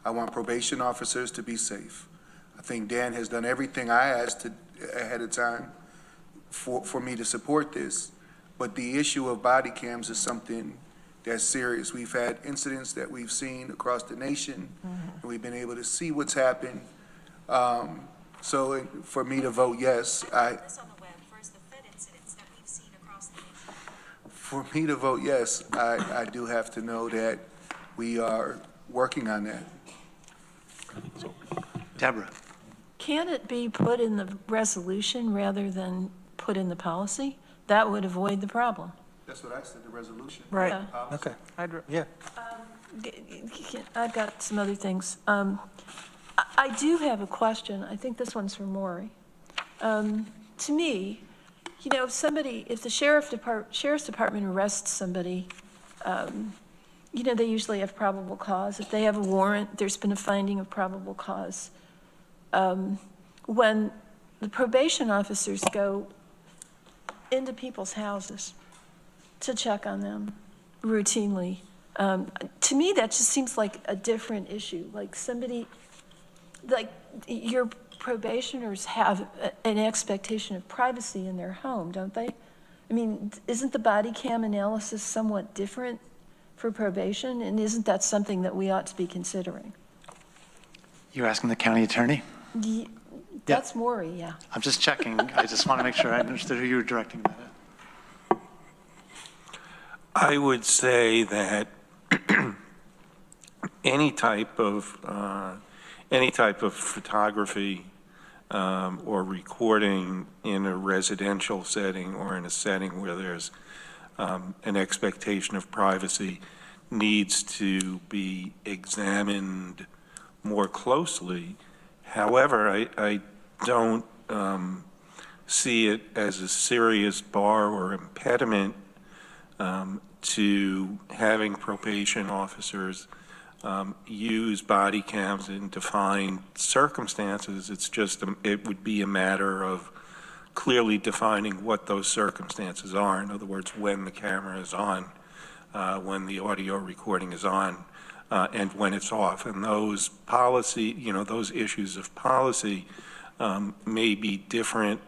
I want probation officers to be safe. I think Dan has done everything I asked ahead of time for me to support this. But the issue of body cams is something that's serious. We've had incidents that we've seen across the nation, and we've been able to see what's happened. So for me to vote yes, for me to vote yes, I do have to know that we are working on that. Deborah. Can it be put in the resolution rather than put in the policy? That would avoid the problem. That's what I said, the resolution. Right. Yeah. Okay. Yeah. I've got some other things. I do have a question. I think this one's for Maury. To me, if the sheriff's department arrests somebody, they usually have probable cause. If they have a warrant, there's been a finding of probable cause. When the probation officers go into people's houses to check on them routinely, to me, that just seems like a different issue. Like your probationers have an expectation of privacy in their home, don't they? I mean, isn't the body cam analysis somewhat different for probation? And isn't that something that we ought to be considering? You're asking the county attorney? That's Maury, yeah. I'm just checking. I just want to make sure I understood who you were directing that at. I would say that any type of photography or recording in a residential setting or in a setting where there's an expectation of privacy needs to be examined more closely. However, I don't see it as a serious bar or impediment to having probation officers use body cams in defined circumstances. It's just, it would be a matter of clearly defining what those circumstances are. In other words, when the camera is on, when the audio recording is on, and when it's off. And those policy, those issues of policy may be different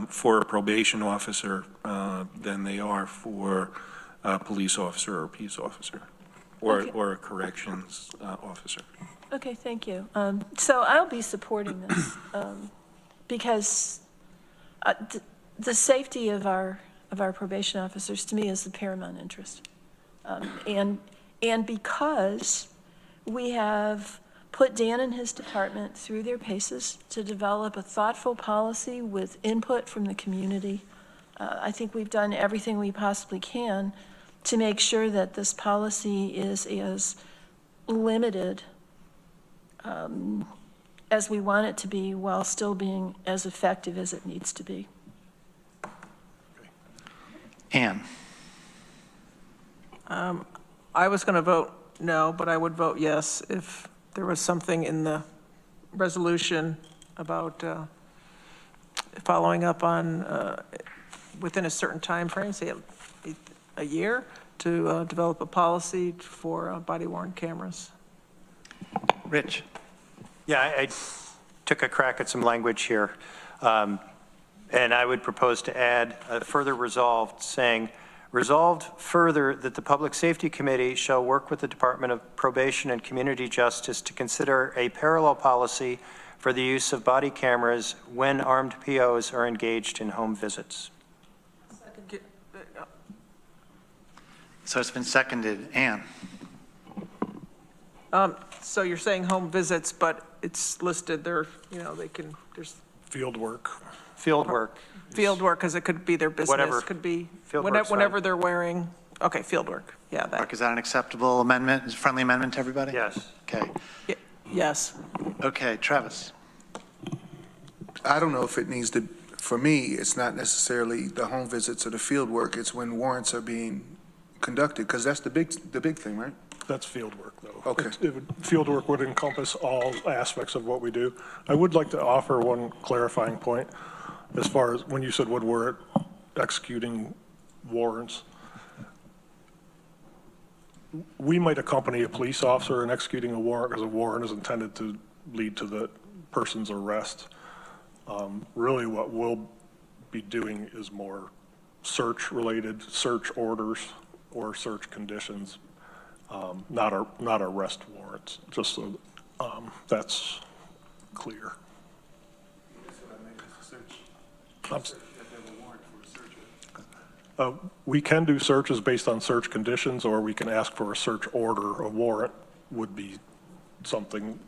for a probation officer than they are for a police officer or a peace officer or a corrections officer. Okay, thank you. So I'll be supporting this because the safety of our probation officers, to me, is the paramount interest. And because we have put Dan and his department through their paces to develop a thoughtful policy with input from the community, I think we've done everything we possibly can to make sure that this policy is as limited as we want it to be while still being as effective as it needs to be. Ann. I was going to vote no, but I would vote yes if there was something in the resolution about following up on within a certain time frame, say a year, to develop a policy for body-worn cameras. Rich. Yeah, I took a crack at some language here, and I would propose to add a further resolved saying, resolved further that the Public Safety Committee shall work with the Department of Probation and Community Justice to consider a parallel policy for the use of body cameras when armed POs are engaged in home visits. So it's been seconded. Ann. So you're saying home visits, but it's listed there, they can, there's Field work. Field work. field work, because it could be their business. Whatever. Could be Field work's whenever fine. they're wearing, okay, field work. Yeah, that, Mark, is that an acceptable amendment? Is a friendly amendment to everybody? Yes. Okay. yes. Okay, Travis. I don't know if it needs to, for me, it's not necessarily the home visits or the field work, it's when warrants are being conducted, because that's the big thing, right? That's field work, though. Okay. Field work would encompass all aspects of what we do. I would like to offer one clarifying point as far as when you said when we're executing warrants. We might accompany a police officer in executing a warrant because a warrant is intended to lead to the person's arrest. Really what we'll be doing is more search-related, search orders or search conditions, not arrest warrants, just so that's clear. We can do searches based on search conditions, or we can ask for a search order. A warrant would be something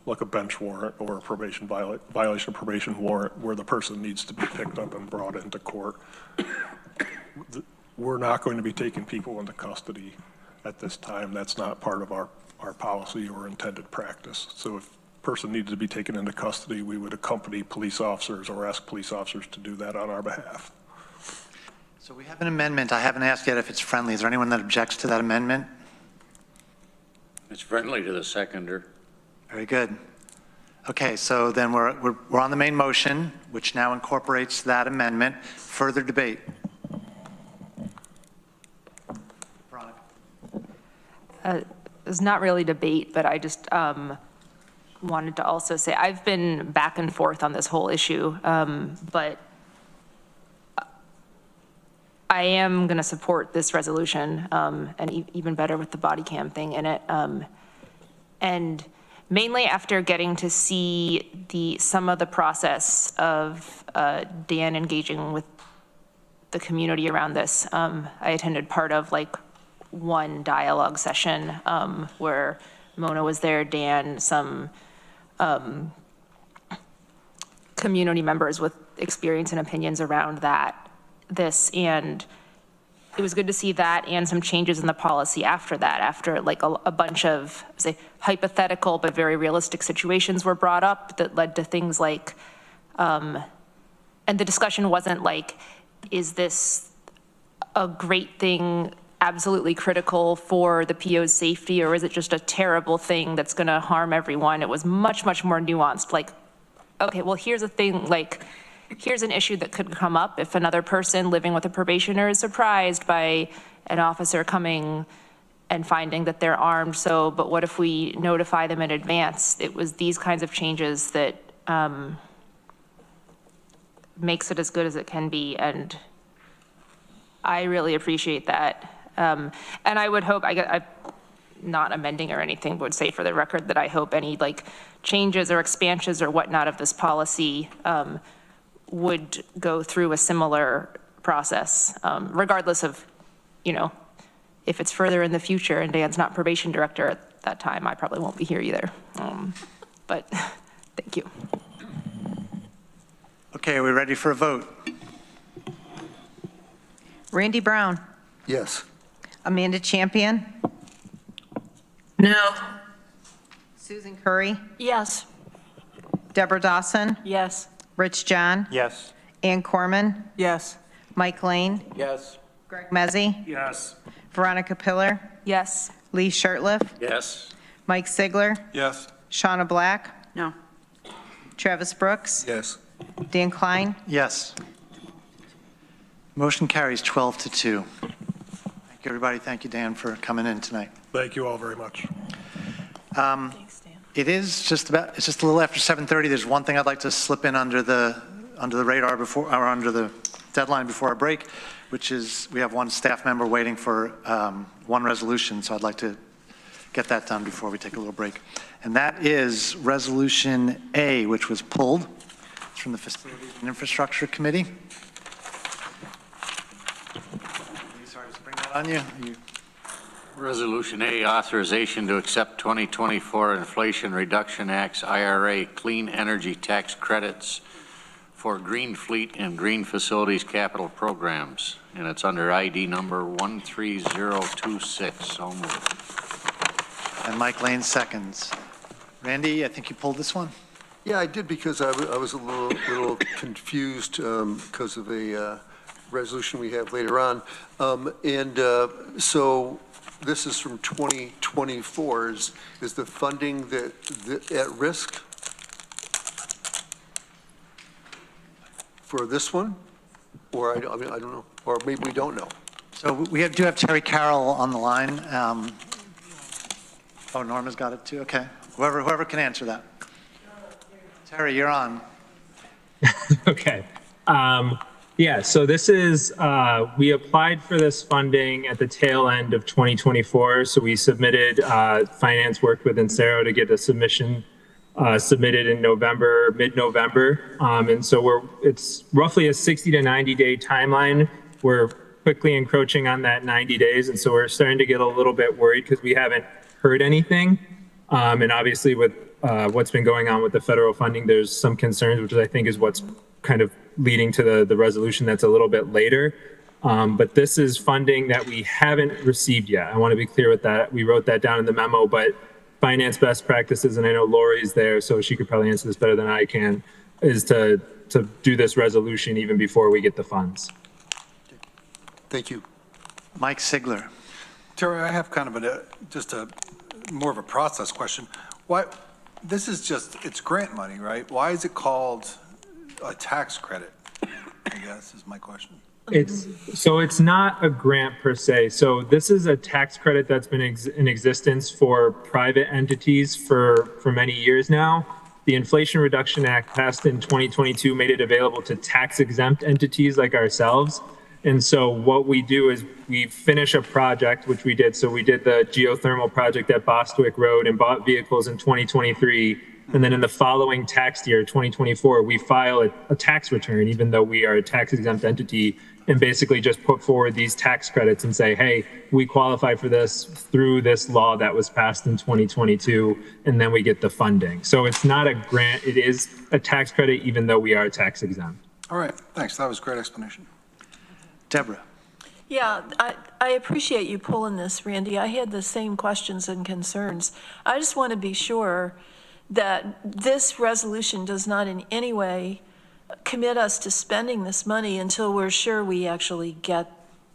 like a bench warrant or a probation violation of probation warrant, where the person needs to be picked up and brought into court. We're not going to be taking people into custody at this time. That's not part of our policy or intended practice. So if a person needed to be taken into custody, we would accompany police officers or ask police officers to do that on our behalf. So we have an amendment. I haven't asked yet if it's friendly. Is there anyone that objects to that amendment? It's friendly to the seconder. Very good. Okay, so then we're on the main motion, which now incorporates that amendment. Further debate. It's not really debate, but I just wanted to also say I've been back and forth on this whole issue, but I am going to support this resolution, and even better with the body cam thing in it. And mainly after getting to see some of the process of Dan engaging with the community around this. I attended part of one dialogue session where Mona was there, Dan, some community members with experience and opinions around this, and it was good to see that and some changes in the policy after that, after a bunch of, say, hypothetical but very realistic situations were brought up that led to things like, and the discussion wasn't like, is this a great thing, absolutely critical for the PO's safety, or is it just a terrible thing that's going to harm everyone? It was much, much more nuanced. Like, okay, well, here's a thing, like, here's an issue that could come up if another person living with a probationer is surprised by an officer coming and finding that they're armed. So, but what if we notify them in advance? It was these kinds of changes that makes it as good as it can be, and I really appreciate that. And I would hope, I'm not amending or anything, but would say for the record that I hope any like changes or expansions or whatnot of this policy would go through a similar process, regardless of, you know, if it's further in the future and Dan's not probation director at that time, I probably won't be here either. But thank you. Okay, are we ready for a vote? Randy Brown. Yes. Amanda Champion. No. Susan Curry. Yes. Deborah Dawson. Yes. Rich John. Yes. Ann Corman. Yes. Mike Lane. Yes. Greg Mezzi. Yes. Veronica Pillar. Yes. Lee Shirtliff. Yes. Mike Sigler. Yes. Shauna Black. No. Travis Brooks. Yes. Dan Klein. Yes. Motion carries 12-2. Thank you, everybody. Thank you, Dan, for coming in tonight. Thank you all very much. It is just about, it's just a little after 7:30. There's one thing I'd like to slip in under the radar before, or under the deadline before our break, which is we have one staff member waiting for one resolution, so I'd like to get that done before we take a little break. And that is Resolution A, which was pulled. It's from the Facilities and Infrastructure Committee. Sorry to bring that on you. Resolution A, authorization to accept 2024 Inflation Reduction Act's IRA clean energy tax credits for Green Fleet and Green Facilities capital programs. And it's under ID number 13026. So moved. And Mike Lane seconds. Randy, I think you pulled this one? Yeah, I did because I was a little confused because of a resolution we have later on. So this is from 2024. Is the funding that at risk for this one? Or I don't know. Or maybe we don't know. So we do have Terry Carroll on the line. Oh, Norma's got it too. Okay. Whoever can answer that. Terry, you're on. Okay. Yeah, so this is, we applied for this funding at the tail end of 2024. So we submitted, finance worked with Insero to get a submission submitted in November, mid-November. And so it's roughly a 60 to 90 day timeline. We're quickly encroaching on that 90 days. And so we're starting to get a little bit worried because we haven't heard anything. And obviously with what's been going on with the federal funding, there's some concerns, which I think is what's kind of leading to the resolution that's a little bit later. But this is funding that we haven't received yet. I want to be clear with that. We wrote that down in the memo, but finance best practices, and I know Lori's there, so she could probably answer this better than I can, is to do this resolution even before we get the funds. Thank you. Mike Sigler. Terry, I have kind of more of a process question. Why, this is it's grant money, right? Why is it called a tax credit, I guess, is my question. It's not a grant per se. So this is a tax credit that's been in existence for private entities for many years now. The Inflation Reduction Act passed in 2022 made it available to tax exempt entities like ourselves. And so what we do is we finish a project, which we did. So we did the geothermal project at Bostwick Road and bought vehicles in 2023. And then in the following tax year, 2024, we file a tax return, even though we are a tax exempt entity, and basically just put forward these tax credits and say, hey, we qualify for this through this law that was passed in 2022, and then we get the funding. So it's not a grant, it is a tax credit, even though we are tax exempt. All right, thanks. That was a great explanation. Deborah. Yeah, I appreciate you pulling this, Randy. I had the same questions and concerns. I just want to be sure that this resolution does not in any way commit us to spending this money until we're sure we actually get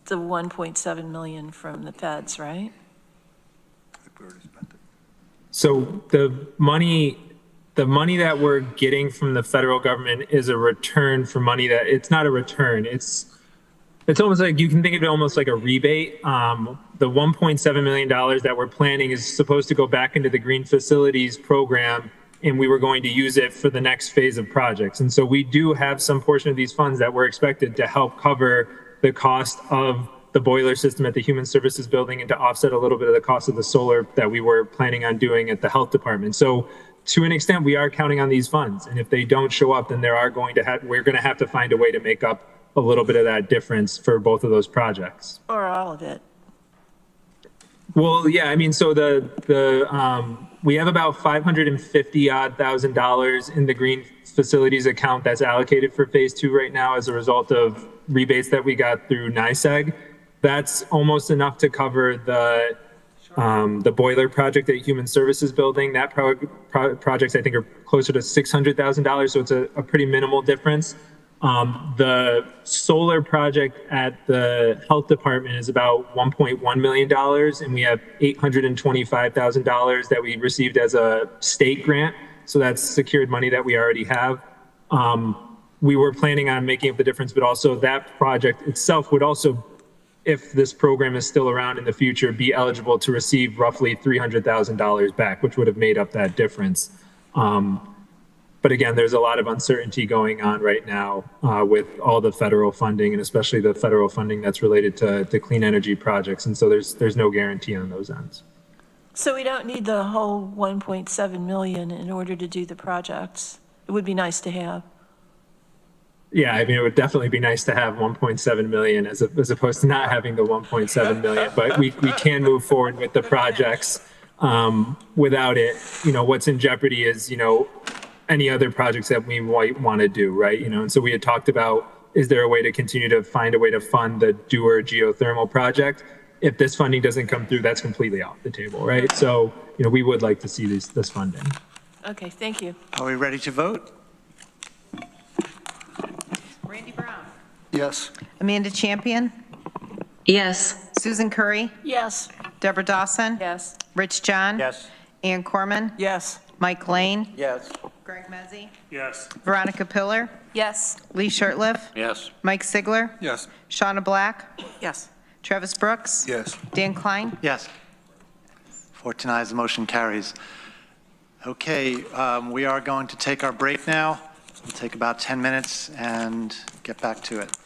the 1.7 million from the feds, right? So the money that we're getting from the federal government is a return for money that, it's not a return. It's almost like, you can think of it almost like a rebate. The $1.7 million that we're planning is supposed to go back into the green facilities program, and we were going to use it for the next phase of projects. And so we do have some portion of these funds that were expected to help cover the cost of the boiler system at the Human Services Building and to offset a little bit of the cost of the solar that we were planning on doing at the Health Department. So to an extent, we are counting on these funds. And if they don't show up, then we're going to have to find a way to make up a little bit of that difference for both of those projects. Or all of it? Well, yeah, I mean, so we have about $550,000 in the green facilities account that's allocated for phase 2 right now as a result of rebates that we got through NYSEG. That's almost enough to cover the boiler project at Human Services Building. That projects, I think, are closer to $600,000, so it's a pretty minimal difference. The solar project at the Health Department is about $1.1 million, and we have $825,000 that we received as a state grant. So that's secured money that we already have. We were planning on making up the difference, but also that project itself would also, if this program is still around in the future, be eligible to receive roughly $300,000 back, which would have made up that difference. But again, there's a lot of uncertainty going on right now with all the federal funding, and especially the federal funding that's related to clean energy projects. And so there's no guarantee on those ends. So we don't need the whole 1.7 million in order to do the projects. It would be nice to have. Yeah, I mean, it would definitely be nice to have 1.7 million as opposed to not having the 1.7 million, but we can move forward with the projects without it. What's in jeopardy is, any other projects that we might want to do, right? And so we had talked about, is there a way to continue to find a way to fund the Dewar geothermal project? If this funding doesn't come through, that's completely off the table, right? So, we would like to see this funding. Okay, thank you. Are we ready to vote? Randy Brown. Yes. Amanda Champion. Yes. Susan Curry. Yes. Deborah Dawson. Yes. Rich John. Yes. Ann Corman. Yes. Mike Lane. Yes. Greg Mezzi. Yes. Veronica Pillar. Yes. Lee Shirtliff. Yes. Mike Sigler. Yes. Shauna Black. Yes. Travis Brooks. Yes. Dan Klein. Yes. 14 ayes, the motion carries. Okay, we are going to take our break now. We'll take about 10 minutes and get back to it.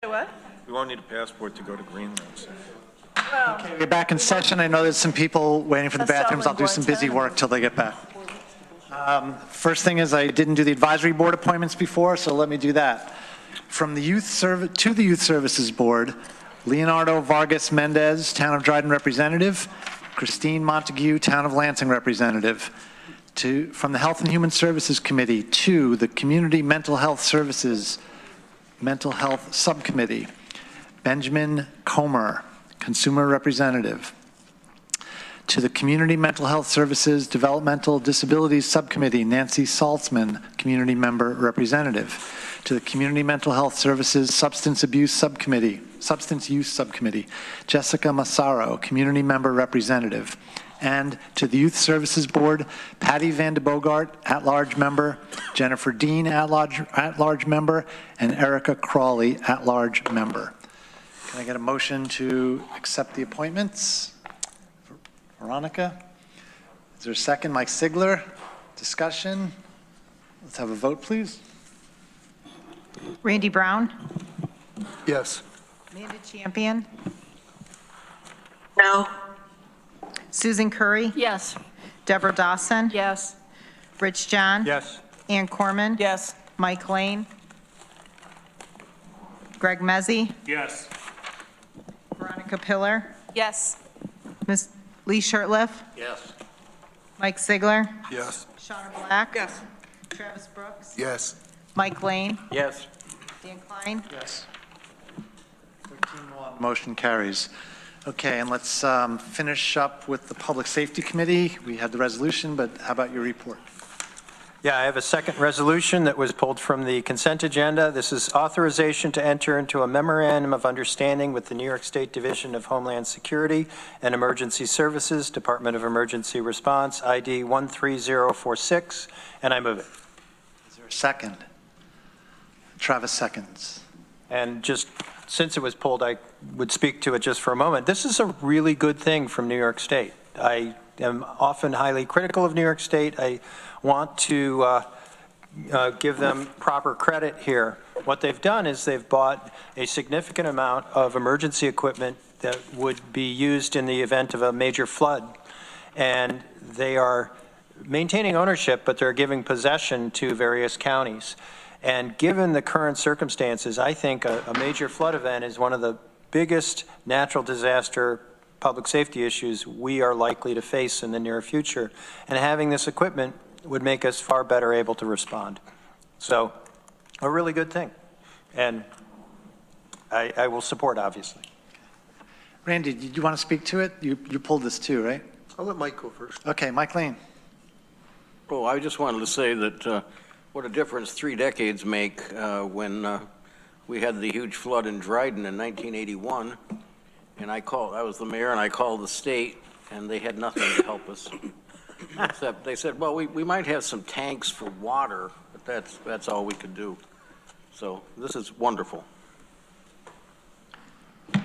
What? We won't need a passport to go to Greenland. So. Okay, we're back in session. I know there's some people waiting for the bathrooms. I'll do some busy work till they get back. First thing is I didn't do the advisory board appointments before, so let me do that. From the Youth Services Board, Leonardo Vargas Mendez, Town of Dryden Representative, Christine Montague, Town of Lansing Representative. From the Health and Human Services Committee to the Community Mental Health Services Mental Health Subcommittee, Benjamin Comer, Consumer Representative. To the Community Mental Health Services Developmental Disabilities Subcommittee, Nancy Saltzman, Community Member Representative. To the Community Mental Health Services Substance Use Subcommittee, Jessica Massaro, Community Member Representative. And to the Youth Services Board, Patty Van de Bogart, at-large member, Jennifer Dean, at-large member, and Erica Crawley, at-large member. Can I get a motion to accept the appointments? Veronica? Is there a second? Mike Sigler? Discussion? Let's have a vote, please. Randy Brown? Yes. Amanda Champion? No. Susan Curry? Yes. Deborah Dawson? Yes. Rich John? Yes. Ann Corman? Yes. Mike Lane? Greg Mezzi? Yes. Veronica Pillar? Yes. Ms. Lee Shirtliff? Yes. Mike Sigler? Yes. Shauna Black? Yes. Travis Brooks? Yes. Mike Lane? Yes. Dan Klein? Yes. 13-1, motion carries. Okay, and let's finish up with the Public Safety Committee. We had the resolution, but how about your report? Yeah, I have a second resolution that was pulled from the consent agenda. This is authorization to enter into a memorandum of understanding with the New York State Division of Homeland Security and Emergency Services, Department of Emergency Response, ID 13046, and I move it. Is there a second? Travis seconds. And just since it was pulled, I would speak to it just for a moment. This is a really good thing from New York State. I am often highly critical of New York State. I want to give them proper credit here. What they've done is they've bought a significant amount of emergency equipment that would be used in the event of a major flood. And they are maintaining ownership, but they're giving possession to various counties. And given the current circumstances, I think a major flood event is one of the biggest natural disaster public safety issues we are likely to face in the near future. And having this equipment would make us far better able to respond. So a really good thing. And I will support, obviously. Randy, did you want to speak to it? You pulled this too, right? I'll let Mike go first. Okay, Mike Lane. Oh, I just wanted to say that what a difference 3 decades make when we had the huge flood in Dryden in 1981. And I was the mayor, and I called the state, and they had nothing to help us. Except they said, well, we might have some tanks for water, but that's all we could do. So this is wonderful.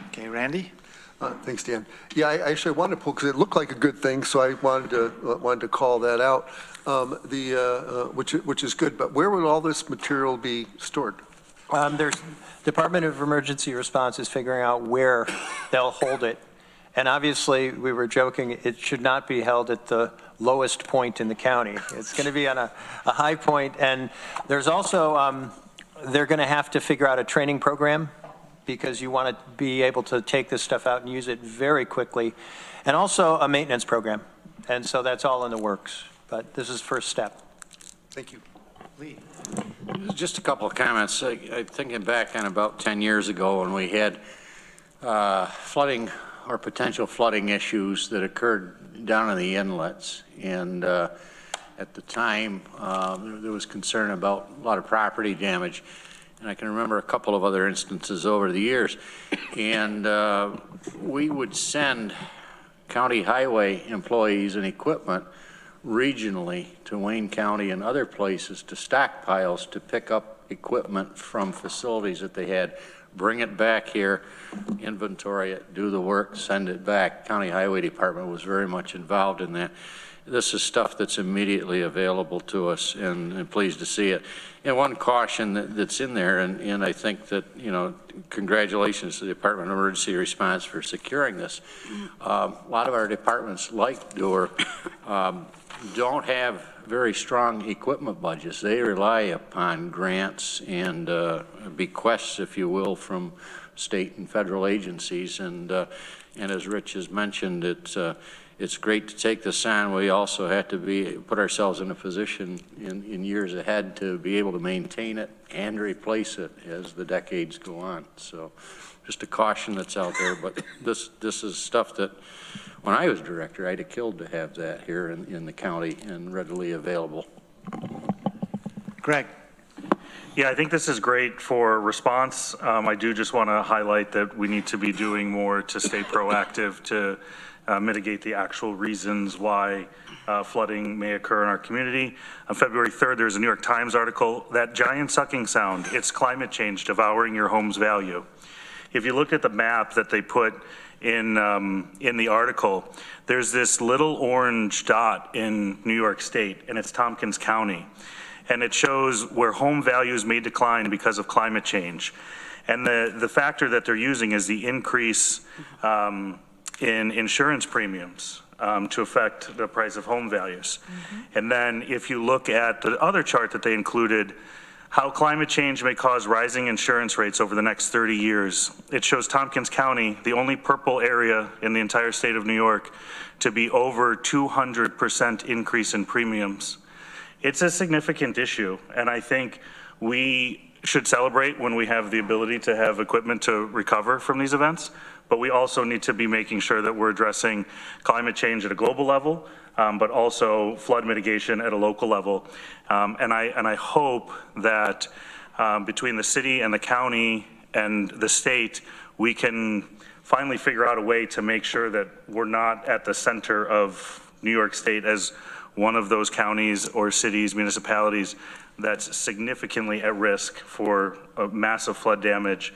Okay, Randy? Thanks, Dan. Yeah, I actually wanted to pull, because it looked like a good thing, so I wanted to call that out, which is good. But where would all this material be stored? There's Department of Emergency Response is figuring out where they'll hold it. And obviously, we were joking, it should not be held at the lowest point in the county. It's going to be on a high point. And there's also, they're going to have to figure out a training program, because you want to be able to take this stuff out and use it very quickly. And also a maintenance program. And so that's all in the works. But this is first step. Thank you. Lee. Just a couple of comments. I'm thinking back on about 10 years ago when we had flooding or potential flooding issues that occurred down in the inlets. And at the time, there was concern about a lot of property damage. And I can remember a couple of other instances over the years. And we would send county highway employees and equipment regionally to Wayne County and other places to stockpiles to pick up equipment from facilities that they had, bring it back here, inventory it, do the work, send it back. County Highway Department was very much involved in that. this is stuff that's immediately available to us, and pleased to see it. And one caution that's in there, and I think that, you know, congratulations to the Department of Emergency Response for securing this. A lot of our departments, like DOR, don't have very strong equipment budgets. They rely upon grants and bequests, if you will, from state and federal agencies. And as Rich has mentioned, it's great to take this on. We also have to put ourselves in a position in years ahead to be able to maintain it and replace it as the decades go on. So just a caution that's out there, but this is stuff that when I was director, I'd have killed to have that here in the county and readily available. Greg. Yeah, I think this is great for response. I do just want to highlight that we need to be doing more to stay proactive to mitigate the actual reasons why flooding may occur in our community. On February 3rd, there's a New York Times article, "That giant sucking sound, it's climate change devouring your home's value." If you look at the map that they put in the article, there's this little orange dot in New York State, and it's Tompkins County. And it shows where home values may decline because of climate change. And the factor that they're using is the increase in insurance premiums to affect the price of home values. And then if you look at the other chart that they included, how climate change may cause rising insurance rates over the next 30 years. It shows Tompkins County, the only purple area in the entire state of New York, to be over 200% increase in premiums. It's a significant issue, and I think we should celebrate when we have the ability to have equipment to recover from these events, but we also need to be making sure that we're addressing climate change at a global level, but also flood mitigation at a local level. And I hope that between the city and the county and the state, we can finally figure out a way to make sure that we're not at the center of New York State as one of those counties or cities, municipalities that's significantly at risk for a massive flood damage,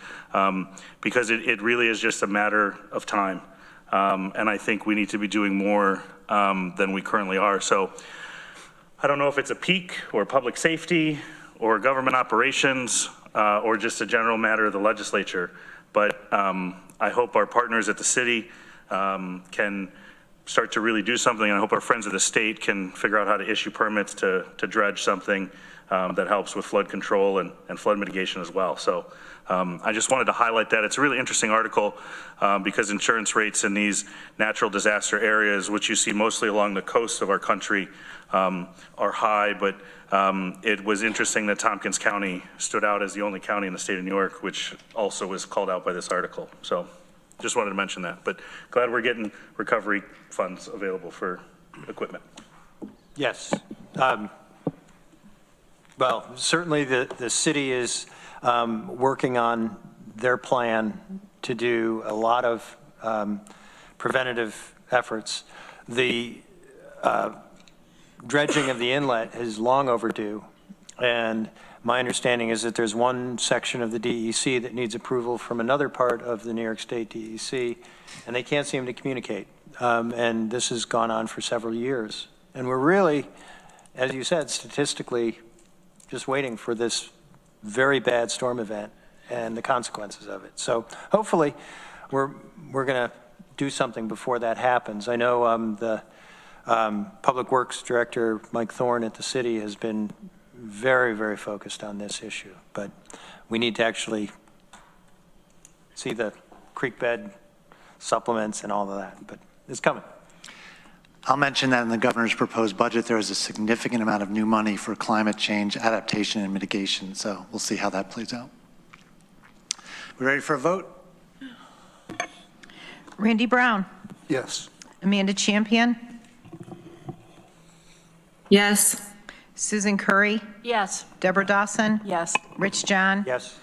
because it really is just a matter of time. And I think we need to be doing more than we currently are. So I don't know if it's a peak or public safety or government operations or just a general matter of the legislature, but I hope our partners at the city can start to really do something, and I hope our friends of the state can figure out how to issue permits to dredge something that helps with flood control and flood mitigation as well. So I just wanted to highlight that. It's a really interesting article because insurance rates in these natural disaster areas, which you see mostly along the coast of our country, are high, but it was interesting that Tompkins County stood out as the only county in the state of New York, which also was called out by this article. So just wanted to mention that, but glad we're getting recovery funds available for equipment. Yes. Well, certainly the city is working on their plan to do a lot of preventative efforts. The dredging of the inlet is long overdue, and my understanding is that there's one section of the DEC that needs approval from another part of the New York State DEC, and they can't seem to communicate. And this has gone on for several years. And we're really, as you said, statistically just waiting for this very bad storm event and the consequences of it. So hopefully we're going to do something before that happens. I know the Public Works Director, Mike Thorne at the city, has been very, very focused on this issue, but we need to actually see the creek bed supplements and all of that, but it's coming. I'll mention that in the governor's proposed budget, there is a significant amount of new money for climate change adaptation and mitigation, so we'll see how that plays out. We ready for a vote? Randy Brown. Yes. Amanda Champion. Yes. Susan Curry. Yes. Deborah Dawson. Yes. Rich John. Yes.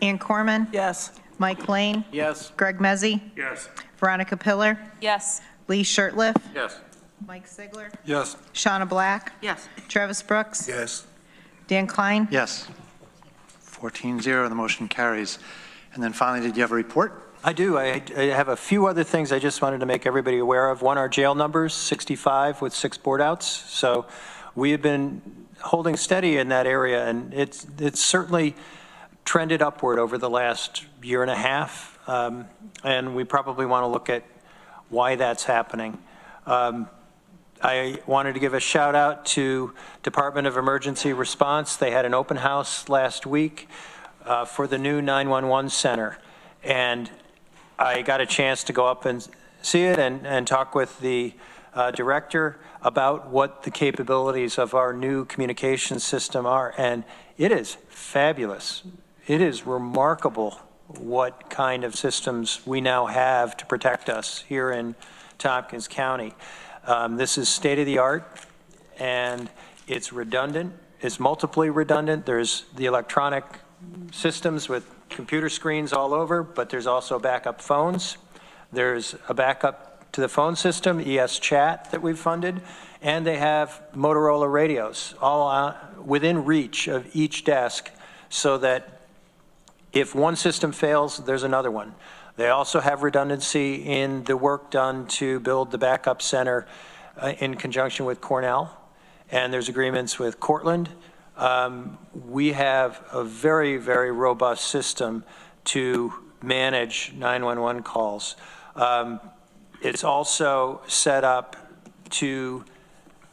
Ann Corman. Yes. Mike Lane. Yes. Greg Mezzi. Yes. Veronica Pillar. Yes. Lee Shirtliff. Yes. Mike Sigler. Yes. Shauna Black. Yes. Travis Brooks. Yes. Dan Klein. Yes. 14-0, the motion carries. And then finally, did you have a report? I do. I have a few other things I just wanted to make everybody aware of. One, our jail numbers, 65 with 6 board outs. So we have been holding steady in that area, and it's certainly trended upward over the last year and a half, and we probably want to look at why that's happening. I wanted to give a shout out to Department of Emergency Response. They had an open house last week for the new 911 center, and I got a chance to go up and see it and talk with the director about what the capabilities of our new communication system are, and it is fabulous. It is remarkable what kind of systems we now have to protect us here in Tompkins County. This is state-of-the-art, and it's redundant. It's multiply redundant. There's the electronic systems with computer screens all over, but there's also backup phones. There's a backup to the phone system, ES Chat, that we've funded, and they have Motorola radios all within reach of each desk so that if one system fails, there's another one. They also have redundancy in the work done to build the backup center in conjunction with Cornell, and there's agreements with Cortland. We have a very, very robust system to manage 911 calls. It's also set up to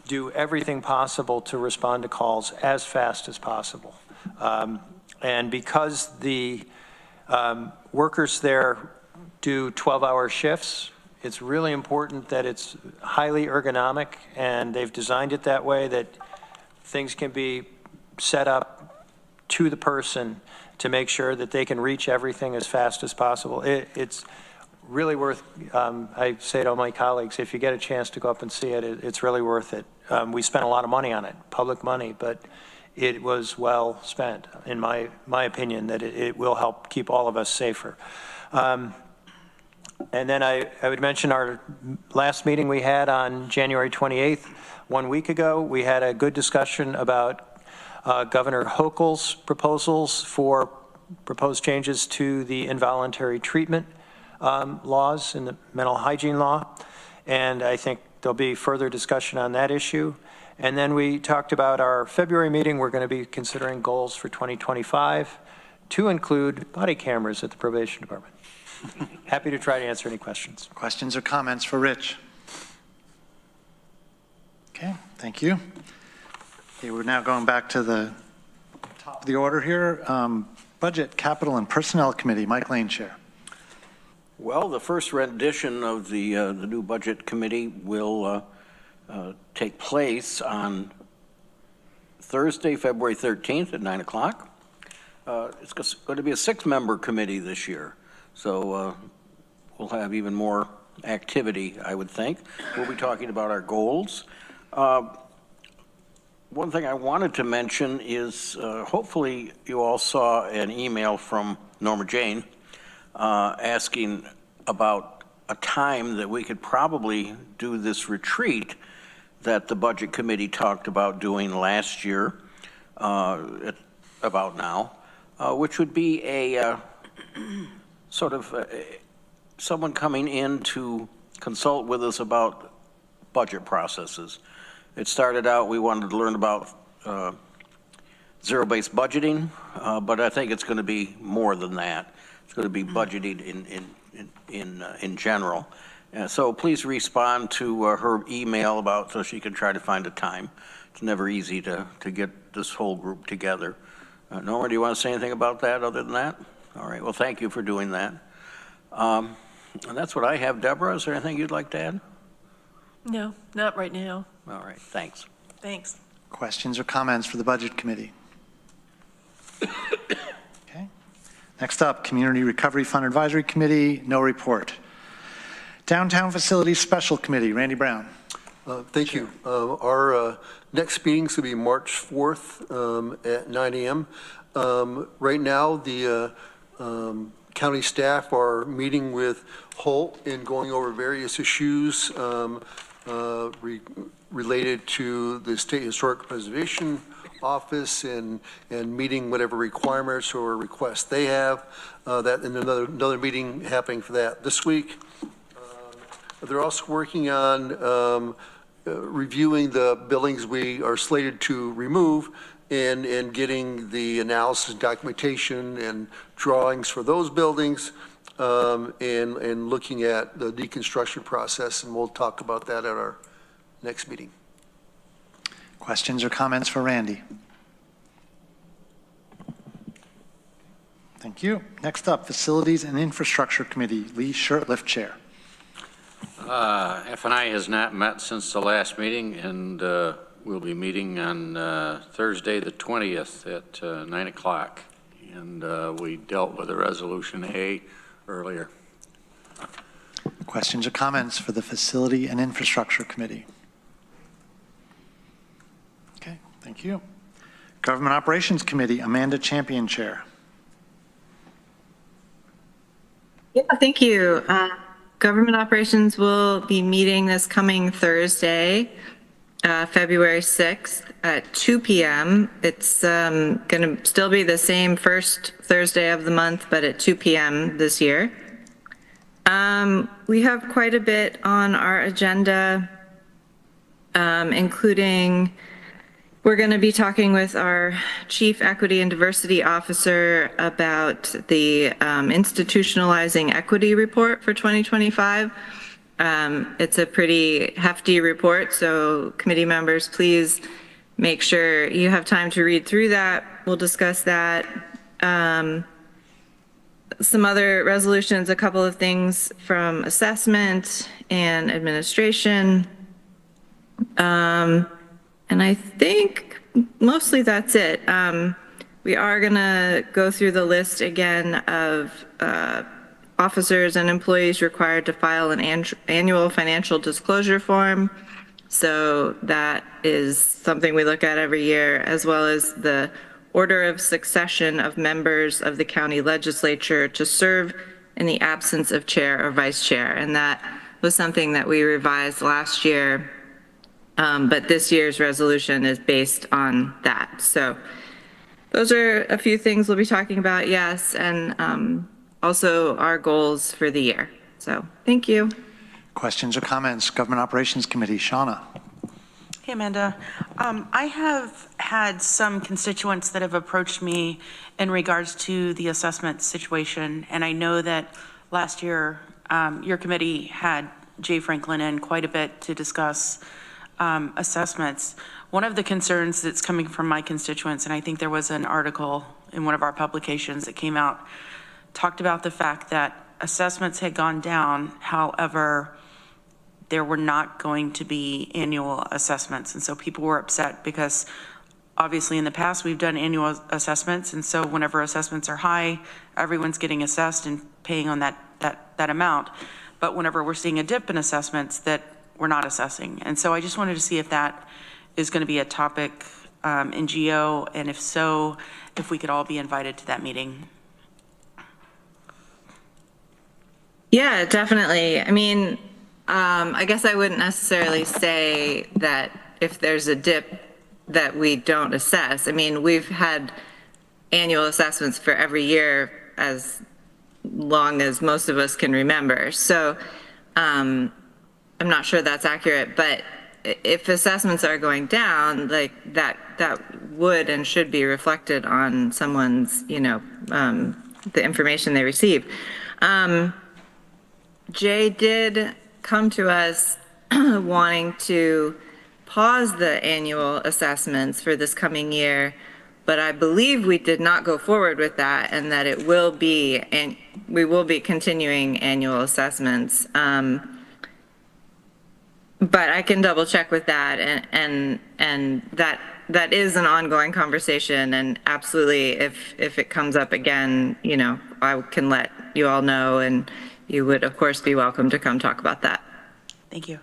do everything possible to respond to calls as fast as possible. And because the workers there do 12-hour shifts, it's really important that it's highly ergonomic, and they've designed it that way that things can be set up to the person to make sure that they can reach everything as fast as possible. It's really worth, I say to all my colleagues, if you get a chance to go up and see it, it's really worth it. We spent a lot of money on it, public money, but it was well spent, in my opinion, that it will help keep all of us safer. And then I would mention our last meeting we had on January 28th, 1 week ago. We had a good discussion about Governor Hochul's proposals for proposed changes to the involuntary treatment laws in the mental hygiene law. And I think there'll be further discussion on that issue. And then we talked about our February meeting. We're going to be considering goals for 2025 to include body cameras at the probation department. Happy to try to answer any questions. Questions or comments for Rich? Okay, thank you. Okay, we're now going back to the top of the order here. Budget, Capital, and Personnel Committee. Mike Lane, Chair. Well, the first rendition of the new Budget Committee will take place on Thursday, February 13th at 9 o'clock. It's going to be a 6-member committee this year, so we'll have even more activity, I would think. We'll be talking about our goals. One thing I wanted to mention is hopefully you all saw an email from Norma Jane asking about a time that we could probably do this retreat that the Budget Committee talked about doing last year, about now, which would be a sort of someone coming in to consult with us about budget processes. It started out, we wanted to learn about zero-based budgeting, but I think it's going to be more than that. It's going to be budgeting in general. So please respond to her email about so she can try to find a time. It's never easy to get this whole group together. Norma, do you want to say anything about that other than that? All right, well, thank you for doing that. And that's what I have. Deborah, is there anything you'd like to add? No, not right now. All right, thanks. Thanks. Questions or comments for the Budget Committee? Okay. Next up, Community Recovery Fund Advisory Committee, no report. Downtown Facilities Special Committee, Randy Brown. Thank you. Our next meeting is going to be March 4th at 9 a.m. Right now, the county staff are meeting with Holt and going over various issues related to the State Historic Preservation office and meeting whatever requirements or requests they have. That and another meeting happening for that this week. They're also working on reviewing the buildings we are slated to remove and getting the analysis and documentation and drawings for those buildings, and looking at the deconstruction process, and we'll talk about that at our next meeting. Questions or comments for Randy? Thank you. Next up, Facilities and Infrastructure Committee, Lee Shurtleff, Chair. F&I has not met since the last meeting, and we'll be meeting on Thursday the 20th at 9 o'clock. And we dealt with a Resolution A earlier. Questions or comments for the Facility and Infrastructure Committee? Okay, thank you. Government Operations Committee, Amanda Champion, Chair. Yeah, thank you. Government Operations will be meeting this coming Thursday, February 6th at 2 p.m. It's going to still be the same first Thursday of the month, but at 2 p.m. this year. We have quite a bit on our agenda, including we're going to be talking with our Chief Equity and Diversity Officer about the institutionalizing equity report for 2025. It's a pretty hefty report, so committee members, please make sure you have time to read through that. We'll discuss that. Some other resolutions, a couple of things from assessment and administration. And I think mostly that's it. We are going to go through the list again of officers and employees required to file an annual financial disclosure form. So that is something we look at every year, as well as the order of succession of members of the county legislature to serve in the absence of chair or vice chair. And that was something that we revised last year. But this year's resolution is based on that. So those are a few things we'll be talking about, yes, and also our goals for the year. So thank you. Questions or comments? Government Operations Committee, Shauna. Hey, Amanda. I have had some constituents that have approached me in regards to the assessment situation, and I know that last year your committee had Jay Franklin in quite a bit to discuss assessments. One of the concerns that's coming from my constituents, and I think there was an article in one of our publications that came out, talked about the fact that assessments had gone down, however, there were not going to be annual assessments. And so people were upset because obviously in the past we've done annual assessments, and so whenever assessments are high, everyone's getting assessed and paying on that amount. But whenever we're seeing a dip in assessments, that we're not assessing. And so I just wanted to see if that is going to be a topic in GO, and if so, if we could all be invited to that meeting. Yeah, definitely. I mean, I guess I wouldn't necessarily say that if there's a dip that we don't assess. I mean, we've had annual assessments for every year as long as most of us can remember. So I'm not sure that's accurate, but if assessments are going down, like that would and should be reflected on someone's, the information they receive. Jay did come to us wanting to pause the annual assessments for this coming year, but I believe we did not go forward with that, and that it will be, and we will be continuing annual assessments. But I can double check with that, and that is an ongoing conversation, and absolutely, if it comes up again, I can let you all know, and you would of course be welcome to come talk about that. Thank you.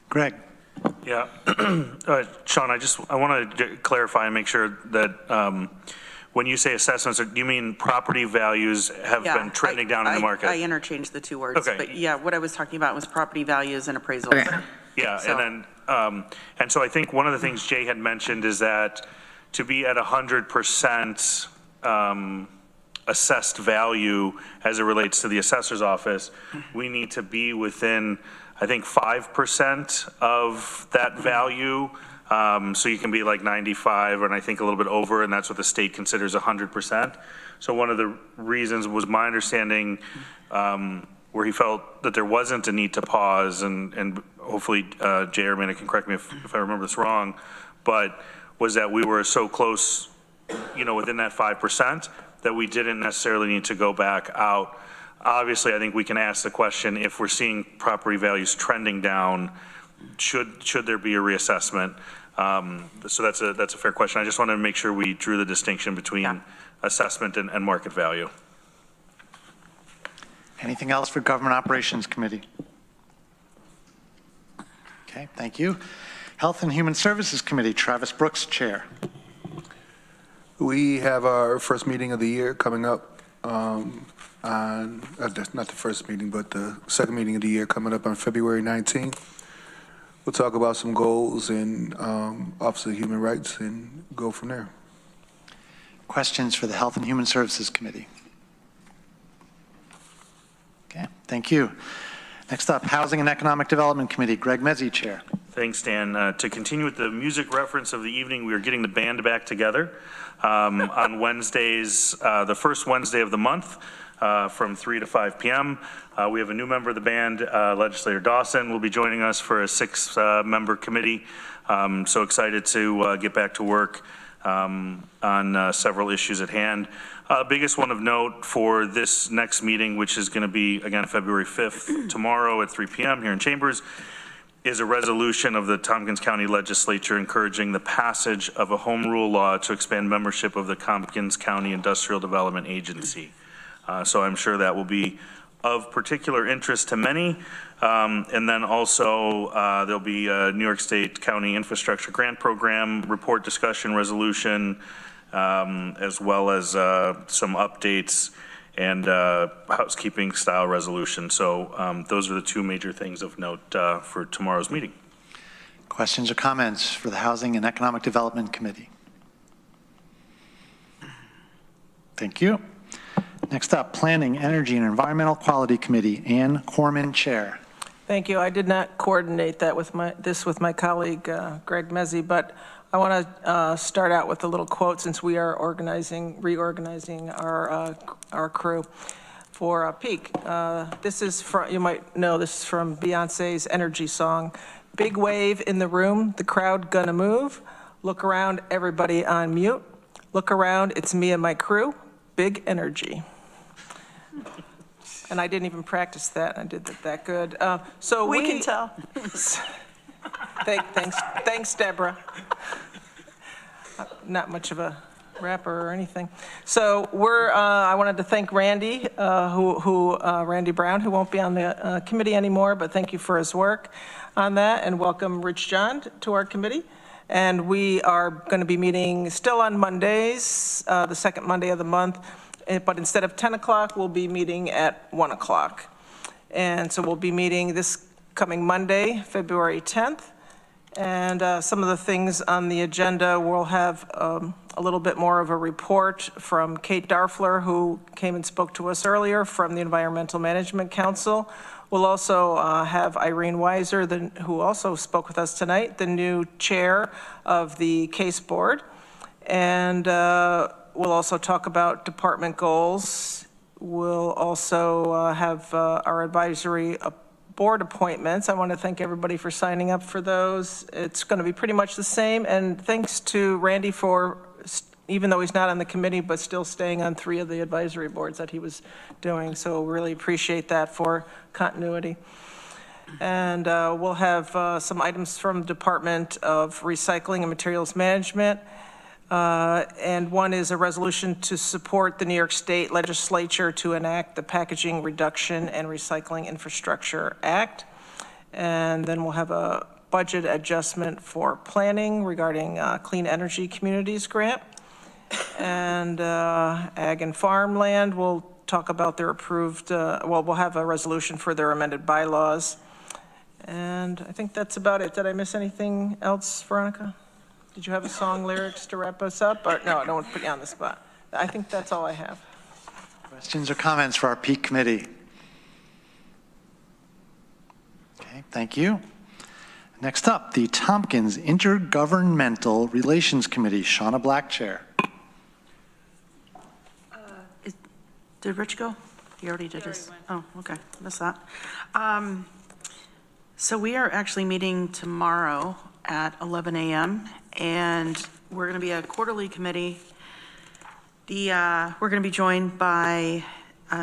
Greg. Yeah, Sean, I want to clarify and make sure that when you say assessments, do you mean property values have been trending down in the market? I interchanged the two words, Okay. but yeah, what I was talking about was property values and appraisals. Yeah, So- and then, and so I think one of the things Jay had mentioned is that to be at 100% assessed value as it relates to the assessor's office, we need to be within, I think, 5% of that value. So you can be like 95 and I think a little bit over, and that's what the state considers 100%. So one of the reasons was my understanding where he felt that there wasn't a need to pause, and hopefully Jay or Amanda can correct me if I remember this wrong, but was that we were so close, within that 5% that we didn't necessarily need to go back out. Obviously, I think we can ask the question, if we're seeing property values trending down, should there be a reassessment? So that's a fair question. I just wanted to make sure we drew the distinction between assessment and market value. Anything else for Government Operations Committee? Okay, thank you. Health and Human Services Committee, Travis Brooks, Chair. We have our first meeting of the year coming up on, not the first meeting, but the second meeting of the year coming up on February 19th. We'll talk about some goals and Office of Human Rights and go from there. Questions for the Health and Human Services Committee? Okay, thank you. Next up, Housing and Economic Development Committee, Greg Mezzi, Chair. Thanks, Dan. To continue with the music reference of the evening, we are getting the band back together on Wednesdays, the first Wednesday of the month from 3 to 5 p.m. We have a new member of the band, Legislator Dawson, will be joining us for a 6-member committee. So excited to get back to work on several issues at hand. Biggest one of note for this next meeting, which is going to be, again, February 5th, tomorrow at 3 p.m. here in Chambers, is a resolution of the Tompkins County Legislature encouraging the passage of a home rule law to expand membership of the Tompkins County Industrial Development Agency. So I'm sure that will be of particular interest to many. And then also there'll be a New York State County Infrastructure Grant Program report discussion resolution, as well as some updates and housekeeping style resolution. So those are the two major things of note for tomorrow's meeting. Questions or comments for the Housing and Economic Development Committee? Thank you. Next up, Planning, Energy, and Environmental Quality Committee, Ann Corman, Chair. Thank you. I did not coordinate that with with my colleague, Greg Mezzi, but I want to start out with a little quote since we are reorganizing our crew for peak. This is from, you might know, this is from Beyonce's Energy song. Big wave in the room, the crowd gonna move. Look around, everybody on mute. Look around, it's me and my crew. Big energy. And I didn't even practice that. I did that good. So we can tell. Thanks, Deborah. Not much of a rapper or anything. So I wanted to thank Randy, Randy Brown, who won't be on the committee anymore, but thank you for his work on that, and welcome Rich John to our committee. And we are going to be meeting still on Mondays, the second Monday of the month, but instead of 10 o'clock, we'll be meeting at 1 o'clock. And so we'll be meeting this coming Monday, February 10th. And some of the things on the agenda, we'll have a little bit more of a report from Kate Darfler, who came and spoke to us earlier from the Environmental Management Council. We'll also have Irene Weiser, who also spoke with us tonight, the new chair of the case board. And we'll also talk about department goals. We'll also have our advisory board appointments. I want to thank everybody for signing up for those. It's going to be pretty much the same. And thanks to Randy for, even though he's not on the committee, but still staying on 3 of the advisory boards that he was doing. So really appreciate that for continuity. And we'll have some items from the Department of Recycling and Materials Management. And one is a resolution to support the New York State Legislature to enact the Packaging Reduction and Recycling Infrastructure Act. And then we'll have a budget adjustment for planning regarding Clean Energy Communities Grant. And Ag and Farmland, we'll talk about their approved, we'll have a resolution for their amended bylaws. And I think that's about it. Did I miss anything else, Veronica? Did you have a song lyrics to wrap us up? Or, no, I don't want to put you on the spot. I think that's all I have. Questions or comments for our peak committee? Okay, thank you. Next up, the Tompkins Intergovernmental Relations Committee. Shauna Black, Chair. Did Rich go? He already did his. Oh, okay, missed that. So we are actually meeting tomorrow at 11 a.m. and we're going to be a quarterly committee. We're going to be joined by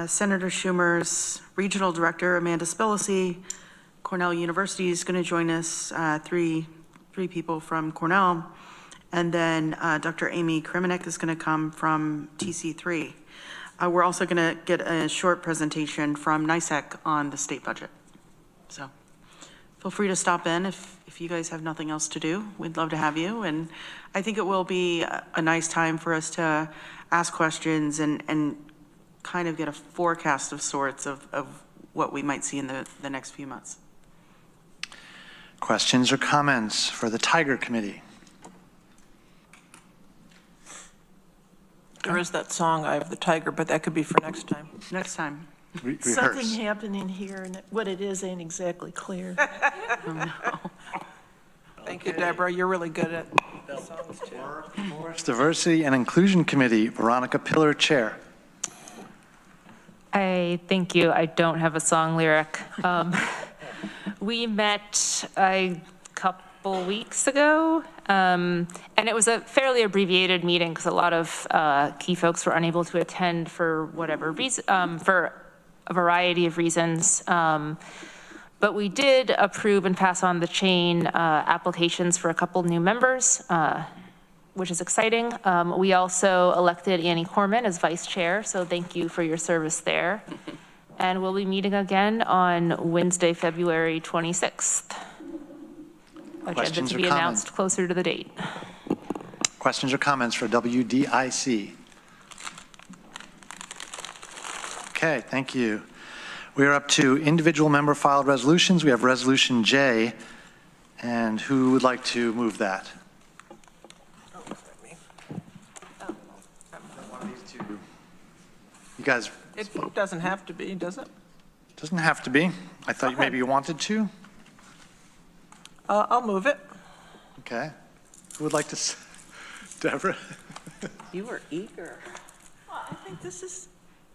Senator Schumer's Regional Director, Amanda Spillicy. Cornell University is going to join us, three people from Cornell. And then Dr. Amy Kremenek is going to come from TC3. We're also going to get a short presentation from NISEC on the state budget. So feel free to stop in if you guys have nothing else to do. We'd love to have you. And I think it will be a nice time for us to ask questions and kind of get a forecast of sorts of what we might see in the next few months. Questions or comments for the Tiger Committee? There is that song, I Have the Tiger, but that could be for next time. Next time. Something happening here, and what it is ain't exactly clear. Thank you, Deborah. You're really good at the songs, too. Forest Diversity and Inclusion Committee. Veronica Pillar, Chair. Thank you. I don't have a song lyric. We met a couple weeks ago, and it was a fairly abbreviated meeting because a lot of key folks were unable to attend for whatever reason, for a variety of reasons. But we did approve and pass on the chain applications for a couple new members, which is exciting. We also elected Annie Corman as vice chair, so thank you for your service there. And we'll be meeting again on Wednesday, February 26th. Agenda to be announced closer to the date. Questions or comments for WDIC? Okay, thank you. We are up to individual member filed resolutions. We have Resolution J, and who would like to move that? You guys? It doesn't have to be, does it? Doesn't have to be. I thought maybe you wanted to. I'll move it. Okay. Who would like to? Deborah? You were eager. Well, I think this is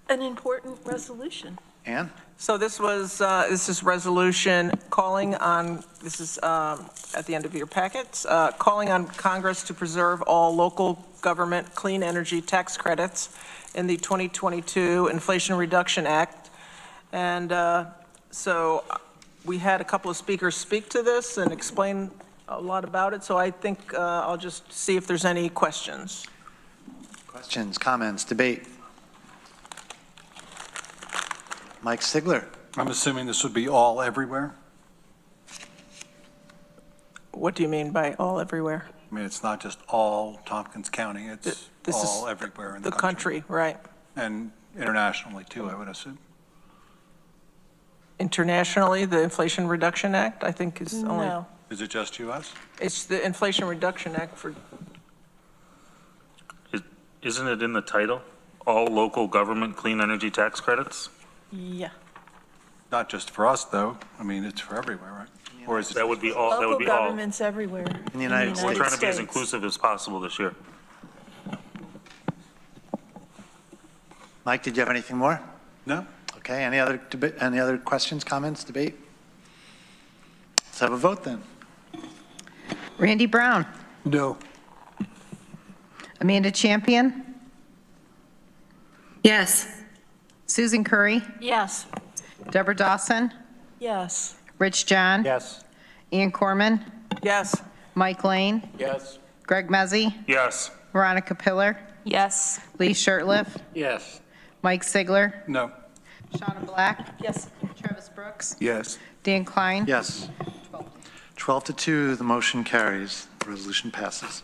an important resolution. Ann? So this is resolution calling on, this is at the end of your packets, calling on Congress to preserve all local government clean energy tax credits in the 2022 Inflation Reduction Act. And so we had a couple of speakers speak to this and explain a lot about it. So I think I'll just see if there's any questions. Questions, comments, debate? Mike Sigler. I'm assuming this would be all everywhere? What do you mean by all everywhere? I mean, it's not just all Tompkins County, it's This all is everywhere in the country, right? And internationally too, I would assume. Internationally, the Inflation Reduction Act, I think is only. No. Is it just U.S.? It's the Inflation Reduction Act for. Isn't it in the title? All local government clean energy tax credits? Yeah. Not just for us, though. I mean, it's for everywhere, right? Or is it? That would be all. That would Local be all. governments everywhere. In the United We're trying to be as States. inclusive as possible this year. Mike, did you have anything more? No. Okay, any other questions, comments, debate? Let's have a vote then. Randy Brown. No. Amanda Champion. Yes. Susan Curry. Yes. Deborah Dawson. Yes. Rich John. Yes. Ian Corman. Yes. Mike Lane. Yes. Greg Mezzi. Yes. Veronica Pillar. Yes. Lee Shirtliff. Yes. Mike Sigler. No. Shauna Black. Yes. Travis Brooks. Yes. Dan Klein. Yes. 12-2, the motion carries. The resolution passes.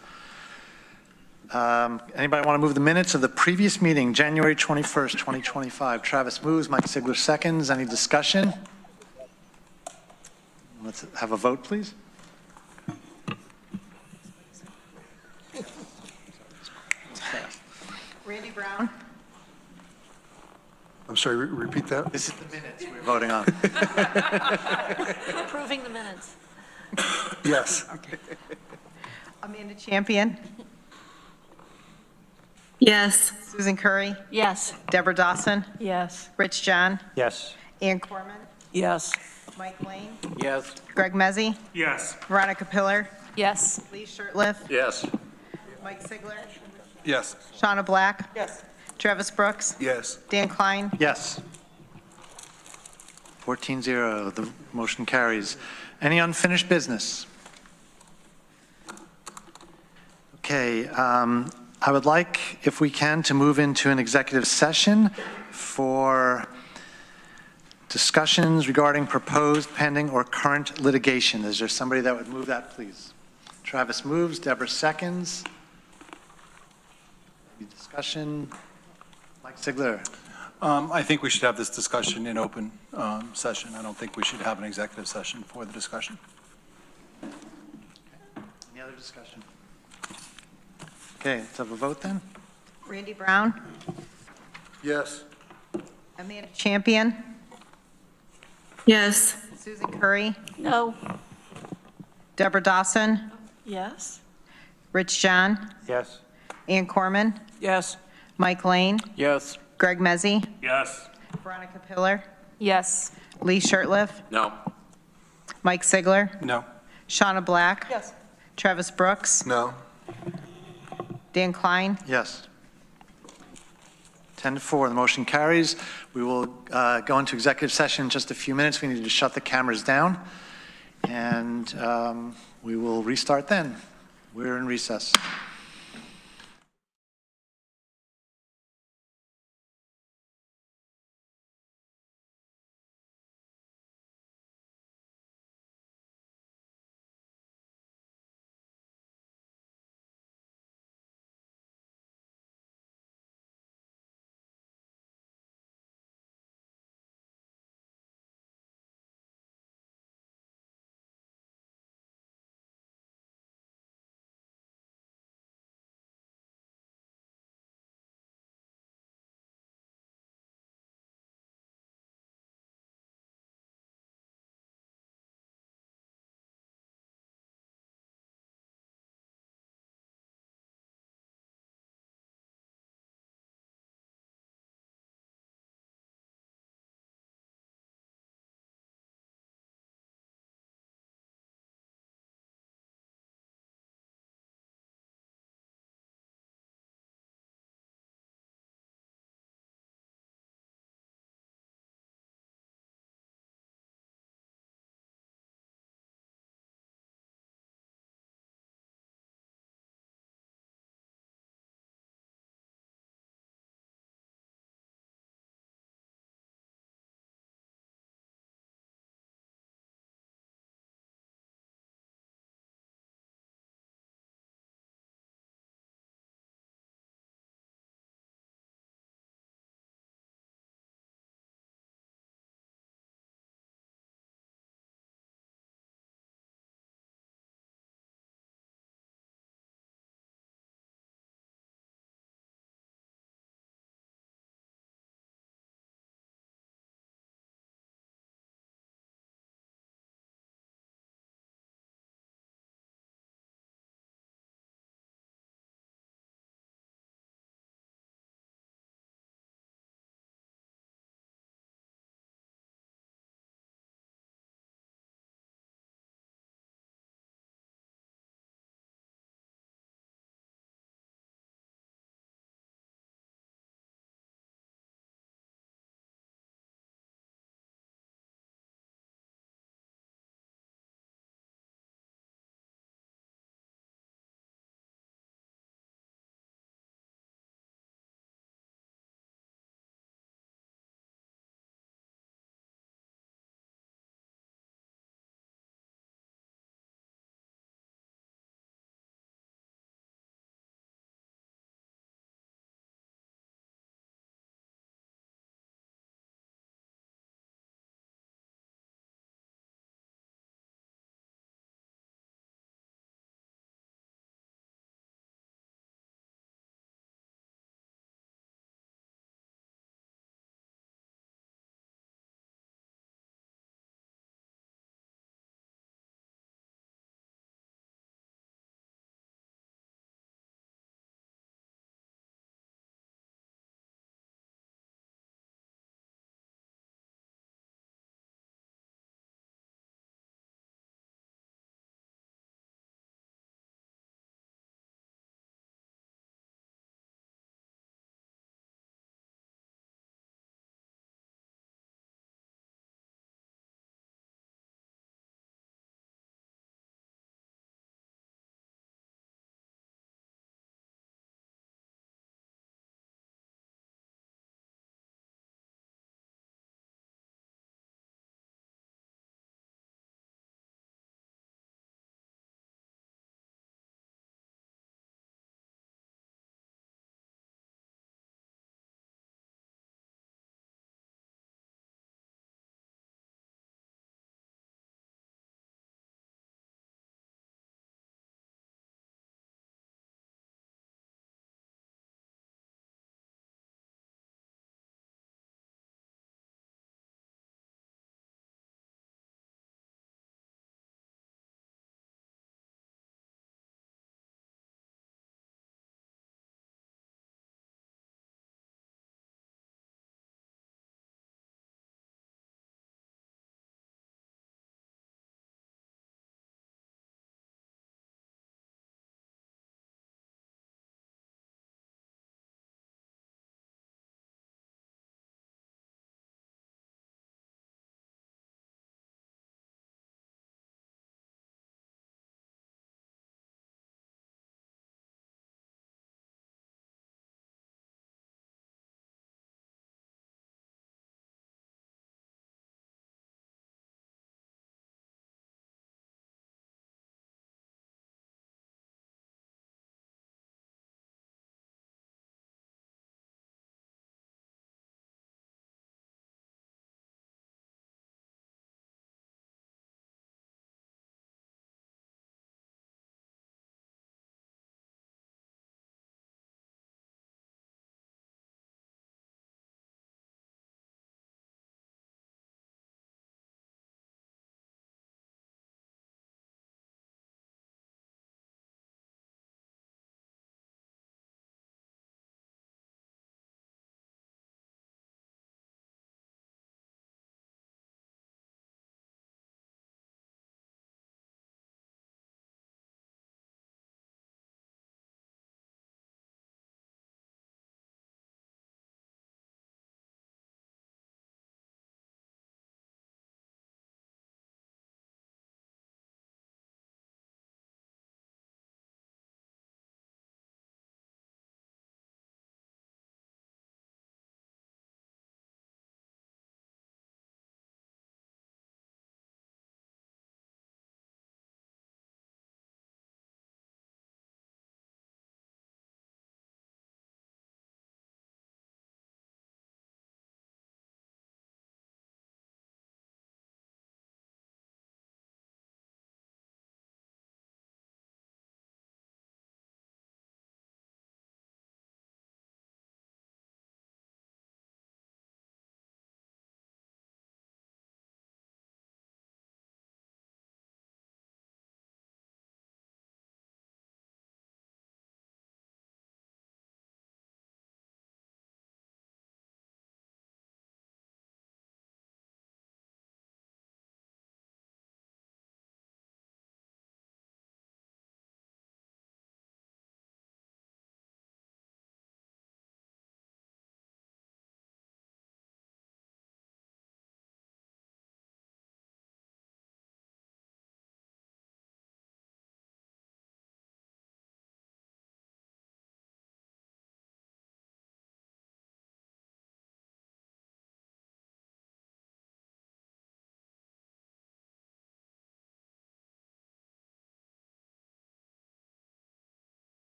Anybody want to move the minutes of the previous meeting, January 21st, 2025? Travis moves, Mike Sigler seconds. Any discussion? Let's have a vote, please. Randy Brown. I'm sorry, repeat that? This is the minutes we're voting on. Approving the minutes. Yes. Amanda Champion. Yes. Susan Curry. Yes. Deborah Dawson. Yes. Rich John. Yes. Ann Corman. Yes. Mike Lane. Yes. Greg Mezzi. Yes. Veronica Pillar. Yes. Lee Shirtliff. Yes. Mike Sigler. Yes. Shauna Black. Yes. Travis Brooks. Yes. Dan Klein. Yes. 14-0, the motion carries. Any unfinished business? Okay, I would like, if we can, to move into an executive session for discussions regarding proposed, pending, or current litigation. Is there somebody that would move that, please? Travis moves, Deborah seconds. Any discussion? Mike Sigler. I think we should have this discussion in open session. I don't think we should have an executive session for the discussion. Any other discussion? Okay, let's have a vote then. Randy Brown. Yes. Amanda Champion. Yes. Susan Curry. No. Deborah Dawson. Yes. Rich John. Yes. Ann Corman. Yes. Mike Lane. Yes. Greg Mezzi. Yes. Veronica Pillar. Yes. Lee Shirtliff. No. Mike Sigler. No. Shauna Black. Yes. Travis Brooks. No. Dan Klein. Yes. 10-4, the motion carries. We will go into executive session in just a few minutes. We need to shut the cameras down, and we will restart then. We're in recess.